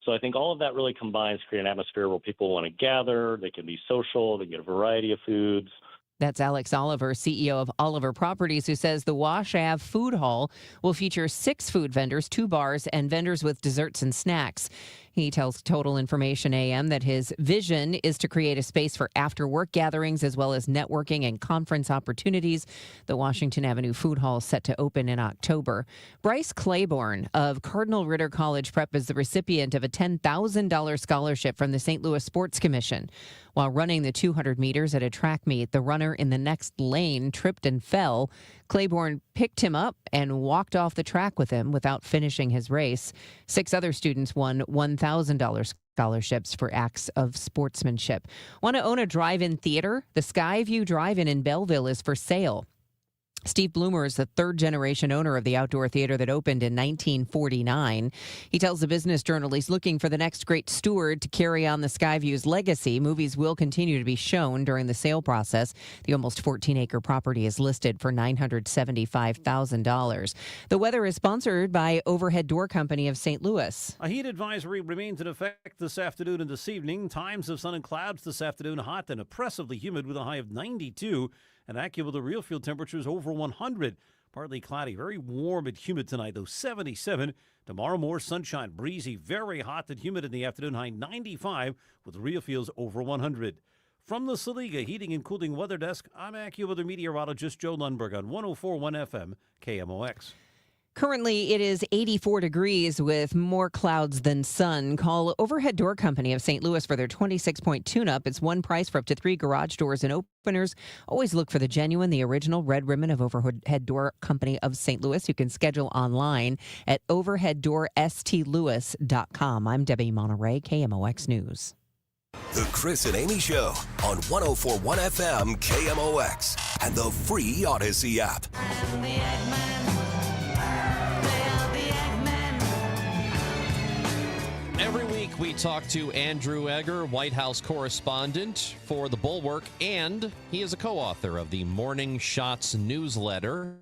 So I think all of that really combines to create an atmosphere where people want to gather. They can be social. They can get a variety of foods. That's Alex Oliver, CEO of Oliver Properties, who says the Wash Ave Food Hall will feature 6 food vendors, 2 bars, and vendors with desserts and snacks. He tells Total Information AM that his vision is to create a space for after-work gatherings as well as networking and conference opportunities. The Washington Avenue Food Hall is set to open in October. Bryce Claiborne of Cardinal Ritter College Prep is the recipient of a $10,000 scholarship from the St. Louis Sports Commission. While running the 200 meters at a track meet, the runner in the next lane tripped and fell. Claiborne picked him up and walked off the track with him without finishing his race. 6 other students won $1,000 scholarships for acts of sportsmanship. Want to own a drive-in theater? The Skyview Drive-In in Belleville is for sale. Steve Bloomer is the 3rd-generation owner of the outdoor theater that opened in 1949. He tells the Business Journal he's looking for the next great steward to carry on the Skyview's legacy. Movies will continue to be shown during the sale process. The almost 14-acre property is listed for $975,000. The weather is sponsored by Overhead Door Company of St. Louis. A heat advisory remains in effect this afternoon and this evening. Times of sun and clouds this afternoon, hot and oppressively humid with a high of 92. And AccuWeather real field temperatures over 100. Partly cloudy, very warm and humid tonight, though 77. Tomorrow more sunshine, breezy, very hot and humid in the afternoon, high 95 with real fields over 100. From the Saliga Heating and Cooling Weather Desk, I'm AccuWeather meteorologist Joe Lundberg on 104.1 FM KMOX. Currently, it is 84 degrees with more clouds than sun. Call Overhead Door Company of St. Louis for their 26-point tune-up. It's one price for up to 3 garage doors and openers. Always look for the genuine, the original red ribbon of Overhead Door Company of St. Louis. You can schedule online at overheaddoorstlewis.com. I'm Debbie Monterey, KMOX News. The Chris and Amy Show on 104.1 FM KMOX and the free Odyssey app. Every week we talk to Andrew Egger, White House correspondent for The Bulwark, and he is a co-author of the Morning Shots newsletter.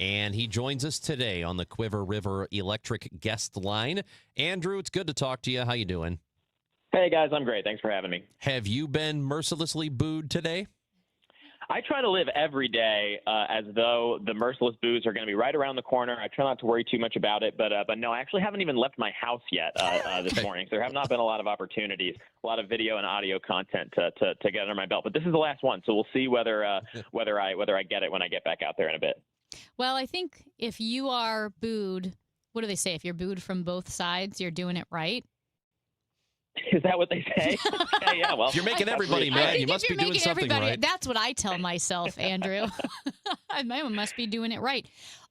And he joins us today on the Quiver River Electric guest line. Andrew, it's good to talk to you. How you doing? Hey, guys. I'm great. Thanks for having me. Have you been mercilessly booed today? I try to live every day as though the merciless boos are going to be right around the corner. I try not to worry too much about it, but no, I actually haven't even left my house yet this morning. So there have not been a lot of opportunities, a lot of video and audio content to get under my belt. But this is the last one, so we'll see whether I get it when I get back out there in a bit. Well, I think if you are booed, what do they say? If you're booed from both sides, you're doing it right. Is that what they say? Yeah, well. If you're making everybody mad, you must be doing something right. That's what I tell myself, Andrew. I must be doing it right.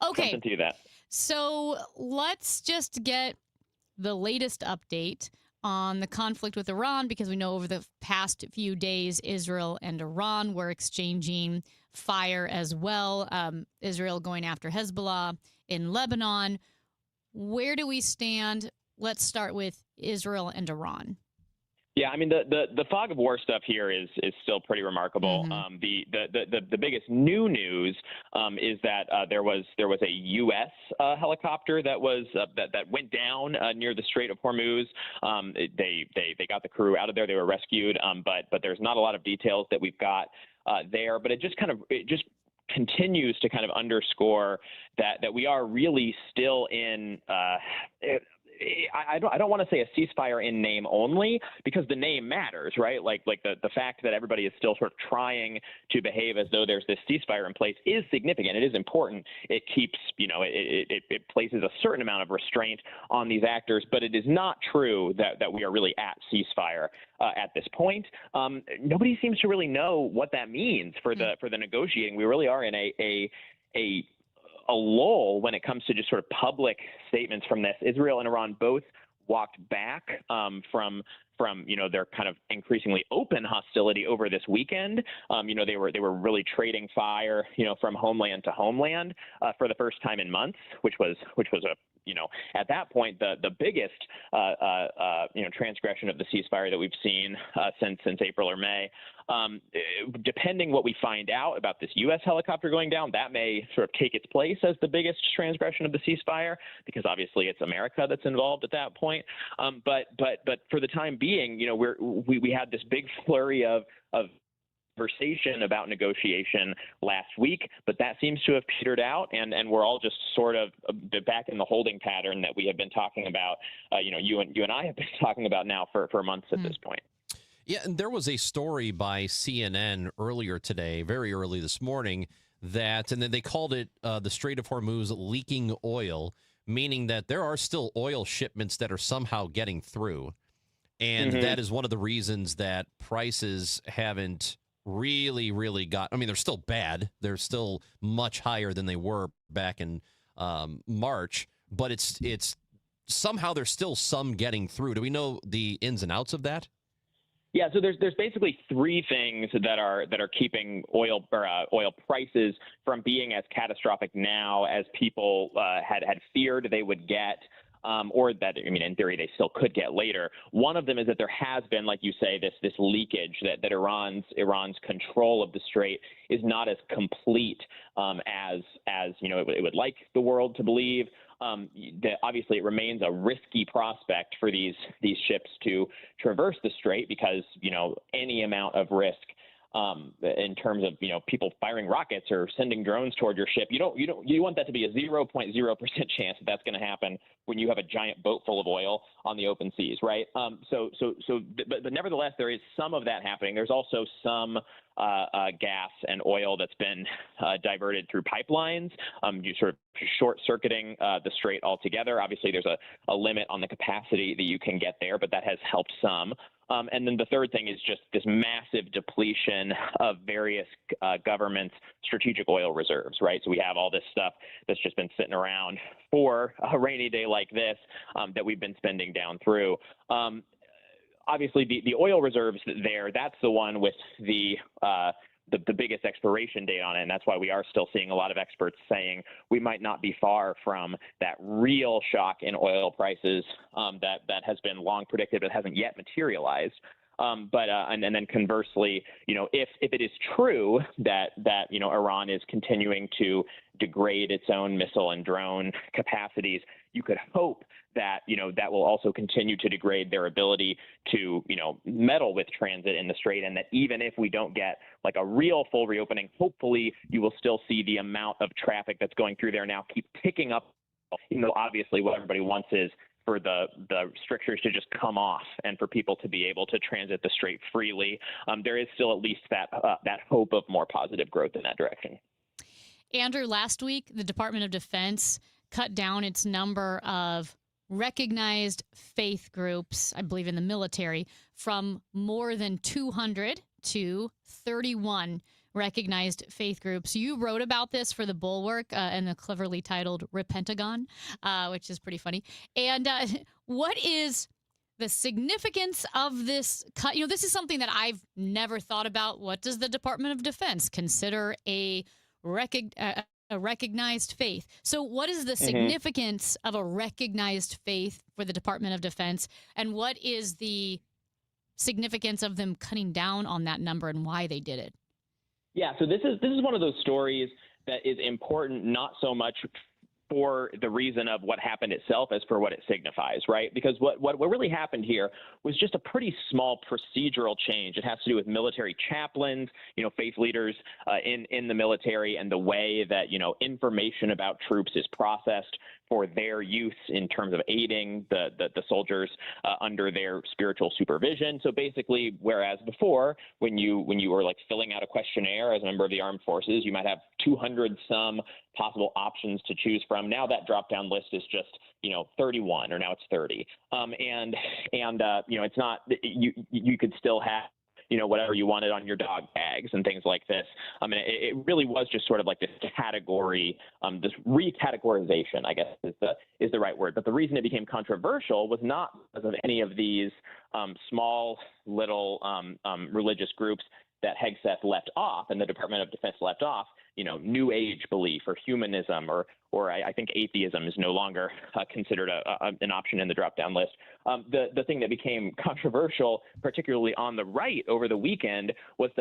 Okay. Something to that. So let's just get the latest update on the conflict with Iran, because we know over the past few days, Israel and Iran were exchanging fire as well. Israel going after Hezbollah in Lebanon. Where do we stand? Let's start with Israel and Iran. Yeah, I mean the fog of war stuff here is still pretty remarkable. Mm-hmm. The biggest new news is that there was a U.S. helicopter that went down near the Strait of Hormuz. They got the crew out of there. They were rescued, but there's not a lot of details that we've got there. But it just continues to kind of underscore that we are really still in I don't want to say a ceasefire in name only, because the name matters, right? Like the fact that everybody is still sort of trying to behave as though there's this ceasefire in place is significant. It is important. It keeps, it places a certain amount of restraint on these actors, but it is not true that we are really at ceasefire at this point. Nobody seems to really know what that means for the negotiating. We really are in a lull when it comes to just sort of public statements from this. Israel and Iran both walked back from their kind of increasingly open hostility over this weekend. They were really trading fire, from homeland to homeland for the first time in months, which was at that point the biggest transgression of the ceasefire that we've seen since April or May. Depending what we find out about this U.S. helicopter going down, that may sort of take its place as the biggest transgression of the ceasefire, because obviously it's America that's involved at that point. But for the time being, we had this big flurry of conversation about negotiation last week, but that seems to have petered out, and we're all just sort of back in the holding pattern that we have been talking about. You and I have been talking about now for months at this point. Yeah, and there was a story by CNN earlier today, very early this morning, and then they called it the Strait of Hormuz leaking oil, meaning that there are still oil shipments that are somehow getting through. And that is one of the reasons that prices haven't really got, they're still bad. They're still much higher than they were back in March, but it's somehow there's still some getting through. Do we know the ins and outs of that? Yeah, so there's basically three things that are keeping oil prices from being as catastrophic now as people had feared they would get. Or that, in theory, they still could get later. One of them is that there has been, like you say, this leakage, that Iran's control of the strait is not as complete as it would like the world to believe. That obviously it remains a risky prospect for these ships to traverse the strait, because any amount of risk in terms of people firing rockets or sending drones toward your ship, you want that to be a 0.0% chance that that's going to happen when you have a giant boat full of oil on the open seas, right? But nevertheless, there is some of that happening. There's also some gas and oil that's been diverted through pipelines, you sort of short-circuiting the strait altogether. Obviously, there's a limit on the capacity that you can get there, but that has helped some. And then the third thing is just this massive depletion of various governments' strategic oil reserves, right? So we have all this stuff that's just been sitting around for a rainy day like this that we've been spending down through. Obviously, the oil reserves there, that's the one with the biggest expiration date on it, and that's why we are still seeing a lot of experts saying we might not be far from that real shock in oil prices that has been long predicted but hasn't yet materialized. And then conversely, if it is true that Iran is continuing to degrade its own missile and drone capacities, you could hope that that will also continue to degrade their ability to meddle with transit in the strait, and that even if we don't get like a real full reopening, hopefully you will still see the amount of traffic that's going through there now keep picking up. Obviously what everybody wants is for the strictures to just come off and for people to be able to transit the strait freely. There is still at least that hope of more positive growth in that direction. Andrew, last week, the Department of Defense cut down its number of recognized faith groups, I believe in the military, from more than 200 to 31 recognized faith groups. You wrote about this for the Bulwark and the cleverly titled Repentagon, which is pretty funny. And what is the significance of this cut? This is something that I've never thought about. What does the Department of Defense consider a recognized faith? So what is the significance of a recognized faith for the Department of Defense, and what is the significance of them cutting down on that number and why they did it? Yeah, so this is one of those stories that is important not so much for the reason of what happened itself as for what it signifies, right? Because what really happened here was just a pretty small procedural change. It has to do with military chaplains, faith leaders in the military, and the way that, information about troops is processed for their use in terms of aiding the soldiers under their spiritual supervision. So basically, whereas before, when you were like filling out a questionnaire as a member of the armed forces, you might have 200 some possible options to choose from. Now that drop-down list is just 31, or now it's 30, and it's not, you could still have whatever you wanted on your dog tags and things like this. I mean, it really was just sort of like this category, this recategorization, I guess is the right word. But the reason it became controversial was not because of any of these small little religious groups that Hegseth left off and the Department of Defense left off, New Age belief or humanism, or I think atheism is no longer considered an option in the drop-down list. The thing that became controversial, particularly on the right over the weekend, was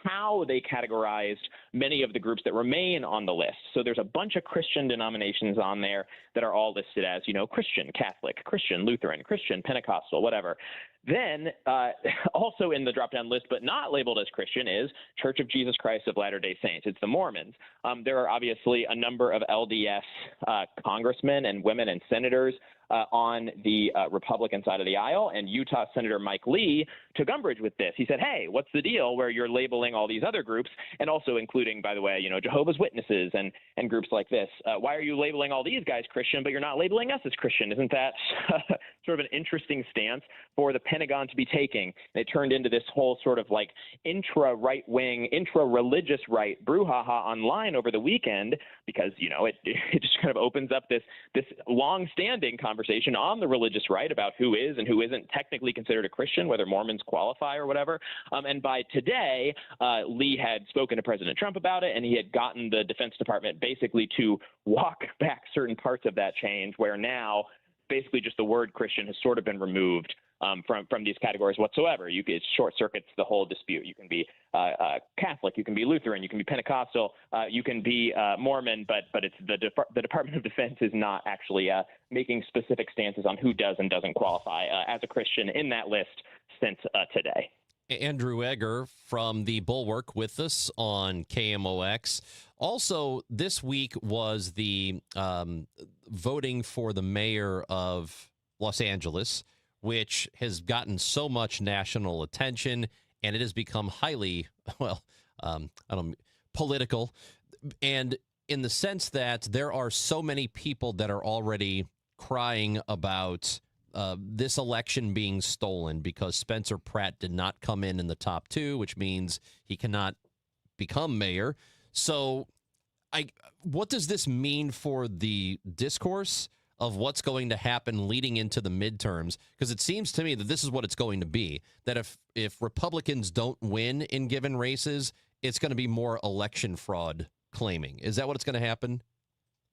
how they categorized many of the groups that remain on the list. So there's a bunch of Christian denominations on there that are all listed as, Christian, Catholic, Christian, Lutheran, Christian, Pentecostal, whatever. Then also in the drop-down list, but not labeled as Christian, is Church of Jesus Christ of Latter-day Saints. It's the Mormons. There are obviously a number of LDS congressmen and women and senators on the Republican side of the aisle, and Utah Senator Mike Lee took umbrage with this. He said, hey, what's the deal where you're labeling all these other groups, and also including, by the way, Jehovah's Witnesses and groups like this? Why are you labeling all these guys Christian, but you're not labeling us as Christian? Isn't that sort of an interesting stance for the Pentagon to be taking? It turned into this whole sort of like intra-right-wing, intra-religious right brouhaha online over the weekend because, it just kind of opens up this long-standing conversation on the religious right about who is and who isn't technically considered a Christian, whether Mormons qualify or whatever. And by today, Lee had spoken to President Trump about it, and he had gotten the Defense Department basically to walk back certain parts of that change, where now basically just the word Christian has sort of been removed from these categories whatsoever. It short circuits the whole dispute. You can be Catholic, you can be Lutheran, you can be Pentecostal, you can be Mormon, but it's the Department of Defense is not actually making specific stances on who does and doesn't qualify as a Christian in that list since today. Andrew Egger from the Bulwark with us on KMOX. Also, this week was the voting for the mayor of Los Angeles, which has gotten so much national attention, and it has become highly, political, and in the sense that there are so many people that are already crying about this election being stolen because Spencer Pratt did not come in the top two, which means he cannot become mayor. So what does this mean for the discourse of what's going to happen leading into the midterms? Because it seems to me that this is what it's going to be, that if Republicans don't win in given races, it's going to be more election fraud claiming. Is that what it's going to happen?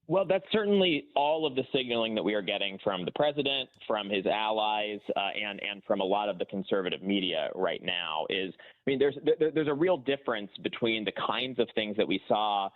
Well, that's certainly all of the signaling that we are getting from the president, from his allies, and from a lot of the conservative media right now. There's a real difference between the kinds of things that we saw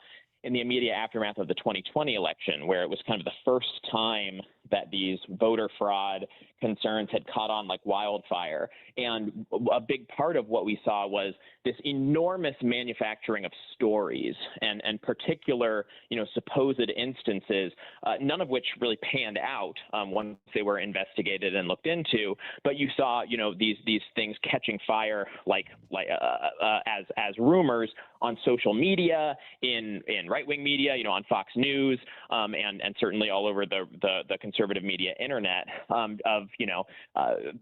in the immediate aftermath of the 2020 election, where it was kind of the first time that these voter fraud concerns had caught on like wildfire. And a big part of what we saw was this enormous manufacturing of stories and particular, supposed instances, none of which really panned out once they were investigated and looked into. But you saw, these things catching fire as rumors on social media, in right-wing media, on Fox News, and certainly all over the conservative media internet, of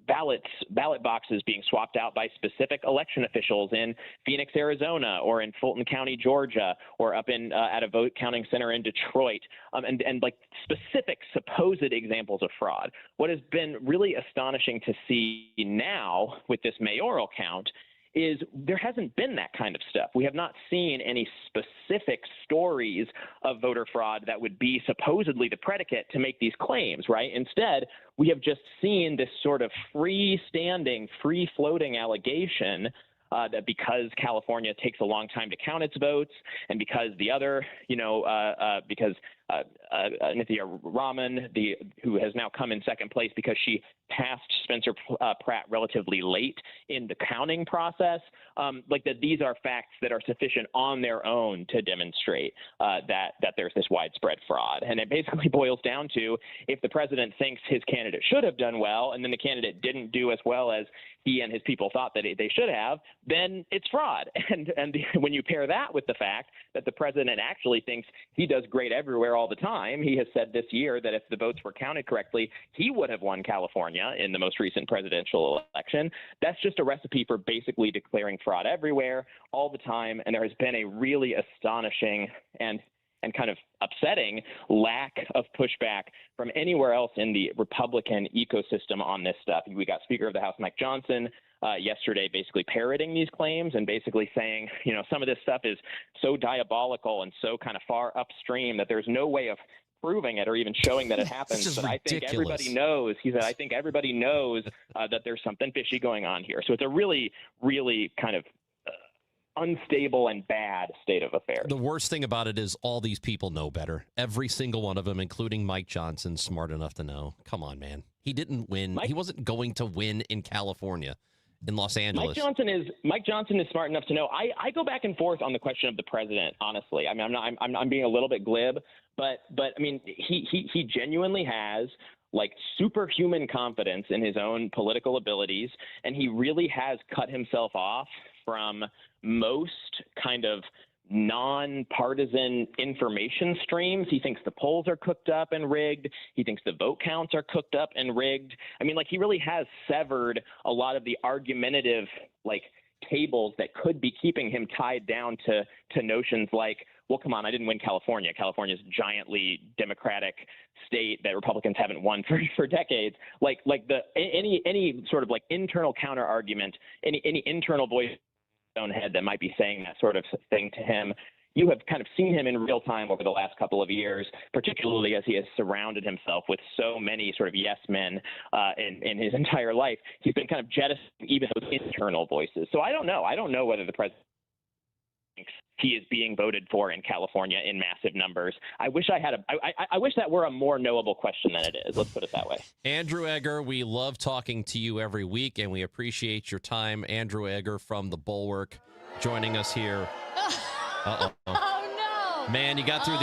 ballot boxes being swapped out by specific election officials in Phoenix, Arizona, or in Fulton County, Georgia, or up in at a vote counting center in Detroit, and like specific supposed examples of fraud. What has been really astonishing to see now with this mayoral count is there hasn't been that kind of stuff. We have not seen any specific stories of voter fraud that would be supposedly the predicate to make these claims, right? Instead, we have just seen this sort of freestanding, free-floating allegation that because California takes a long time to count its votes, and because the other, because Nithya Raman, who has now come in second place because she passed Spencer Pratt relatively late in the counting process, that these are facts that are sufficient on their own to demonstrate that there's this widespread fraud. And it basically boils down to, if the president thinks his candidate should have done well and then the candidate didn't do as well as he and his people thought that they should have, then it's fraud. And when you pair that with the fact that the president actually thinks he does great everywhere all the time, he has said this year that if the votes were counted correctly, he would have won California in the most recent presidential election. That's just a recipe for basically declaring fraud everywhere all the time. And there has been a really astonishing and kind of upsetting lack of pushback from anywhere else in the Republican ecosystem on this stuff. We got Speaker of the House Mike Johnson yesterday basically parroting these claims and basically saying, some of this stuff is so diabolical and so kind of far upstream that there's no way of proving it or even showing that it happens. But I think everybody knows, he said, I think everybody knows that there's something fishy going on here. So it's a really, really kind of unstable and bad state of affairs. The worst thing about it is all these people know better. Every single one of them, including Mike Johnson, smart enough to know. Come on, man. He didn't win. He wasn't going to win in California, in Los Angeles. Mike Johnson is smart enough to know. I go back and forth on the question of the president, honestly. I mean, I'm being a little bit glib, but I mean, he genuinely has superhuman confidence in his own political abilities, and he really has cut himself off from most kind of nonpartisan information streams. He thinks the polls are cooked up and rigged. He thinks the vote counts are cooked up and rigged. I mean, he really has severed a lot of the argumentative cables that could be keeping him tied down to notions like, well, come on, I didn't win California. California's a giantly Democratic state that Republicans haven't won for decades. Any sort of internal counter argument, any internal voice in his own head that might be saying that sort of thing to him. You have kind of seen him in real time over the last couple of years, particularly as he has surrounded himself with so many sort of yes men in his entire life. He's been kind of jettisoning even those internal voices. So I don't know. I don't know whether the president thinks he is being voted for in California in massive numbers. I wish I wish that were a more knowable question than it is. Let's put it that way. Andrew Egger, we love talking to you every week, and we appreciate your time. Andrew Egger from The Bulwark joining us here. Uh-oh. Oh, no. Man, you got through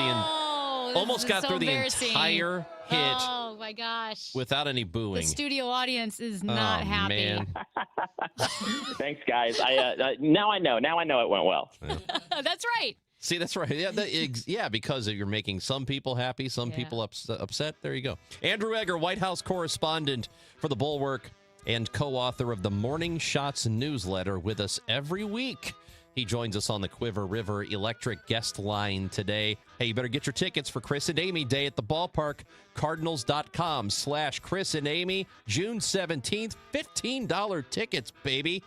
almost got through the entire hit. Oh, my gosh. Without any booing. The studio audience is not happy. Man. Thanks, guys. Now I know it went well. Yeah. That's right. See, that's right. Yeah, because you're making some people happy, some people upset. There you go. Andrew Egger, White House correspondent for The Bulwark and co-author of the Morning Shots newsletter, with us every week. He joins us on the Quiver River Electric guest line today. Hey, you better get your tickets for Chris and Amy Day at the ballpark. Cardinals.com/Chris and Amy. June 17th. $15 tickets, baby.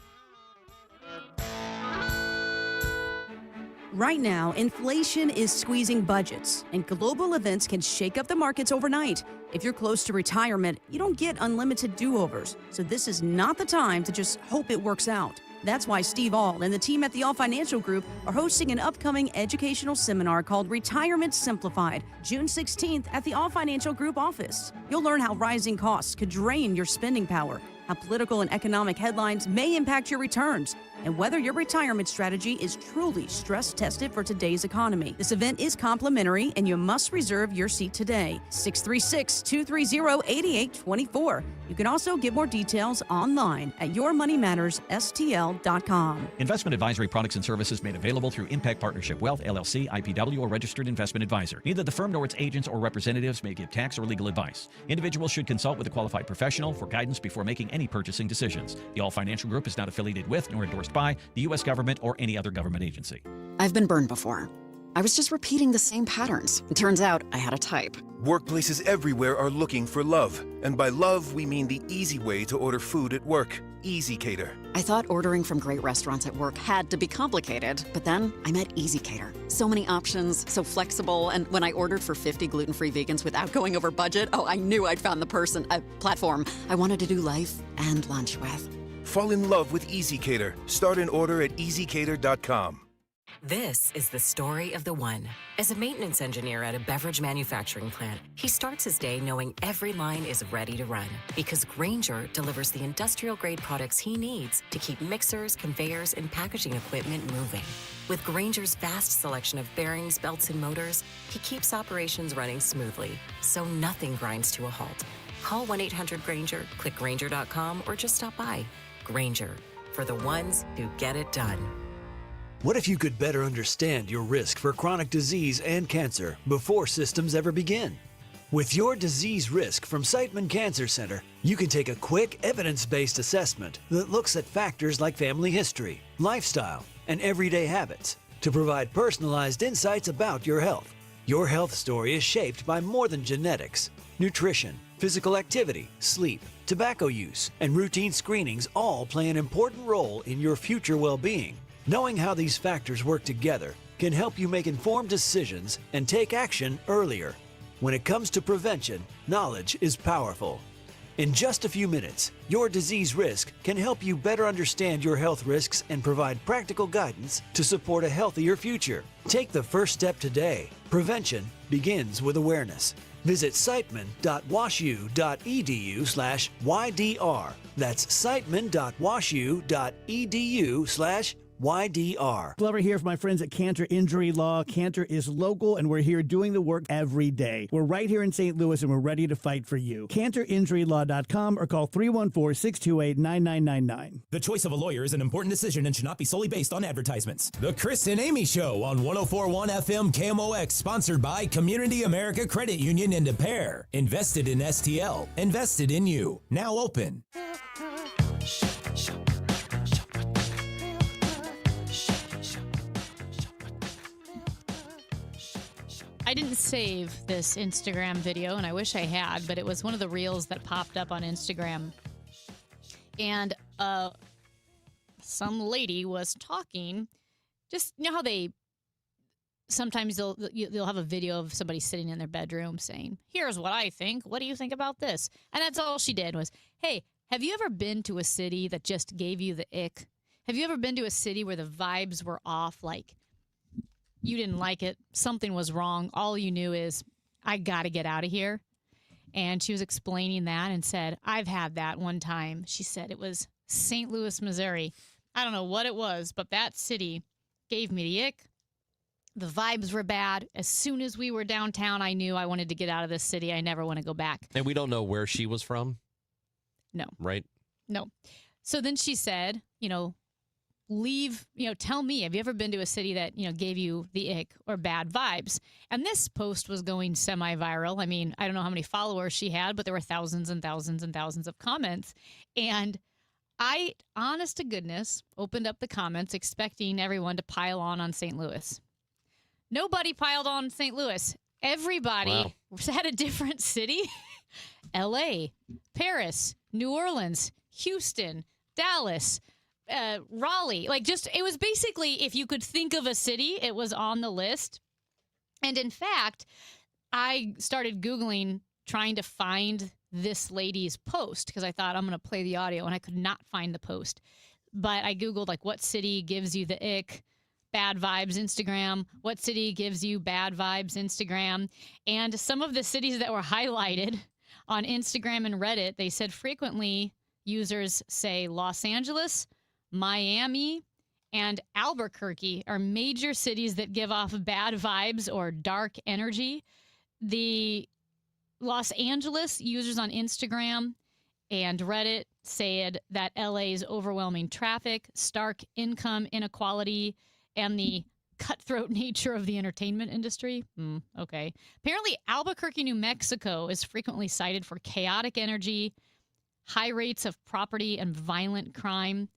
Right now, inflation is squeezing budgets, and global events can shake up the markets overnight. If you're close to retirement, you don't get unlimited do-overs, so this is not the time to just hope it works out. That's why Steve Auld and the team at the All Financial Group are hosting an upcoming educational seminar called Retirement Simplified, June 16th at the All Financial Group office. You'll learn how rising costs could drain your spending power, how political and economic headlines may impact your returns, and whether your retirement strategy is truly stress-tested for today's economy. This event is complimentary, and you must reserve your seat today. 636-230-8824. You can also get more details online at yourmoneymattersstl.com. Investment advisory products and services made available through Impact Partnership Wealth, LLC, IPW, or Registered Investment Advisor. Neither the firm nor its agents or representatives may give tax or legal advice. Individuals should consult with a qualified professional for guidance before making any purchasing decisions. The All Financial Group is not affiliated with nor endorsed by the U.S. government or any other government agency. I've been burned before. I was just repeating the same patterns. It turns out I had a type. Workplaces everywhere are looking for love. And by love, we mean the easy way to order food at work. ezCater. I thought ordering from great restaurants at work had to be complicated, but then I met ezCater. So many options, so flexible, and when I ordered for 50 gluten-free vegans without going over budget, I knew I'd found the platform I wanted to do life and lunch with. Fall in love with ezCater. Start an order at ezCater.com. This is the story of the one. As a maintenance engineer at a beverage manufacturing plant, he starts his day knowing every line is ready to run because Grainger delivers the industrial-grade products he needs to keep mixers, conveyors, and packaging equipment moving. With Grainger's vast selection of bearings, belts, and motors, he keeps operations running smoothly, so nothing grinds to a halt. Call 1-800-GRAINGER, click Grainger.com, or just stop by. Grainger, for the ones who get it done. What if you could better understand your risk for chronic disease and cancer before symptoms ever begin? With your disease risk from Siteman Cancer Center, you can take a quick, evidence-based assessment that looks at factors like family history, lifestyle, and everyday habits to provide personalized insights about your health. Your health story is shaped by more than genetics. Nutrition, physical activity, sleep, tobacco use, and routine screenings all play an important role in your future well-being. Knowing how these factors work together can help you make informed decisions and take action earlier. When it comes to prevention, knowledge is powerful. In just a few minutes, your disease risk can help you better understand your health risks and provide practical guidance to support a healthier future. Take the first step today. Prevention begins with awareness. Visit siteman.washu.edu/YDR. That's siteman.washu.edu/YDR. Glover here for my friends at Cantor Injury Law. Cantor is local, and we're here doing the work every day. We're right here in St. Louis, and we're ready to fight for you. CantorInjuryLaw.com or call 314-628-9999. The choice of a lawyer is an important decision and should not be solely based on advertisements. The Chris and Amy Show on 104.1 FM KMOX, sponsored by Community America Credit Union and Apair. Invested in STL. Invested in you. Now open. I didn't save this Instagram video, and I wish I had, but it was one of the reels that popped up on Instagram. And some lady was talking. Just, you know how they sometimes they'll have a video of somebody sitting in their bedroom saying, "Here's what I think. What do you think about this?" And that's all she did was, "Hey, have you ever been to a city that just gave you the ick? Have you ever been to a city where the vibes were off, like you didn't like it, something was wrong, all you knew is, I got to get out of here"? And she was explaining that and said, "I've had that one time." She said it was St. Louis, Missouri. I don't know what it was, but that city gave me the ick. The vibes were bad. As soon as we were downtown, I knew I wanted to get out of this city. I never want to go back. And we don't know where she was from? No. Right? No. So then she said, tell me, have you ever been to a city that, gave you the ick or bad vibes? And this post was going semi-viral. I mean, I don't know how many followers she had, but there were thousands and thousands and thousands of comments. And I, honest to goodness, opened up the comments expecting everyone to pile on St. Louis. Nobody piled on St. Louis. Everybody had a different city. LA, Paris, New Orleans, Houston, Dallas, Raleigh. It was basically, if you could think of a city, it was on the list. And in fact, I started Googling trying to find this lady's post because I thought I'm going to play the audio, and I could not find the post. But I Googled, what city gives you the ick? Bad vibes Instagram. What city gives you bad vibes Instagram? And some of the cities that were highlighted on Instagram and Reddit, they said frequently users say Los Angeles, Miami, and Albuquerque are major cities that give off bad vibes or dark energy. The Los Angeles users on Instagram and Reddit said that LA's overwhelming traffic, stark income inequality, and the cutthroat nature of the entertainment industry. Okay. Apparently, Albuquerque, New Mexico is frequently cited for chaotic energy, high rates of property and violent crime.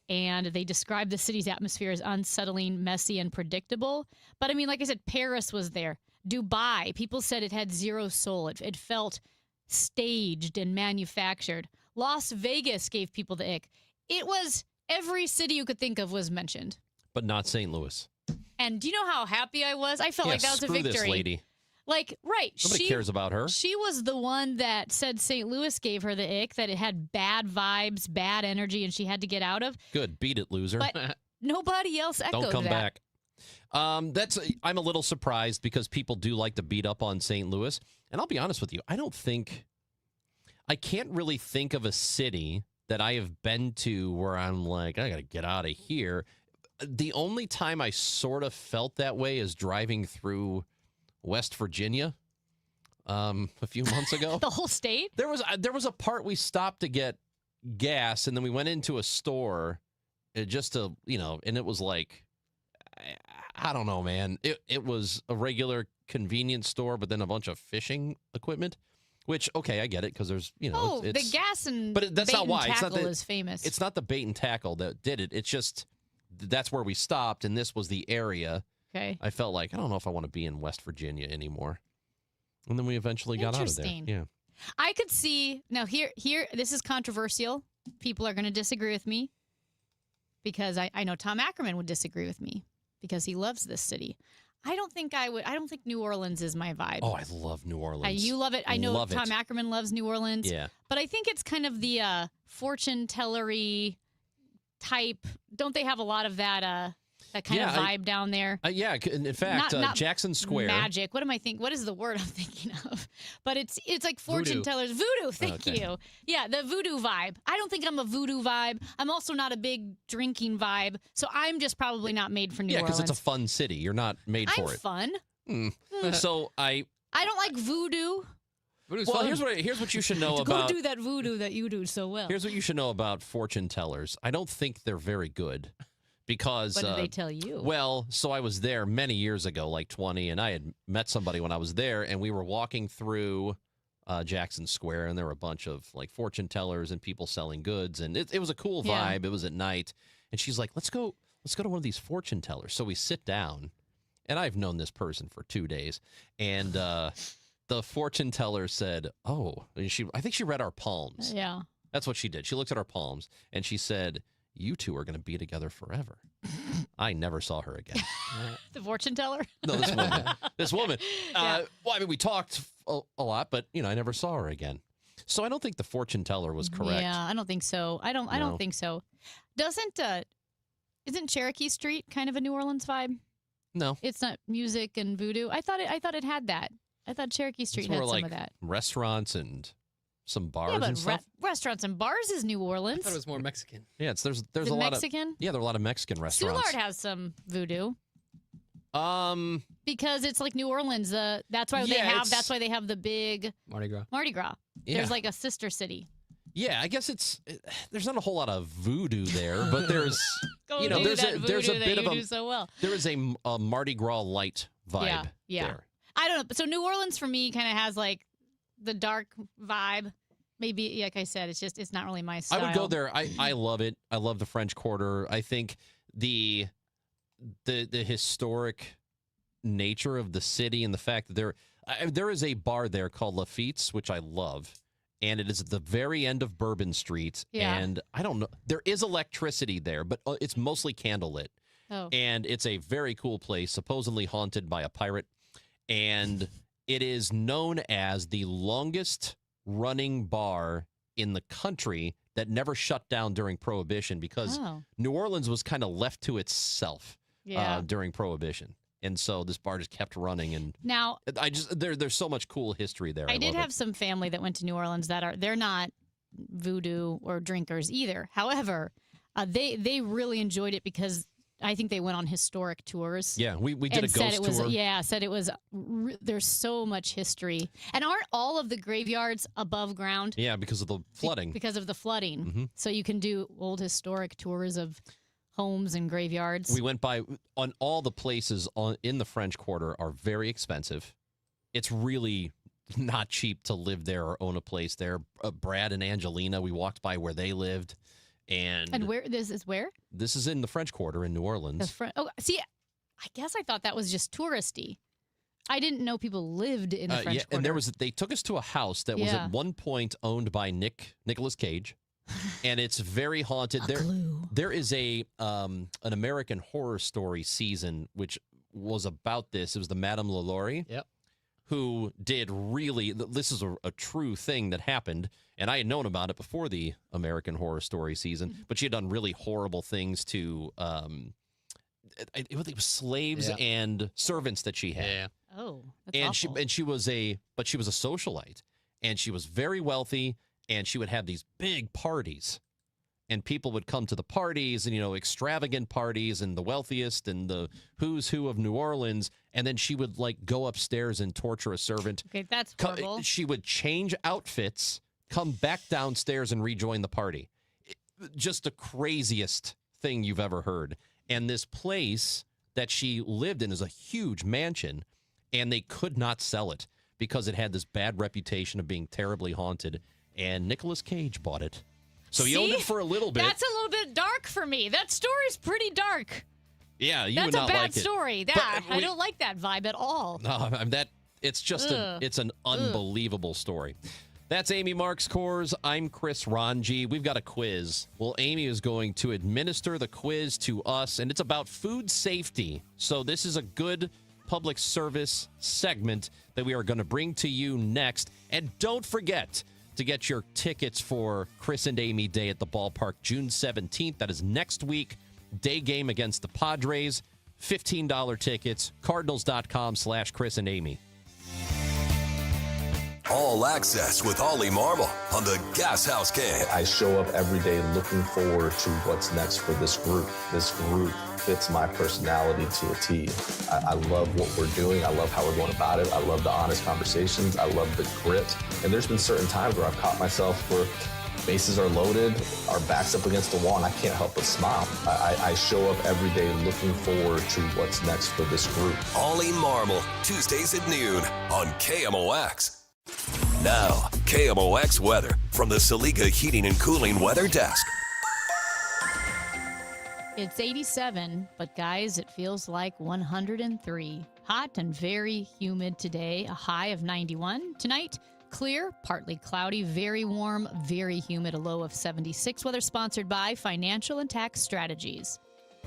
And they describe the city's atmosphere as unsettling, messy, and predictable. But I mean, like I said, Paris was there. Dubai, people said it had zero soul. It felt staged and manufactured. Las Vegas gave people the ick. It was every city you could think of was mentioned. But not St. Louis. And do you know how happy I was? I felt like that was a victory. Screw this lady. Right. Nobody cares about her. She was the one that said St. Louis gave her the ick, that it had bad vibes, bad energy, and she had to get out of. Good. Beat it, loser. But nobody else echoed Don't come that. back. I'm a little surprised because people do like to beat up on St. Louis. And I'll be honest with you, I can't really think of a city that I have been to where I'm like, I got to get out of here. The only time I sort of felt that way is driving through West Virginia a few months ago. The whole state? There was a part we stopped to get gas, and then we went into a store just to, and it was like, I don't know, man. It was a regular convenience store, but then a bunch of fishing equipment. Which, okay, I get it because there's, the gas and but that's bait not why. and It's tackle not is famous. It's not the bait and tackle that did it. It's just that's where we stopped, and this was the area. Okay. I felt like I don't know if I want to be in West Virginia anymore. And then we eventually got out of there. Interesting. Yeah. I could see now here. This is controversial. People are going to disagree with me because I know Tom Ackerman would disagree with me because he loves this city. I don't think I would. I don't think New Orleans is my vibe. Oh, I love New Orleans. You love it. I know Love Tom it. Ackerman loves New Orleans. Yeah. But I think it's kind of the fortune tellery type. Don't they have a lot of that kind of vibe down there? Yeah. In fact, Not Jackson Square. Magic. What am I thinking? What is the word I'm thinking of? But it's like fortune Voodoo. tellers. Voodoo. Thank Okay. you. Yeah, the voodoo vibe. I don't think I'm a voodoo vibe. I'm also not a big drinking vibe. So I'm just probably not made for New Yeah, Orleans. because it's a fun city. You're not made for I'm it. fun. So I don't like voodoo. Well, here's what you should know Go about. do that voodoo that you do so well. Here's what you should know about fortune tellers. I don't think they're very good because. What did they tell you? Well, so I was there many years ago, like 20, and I had met somebody when I was there, and we were walking through Jackson Square, and there were a bunch of like fortune tellers and people selling goods, and it was a cool vibe. It was at night, and she's like, "Let's go to one of these fortune tellers." So we sit down, and I've known this person for 2 days, and the fortune teller said, "Oh," and I think she read our palms. Yeah. That's what she did. She looked at our palms and she said, "You two are going to be together forever." I never saw her again. The fortune teller? No, this woman. This woman. Yeah. Well, I mean, we talked a lot, but I never saw her again. So I don't think the fortune teller was correct. Yeah, I don't think so. I don't think so. Isn't Cherokee Street kind of a New Orleans vibe? No. It's not music and voodoo. I thought it had that. I thought Cherokee Street It's had more some like of that. restaurants and some bars Yeah, but and stuff. restaurants and bars is New Orleans. I thought it was more Mexican. Yeah, there's Is a it lot Mexican? of there are a lot of Mexican restaurants. Soulard has some voodoo. Because it's like New Orleans. That's why That's why they have the big Mardi Gras. Yeah. There's like a sister city. Yeah, I guess there's not a whole lot of voodoo there, but there's there's a bit of do so well. There is a Mardi Gras light vibe Yeah. there. I don't know. So New Orleans for me kind of has like the dark vibe. Maybe, like I said, it's not really my style. I would go there. I love it. I love the French Quarter. I think the historic nature of the city and the fact that there is a bar there called Lafitte's, which I love. And it is at the very end of Bourbon Street. Yeah. And I don't know. There is electricity there, but it's mostly candlelit. Oh. And it's a very cool place, supposedly haunted by a pirate. And it is known as the longest running bar in the country that never shut down during Prohibition because New Orleans was kind of left to itself during Prohibition. And so this bar just kept running, and now there's so much cool history there. I did love have it. some family that went to New Orleans they're not voodoo or drinkers either. However, they really enjoyed it because I think they went on historic tours. Yeah, we did a ghost tour. Said it was. There's so much history, and aren't all of the graveyards above ground? Yeah, because of the flooding. Because of the flooding, Mhm. so you can do old historic tours of homes and graveyards. We went by on all the places in the French Quarter are very expensive. It's really not cheap to live there or own a place there. Brad and Angelina, we walked by where they lived, and where this is where? This is in the French Quarter in New Orleans. See, I guess I thought that was just touristy. I didn't know people lived in the French Quarter. And they took us to a house that was at one point owned by Nicolas Cage. And it's very haunted. There is an American Horror Story season which was about this. It was the Madame LaLaurie, who did really. This is a true thing that happened, and I had known about it before the American Horror Story season. But she had done really horrible things to it was slaves and servants that she had. Yeah. Oh, that's awful. She was a socialite, and she was very wealthy, and she would have these big parties, and people would come to the parties, and extravagant parties, and the wealthiest and the who's who of New Orleans, and then she would go upstairs and torture a servant. Okay, that's horrible. She would change outfits, come back downstairs, and rejoin the party. Just the craziest thing you've ever heard. And this place that she lived in is a huge mansion, and they could not sell it because it had this bad reputation of being terribly haunted. And Nicolas Cage bought it. So he owned it for a little bit. That's a little bit dark for me. That story's pretty dark. Yeah, you That's would not a bad like it. story. I don't like that vibe at all. No, it's just it's an unbelievable story. That's Amy Marks Kors. I'm Chris Ranji. We've got a quiz. Well, Amy is going to administer the quiz to us, and it's about food safety. So this is a good public service segment that we are going to bring to you next. And don't forget to get your tickets for Chris and Amy Day at the ballpark June 17th. That is next week. Day game against the Padres. $15 tickets. Cardinals.com/Chris and Amy. All Access with Ollie Marmol on the Gas House Gang. I show up every day looking forward to what's next for this group. This group fits my personality to a T. I love what we're doing. I love how we're going about it. I love the honest conversations. I love the grit. And there's been certain times where I've caught myself where bases are loaded, our back's up against the wall, and I can't help but smile. I show up every day looking forward to what's next for this group. Ollie Marmol, Tuesdays at noon on KMOX. Now, KMOX weather from the Saliga Heating and Cooling Weather Desk. It's 87, but guys, it feels like 103. Hot and very humid today, a high of 91. Tonight, clear, partly cloudy, very warm, very humid, a low of 76. Weather sponsored by Financial and Tax Strategies.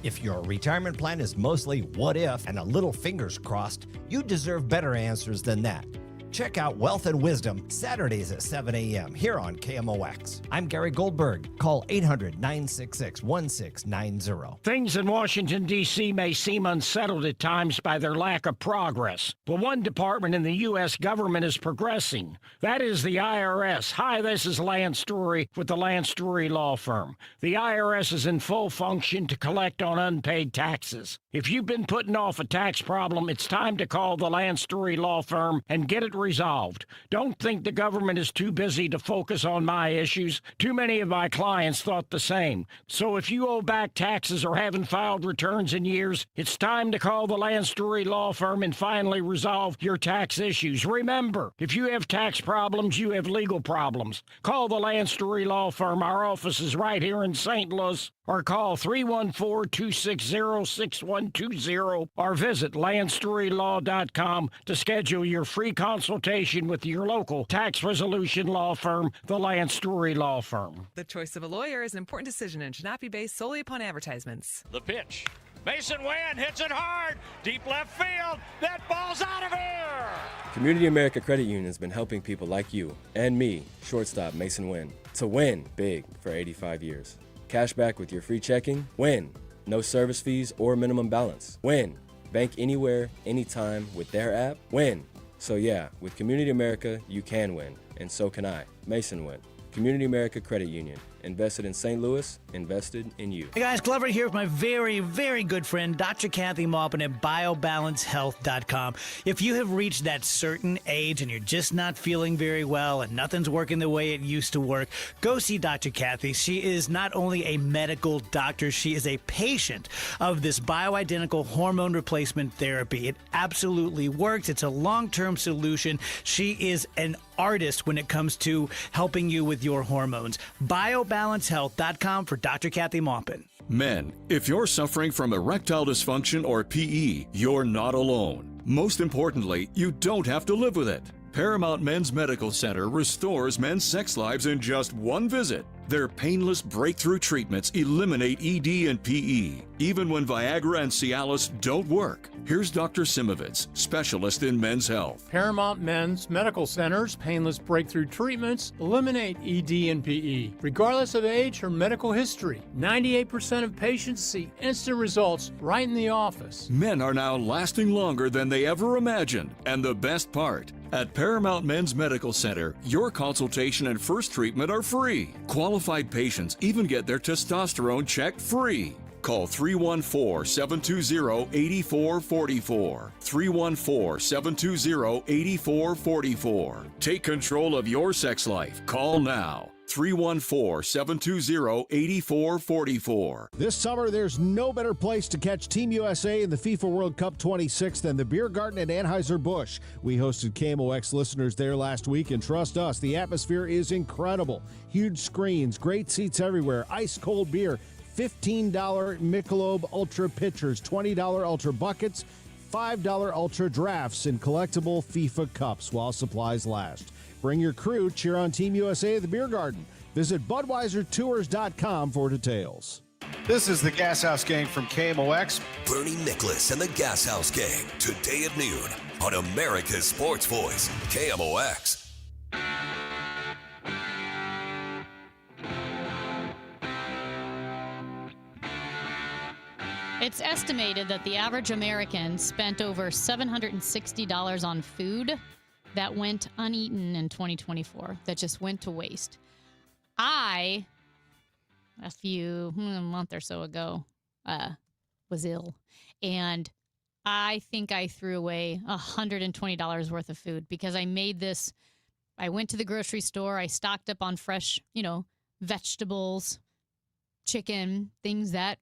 If your retirement plan is mostly what if and a little fingers crossed, you deserve better answers than that. Check out Wealth and Wisdom Saturdays at 7 a.m. here on KMOX. I'm Gary Goldberg. Call 800-966-1690. Things in Washington, D.C. may seem unsettled at times by their lack of progress. But one department in the U.S. government is progressing. That is the IRS. Hi, this is Lance Story with the Lance Story Law Firm. The IRS is in full function to collect on unpaid taxes. If you've been putting off a tax problem, it's time to call the Lance Story Law Firm and get it resolved. Don't think the government is too busy to focus on my issues. Too many of my clients thought the same. So if you owe back taxes or haven't filed returns in years, it's time to call the Lance Story Law Firm and finally resolve your tax issues. Remember, if you have tax problems, you have legal problems. Call the Lance Story Law Firm. Our office is right here in St. Louis. Or call 314-260-6120 or visit LanceStoryLaw.com to schedule your free consultation with your local tax resolution law firm, the Lance Story Law Firm. The choice of a lawyer is an important decision and should not be based solely upon advertisements. The pitch. Mason Wynn hits it hard. Deep left field. That ball's out of here. Community America Credit Union has been helping people like you and me, shortstop Mason Wynn, to win big for 85 years. Cash back with your free checking. Win. No service fees or minimum balance. Win. Bank anywhere, anytime with their app. Win. So yeah, with Community America, you can win. And so can I. Mason Wynn. Community America Credit Union. Invested in St. Louis, invested in you. Hey guys, Glover here with my very, very good friend, Dr. Kathy Maupin at BioBalanceHealth.com. If you have reached that certain age and you're just not feeling very well and nothing's working the way it used to work, go see Dr. Kathy. She is not only a medical doctor, she is a patient of this bioidentical hormone replacement therapy. It absolutely works. It's a long-term solution. She is an artist when it comes to helping you with your hormones. BioBalanceHealth.com for Dr. Kathy Maupin. Men, if you're suffering from erectile dysfunction or PE, you're not alone. Most importantly, you don't have to live with it. Paramount Men's Medical Center restores men's sex lives in just one visit. Their painless breakthrough treatments eliminate ED and PE, even when Viagra and Cialis don't work. Here's Dr. Simovitz, specialist in men's health. Paramount Men's Medical Center's painless breakthrough treatments eliminate ED and PE, regardless of age or medical history. 98% of patients see instant results right in the office. Men are now lasting longer than they ever imagined. And the best part, at Paramount Men's Medical Center, your consultation and first treatment are free. Qualified patients even get their testosterone checked free. Call 314-720-8444. 314-720-8444. Take control of your sex life. Call now. 314-720-8444. This summer, there's no better place to catch Team USA in the FIFA World Cup 26 than the Beer Garden at Anheuser-Busch. We hosted KMOX listeners there last week, and trust us, the atmosphere is incredible. Huge screens, great seats everywhere, ice-cold beer, $15 Michelob Ultra pitchers, $20 Ultra buckets, $5 Ultra drafts, and collectible FIFA cups while supplies last. Bring your crew, cheer on Team USA at the Beer Garden. Visit BudweiserTours.com for details. This is the Gas House Gang from KMOX. Bernie Nicholas and the Gas House Gang, today at noon on America's Sports Voice, KMOX. It's estimated that the average American spent over $760 on food that went uneaten in 2024, that just went to waste. A month or so ago, was ill, and I think I threw away $120 worth of food because I made this. I went to the grocery store, I stocked up on fresh, vegetables, chicken, things that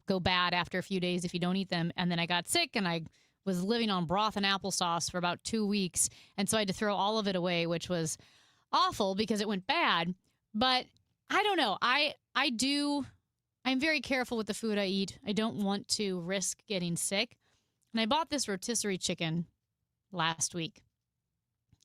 go bad after a few days if you don't eat them. And then I got sick and I was living on broth and applesauce for about 2 weeks. And so I had to throw all of it away, which was awful because it went bad. But I don't know. I'm very careful with the food I eat. I don't want to risk getting sick. And I bought this rotisserie chicken last week.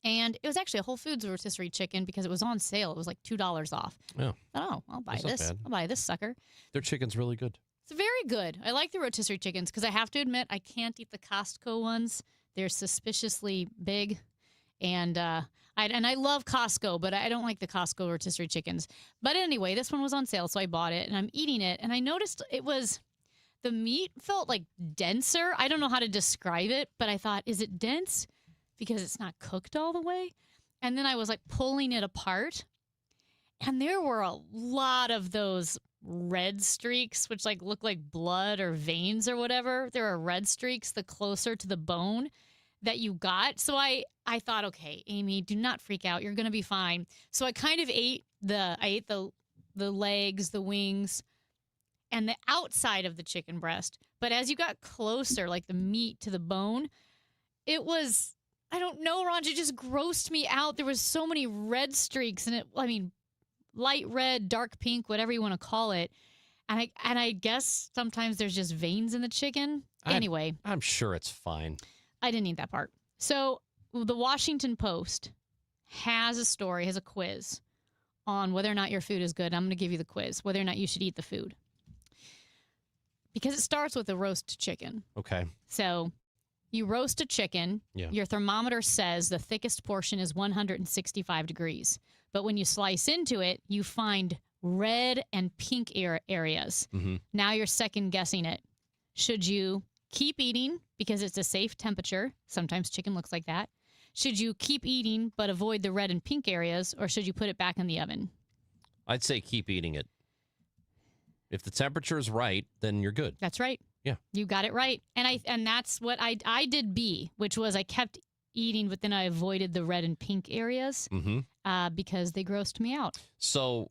And it was actually a Whole Foods rotisserie chicken because it was on sale. It was like $2 off. Yeah. Oh, I'll buy this. I'll buy this sucker. Their chicken's really good. It's very good. I like the rotisserie chickens because I have to admit I can't eat the Costco ones. They're suspiciously big, and I love Costco, but I don't like the Costco rotisserie chickens. But anyway, this one was on sale, so I bought it, and I'm eating it, and I noticed the meat felt like denser. I don't know how to describe it, but I thought, is it dense because it's not cooked all the way? And then I was like pulling it apart, and there were a lot of those red streaks, which like look like blood or veins or whatever. There are red streaks the closer to the bone that you got. So I thought, okay, Amy, do not freak out. You're going to be fine. So I kind of ate the legs, the wings, and the outside of the chicken breast. But as you got closer, like the meat to the bone, it was, I don't know, Ron, it just grossed me out. There was so many red streaks, and light red, dark pink, whatever you want to call it. And I guess sometimes there's just veins in the chicken. Anyway. I'm sure it's fine. I didn't eat that part. So the Washington Post has a quiz on whether or not your food is good. I'm going to give you the quiz, whether or not you should eat the food. Because it starts with a roast chicken. Okay. So you roast a chicken. Yeah. Your thermometer says the thickest portion is 165 degrees. But when you slice into it, you find red and pink areas. Mm-hmm. Now you're second guessing it. Should you keep eating because it's a safe temperature? Sometimes chicken looks like that. Should you keep eating but avoid the red and pink areas, or should you put it back in the oven? I'd say keep eating it. If the temperature is right, then you're good. That's right. Yeah. You got it right. And that's what I did B, which was I kept eating, but then I avoided the red and pink areas because they grossed me out. So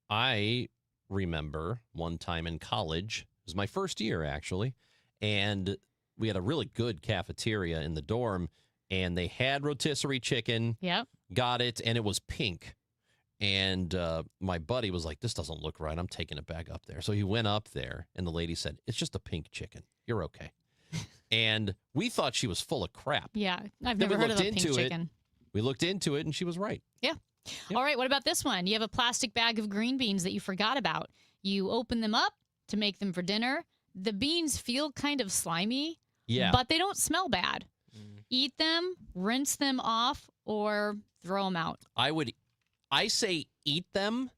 I remember one time in college, it was my first year actually, and we had a really good cafeteria in the dorm, and they had rotisserie chicken. Yep. Got it, and it was pink. And my buddy was like, this doesn't look right. I'm taking it back up there. So he went up there, and the lady said, it's just a pink chicken. You're okay. And we thought she was full of crap. Yeah, I've Then never we heard of looked a pink into it. chicken. We looked into it, and she was right. Yeah. All right, what about this one? You have a plastic bag of green beans that you forgot about. You open them up to make them for dinner. The beans feel kind of slimy, but they don't smell bad. Eat them, rinse them off, or throw them out. I say eat them.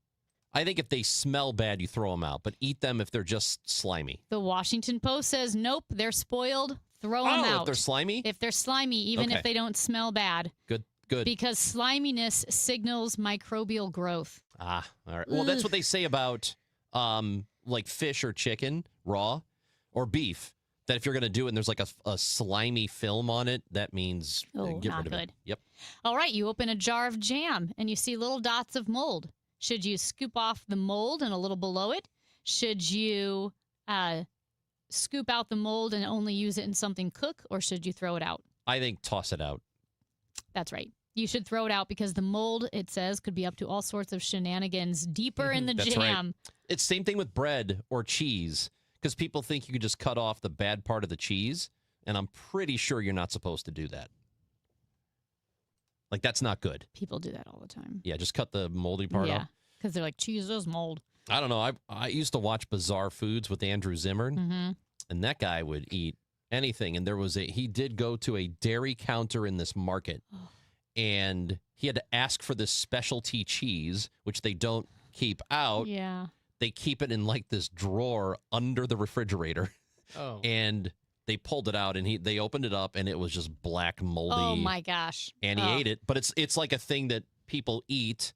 I think if they smell bad, you throw them out, but eat them if they're just slimy. The Washington Post says, nope, they're spoiled. Throw them out. If they're slimy? If they're slimy, even if they don't smell bad. Good. Because sliminess signals microbial growth. All right. Well, that's what they say about like fish or chicken, raw, or beef. That if you're going to do it and there's like a slimy film on it, that means get not rid of good. it. Yep. All right, you open a jar of jam and you see little dots of mold. Should you scoop off the mold and a little below it? Should you scoop out the mold and only use it in something cook, or should you throw it out? I think toss it out. That's right. You should throw it out because the mold, it says, could be up to all sorts of shenanigans deeper in the That's jam. Right. It's same thing with bread or cheese, because people think you could just cut off the bad part of the cheese, and I'm pretty sure you're not supposed to do that. Like, that's not good. People do that all the time. Yeah, just cut the moldy part off. Yeah, because they're like, cheese is mold. I don't know. I used to watch Bizarre Foods with Andrew Zimmern, Mm-hmm. and that guy would eat anything. And he did go to a dairy counter in this market, and he had to ask for this specialty cheese, which they don't keep out. Yeah. They keep it in like this drawer under the refrigerator. Oh. And they pulled it out, and they opened it up, and it was just black, moldy. Oh, my gosh. And he ate it. But it's like a thing that people eat,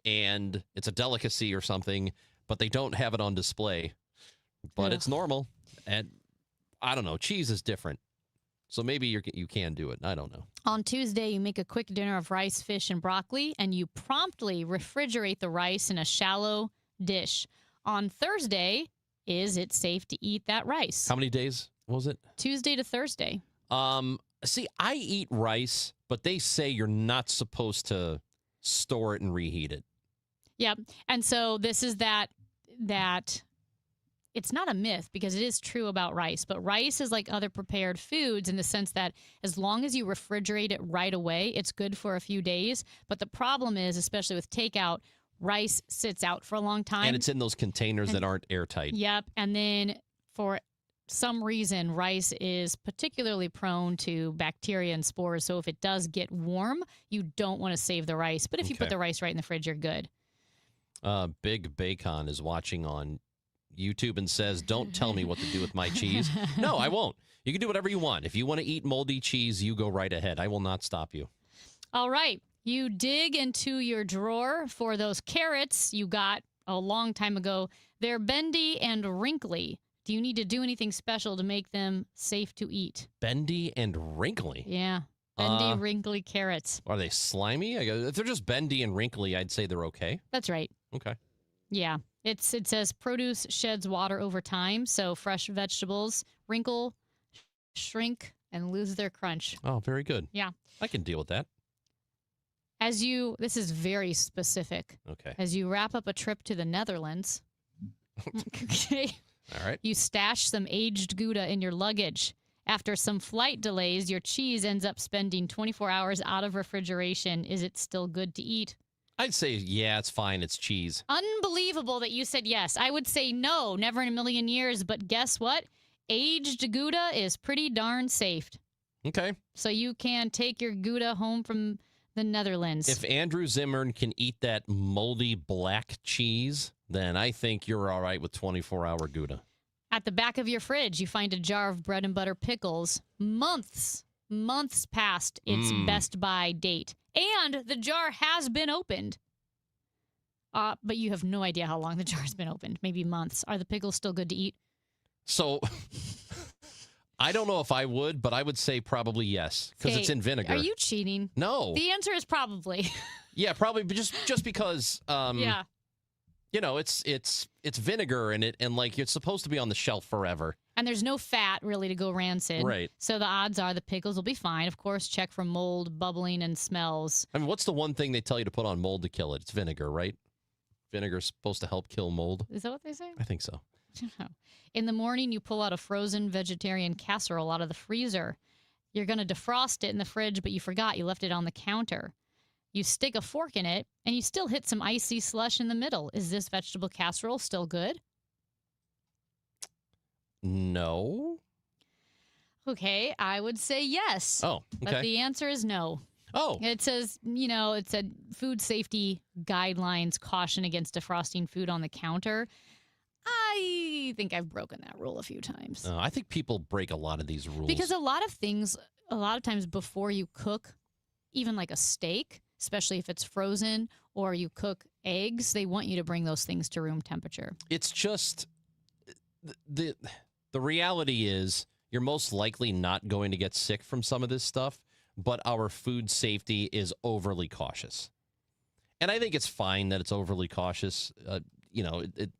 and it's a delicacy or something, but they don't have it on display. But it's normal. And I don't know. Cheese is different. So maybe you can do it. I don't know. On Tuesday, you make a quick dinner of rice, fish, and broccoli, and you promptly refrigerate the rice in a shallow dish. On Thursday, is it safe to eat that rice? How many days was it? Tuesday to Thursday. See, I eat rice, but they say you're not supposed to store it and reheat it. Yeah. And so this is that it's not a myth because it is true about rice, but rice is like other prepared foods in the sense that as long as you refrigerate it right away, it's good for a few days. But the problem is, especially with takeout, rice sits out for a long time. And it's in those containers that aren't airtight. Yep. And then for some reason, rice is particularly prone to bacteria and spores. So if it does get warm, you don't want to save the rice. But if you put the rice right in the fridge, you're good. Big Bacon is watching on YouTube and says, don't tell me what to do with my cheese. No, I won't. You can do whatever you want. If you want to eat moldy cheese, you go right ahead. I will not stop you. All right. You dig into your drawer for those carrots you got a long time ago. They're bendy and wrinkly. Do you need to do anything special to make them safe to eat? Bendy and wrinkly? Yeah. Bendy, wrinkly carrots. Are they slimy? If they're just bendy and wrinkly, I'd say they're okay. That's right. Okay. Yeah. It says produce sheds water over time, so fresh vegetables wrinkle, shrink, and lose their crunch. Oh, very good. Yeah. I can deal with that. This is very specific. Okay. As you wrap up a trip to the Netherlands, okay, all right, you stash some aged Gouda in your luggage. After some flight delays, your cheese ends up spending 24 hours out of refrigeration. Is it still good to eat? I'd say, yeah, it's fine. It's cheese. Unbelievable that you said yes. I would say no, never in a million years. But guess what? Aged Gouda is pretty darn safe. Okay. So you can take your Gouda home from the Netherlands. If Andrew Zimmern can eat that moldy black cheese, then I think you're all right with 24-hour Gouda. At the back of your fridge, you find a jar of bread and butter pickles months past its best buy date. And the jar has been opened. But you have no idea how long the jar's been opened. Maybe months. Are the pickles still good to eat? So, I don't know if I would, but I would say probably yes, because it's in vinegar. Are you cheating? No. The answer is probably. Yeah, probably, but just because. Yeah. You know, it's vinegar in it, and like it's supposed to be on the shelf forever. And there's no fat really to go rancid. Right. So the odds are the pickles will be fine. Of course, check for mold, bubbling, and smells. I mean, what's the one thing they tell you to put on mold to kill it? It's vinegar, right? Vinegar's supposed to help kill mold. Is that what they say? I think so. In the morning, you pull out a frozen vegetarian casserole out of the freezer. You're going to defrost it in the fridge, but you forgot you left it on the counter. You stick a fork in it, and you still hit some icy slush in the middle. Is this vegetable casserole still good? No. Okay, I would say yes. Oh, okay. But the answer is no. Oh. It says, it said food safety guidelines caution against defrosting food on the counter. I think I've broken that rule a few times. I think people break a lot of these rules. Because a lot of times before you cook, even like a steak, especially if it's frozen, or you cook eggs, they want you to bring those things to room temperature. It's just the reality is you're most likely not going to get sick from some of this stuff, but our food safety is overly cautious. And I think it's fine that it's overly cautious.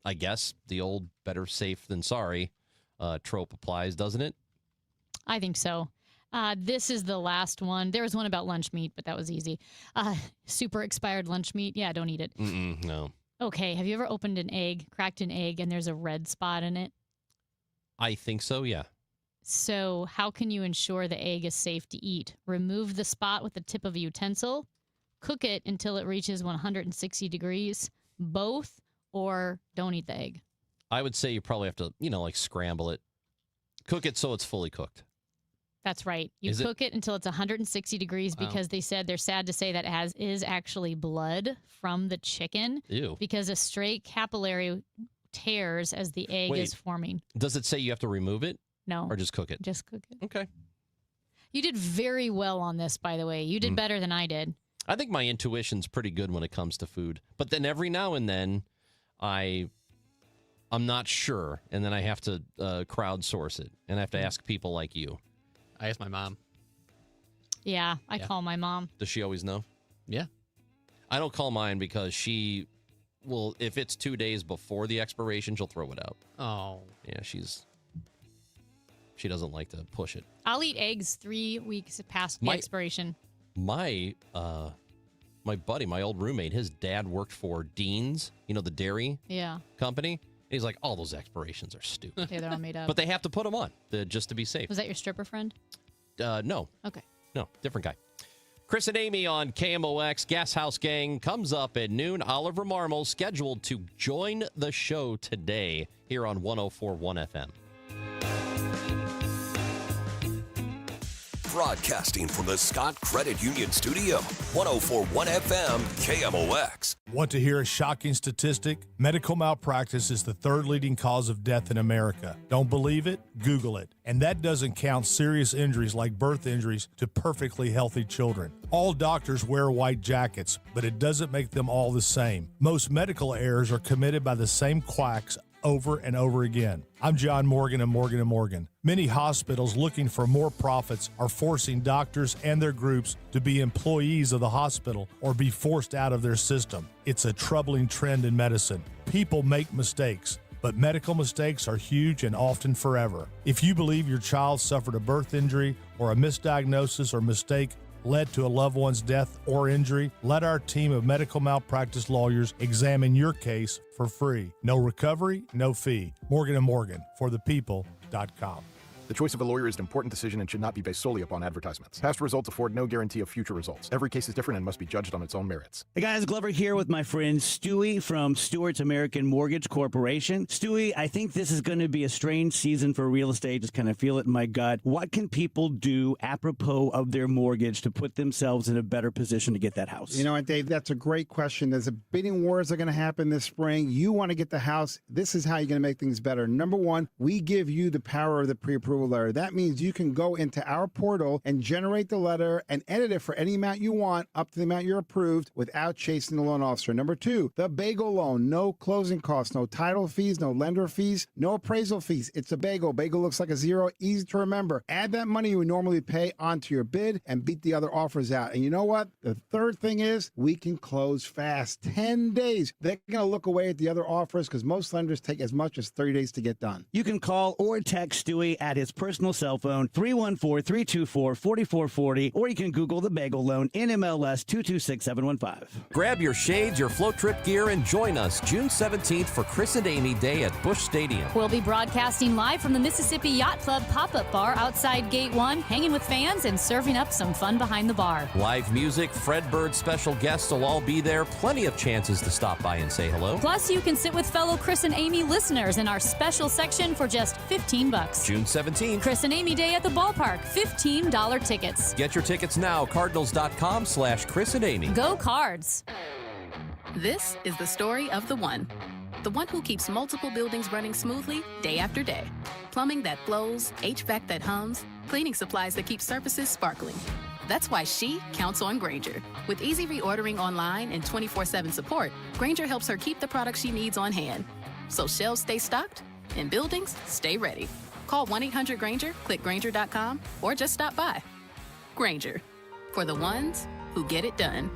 I guess the old better safe than sorry trope applies, doesn't it? I think so. This is the last one. There was one about lunch meat, but that was easy. Super expired lunch meat. Yeah, don't eat it. No. Okay, have you ever opened an egg, cracked an egg, and there's a red spot in it? I think so, yeah. So how can you ensure the egg is safe to eat? Remove the spot with the tip of a utensil, cook it until it reaches 160 degrees, both, or don't eat the egg. I would say you probably have to, scramble it. Cook it so it's fully cooked. That's right. You cook it until it's 160 degrees because they said they're sad to say that is actually blood from the chicken. Ew. Because a stray capillary tears as the egg is forming. Does it say you have to remove it? No. Or just cook it? Just cook it. Okay. You did very well on this, by the way. You did better than I did. I think my intuition's pretty good when it comes to food. But then every now and then I'm not sure, and then I have to crowdsource it, and I have to ask people like you. I asked my mom. Yeah, I call my mom. Does she always know? Yeah. I don't call mine because she will, if it's 2 days before the expiration, she'll throw it out. Oh. Yeah, she doesn't like to push it. I'll eat eggs 3 weeks past the expiration. My buddy, my old roommate, his dad worked for Dean's, the dairy company. And he's like, all those expirations are stupid. Yeah, they're all made up. But they have to put them on just to be safe. Was that your stripper friend? No. Okay. No, different guy. Chris and Amy on KMOX. Gas House Gang comes up at noon. Oliver Marmol scheduled to join the show today here on 104.1 FM. Broadcasting from the Scott Credit Union Studio, 104.1 FM, KMOX. Want to hear a shocking statistic? Medical malpractice is the third leading cause of death in America. Don't believe it? Google it. And that doesn't count serious injuries like birth injuries to perfectly healthy children. All doctors wear white jackets, but it doesn't make them all the same. Most medical errors are committed by the same quacks over and over again. I'm John Morgan of Morgan & Morgan. Many hospitals looking for more profits are forcing doctors and their groups to be employees of the hospital or be forced out of their system. It's a troubling trend in medicine. People make mistakes, but medical mistakes are huge and often forever. If you believe your child suffered a birth injury or a misdiagnosis or mistake led to a loved one's death or injury, let our team of medical malpractice lawyers examine your case for free. No recovery, no fee. Morgan & Morgan, forthepeople.com. The choice of a lawyer is an important decision and should not be based solely upon advertisements. Past results afford no guarantee of future results. Every case is different and must be judged on its own merits. Hey guys, Glover here with my friend Stewie from Stewart's American Mortgage Corporation. Stewie, I think this is going to be a strange season for real estate. Just kind of feel it in my gut. What can people do apropos of their mortgage to put themselves in a better position to get that house? You know what, Dave, that's a great question. There's a bidding wars that are going to happen this spring. You want to get the house. This is how you're going to make things better. Number one, we give you the power of the pre-approval letter. That means you can go into our portal and generate the letter and edit it for any amount you want up to the amount you're approved without chasing the loan officer. Number two, the bagel loan. No closing costs, no title fees, no lender fees, no appraisal fees. It's a bagel. Bagel looks like a zero, easy to remember. Add that money you would normally pay onto your bid and beat the other offers out. And you know what? The third thing is we can close fast. 10 days. They're going to look away at the other offers because most lenders take as much as 30 days to get done. You can call or text Stewie at his West personal cell phone, 314-324-4440, or you can Google the Bagel Loan, NMLS 226715. Grab your shades, your float trip gear, and join us June 17th for Chris and Amy Day at Busch Stadium. We'll be broadcasting live from the Mississippi Yacht Club pop-up bar outside Gate 1, hanging with fans and serving up some fun behind the bar. Live music, Fred Bird special guests will all be there. Plenty of chances to stop by and say hello. Plus, you can sit with fellow Chris and Amy listeners in our special section for just $15. June 17th. Chris and Amy Day at the ballpark, $15 tickets. Get your tickets now, cardinals.com/Chris and Amy. Go Cards. This is the story of the one who keeps multiple buildings running smoothly day after day. Plumbing that flows, HVAC that hums, cleaning supplies that keep surfaces sparkling. That's why she counts on Grainger. With easy reordering online and 24/7 support, Grainger helps her keep the products she needs on hand. So shelves stay stocked and buildings stay ready. Call 1-800-GRAINGER, click Grainger.com, or just stop by. Grainger, for the ones who get it done.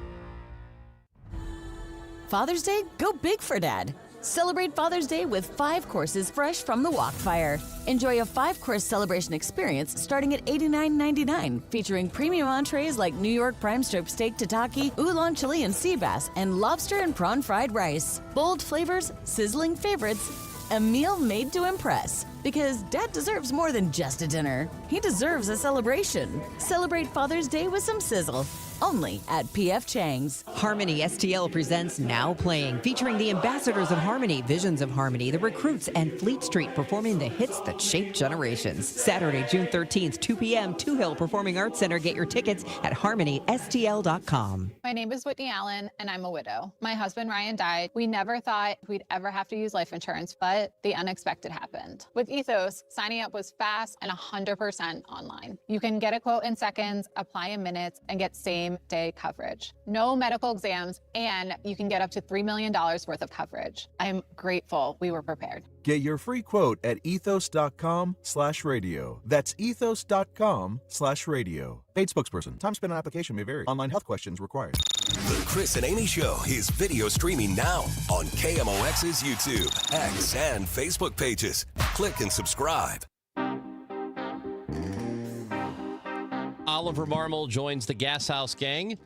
Father's Day? Go big for Dad. Celebrate Father's Day with 5 courses fresh from the Wok Fire. Enjoy a 5-course celebration experience starting at $89.99, featuring premium entrees like New York prime strip steak tataki, oolong chili and sea bass, and lobster and prawn fried rice. Bold flavors, sizzling favorites, a meal made to impress. Because Dad deserves more than just a dinner. He deserves a celebration. Celebrate Father's Day with some sizzle. Only at P.F. Chang's. Harmony STL presents Now Playing, featuring the ambassadors of Harmony, Visions of Harmony, the Recruits, and Fleet Street performing the hits that shaped generations. Saturday, June 13th, 2 p.m., Two Hill Performing Arts Center. Get your tickets at harmonystl.com. My name is Whitney Allen, and I'm a widow. My husband, Ryan, died. We never thought we'd ever have to use life insurance, but the unexpected happened. With Ethos, signing up was fast and 100% online. You can get a quote in seconds, apply in minutes, and get same-day coverage. No medical exams, and you can get up to $3 million worth of coverage. I'm grateful we were prepared. Get your free quote at ethos.com/radio. That's ethos.com/radio. Paid spokesperson. Time spent on application may vary. Online health questions required. The Chris and Amy Show is video streaming now on KMOX's YouTube, X, and Facebook pages. Click and subscribe. Oliver Marmol joins the Gas House Gang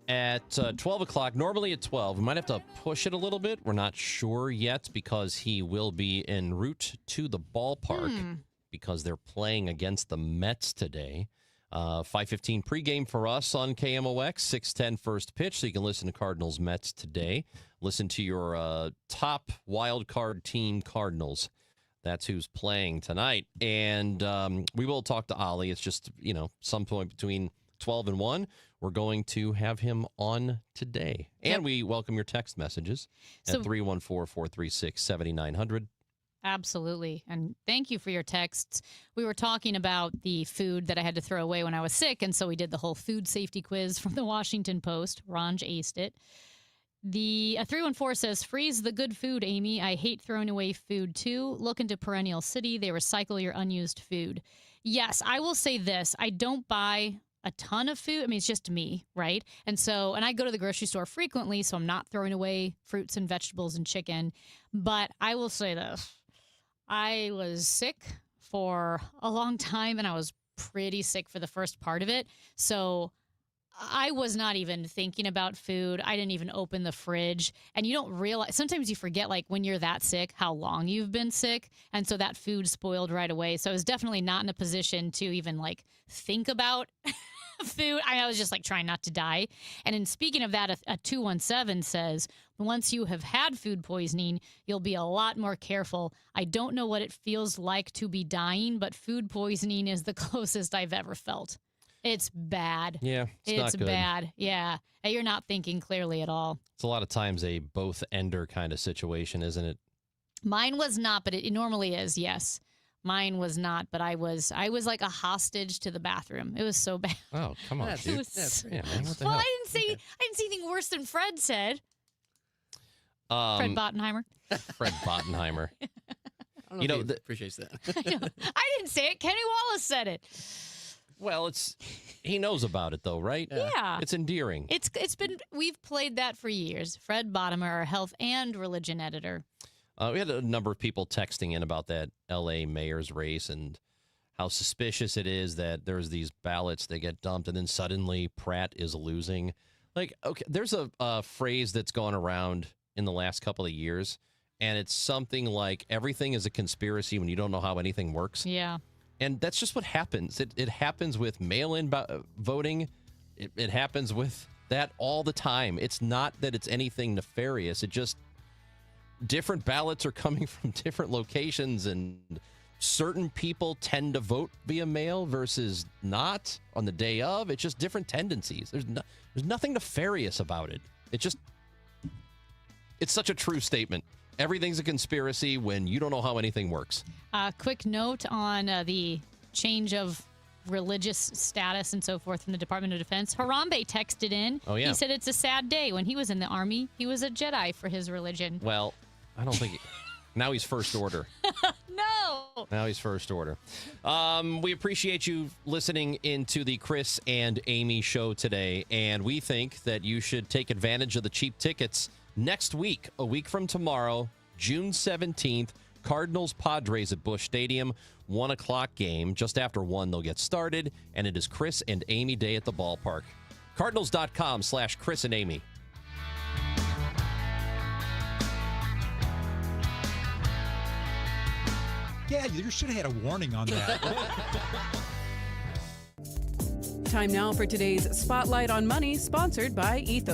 at 12 o'clock, normally at 12. We might have to push it a little bit. We're not sure yet because he will be en route to the ballpark because they're playing against the Mets today. 5:15 pregame for us on KMOX, 6:10 first pitch, so you can listen to Cardinals Mets today. Listen to your top wild card team, Cardinals. That's who's playing tonight. And we will talk to Ollie. It's just, some point between 12 and 1. We're going to have him on today. And we welcome your text messages at 314-436-7900. Absolutely. And thank you for your texts. We were talking about the food that I had to throw away when I was sick, and so we did the whole food safety quiz from the Washington Post. Ranj aced it. The 314 says, freeze the good food, Amy. I hate throwing away food, too. Look into Perennial City. They recycle your unused food. Yes, I will say this. I don't buy a ton of food. I mean, it's just me, right? And I go to the grocery store frequently, so I'm not throwing away fruits and vegetables and chicken. But I will say this. I was sick for a long time, and I was pretty sick for the first part of it. So I was not even thinking about food. I didn't even open the fridge. And you don't realize, sometimes you forget, like, when you're that sick, how long you've been sick. And so that food spoiled right away. So I was definitely not in a position to even, think about food. I was just, trying not to die. And in speaking of that, a 217 says, once you have had food poisoning, you'll be a lot more careful. I don't know what it feels like to be dying, but food poisoning is the closest I've ever felt. It's bad. Yeah, it's not good. Bad. Yeah. You're not thinking clearly at all. It's a lot of times a both-ender kind of situation, isn't it? Mine was not, but it normally is, yes. Mine was not, but I was like a hostage to the bathroom. It was so bad. Oh, come on, dude. What the hell? I didn't say anything worse than Fred said. Fred Bottenheimer. Fred Bottenheimer. I don't know if he appreciates that. I didn't say it. Kenny Wallace said it. Well, he knows about it though, right? Yeah. It's endearing. We've played that for years. Fred Bottenheimer, our health and religion editor. We had a number of people texting in about that L.A. mayor's race and how suspicious it is that there's these ballots that get dumped and then suddenly Pratt is losing. Like, okay, there's a phrase that's gone around in the last couple of years, and it's something like everything is a conspiracy when you don't know how anything works. Yeah. And that's just what happens. It happens with mail-in voting. It happens with that all the time. It's not that it's anything nefarious. It just, different ballots are coming from different locations, and certain people tend to vote via mail versus not on the day of. It's just different tendencies. There's nothing nefarious about it. It's such a true statement. Everything's a conspiracy when you don't know how anything works. Quick note on the change of religious status and so forth from the Department of Defense. Harambe texted in. Oh, yeah. He said it's a sad day. When he was in the Army, he was a Jedi for his religion. Well, I don't think... Now he's First Order. No! Now he's First Order. We appreciate you listening into the Chris and Amy show today, and we think that you should take advantage of the cheap tickets next week, a week from tomorrow, June 17th, Cardinals-Padres at Busch Stadium, 1 o'clock game. Just after 1, they'll get started, and it is Chris and Amy Day at the ballpark. Cardinals.com/Chris and Amy. Yeah, you should have had a warning on that. Time now for today's Spotlight on Money, sponsored by Ethos.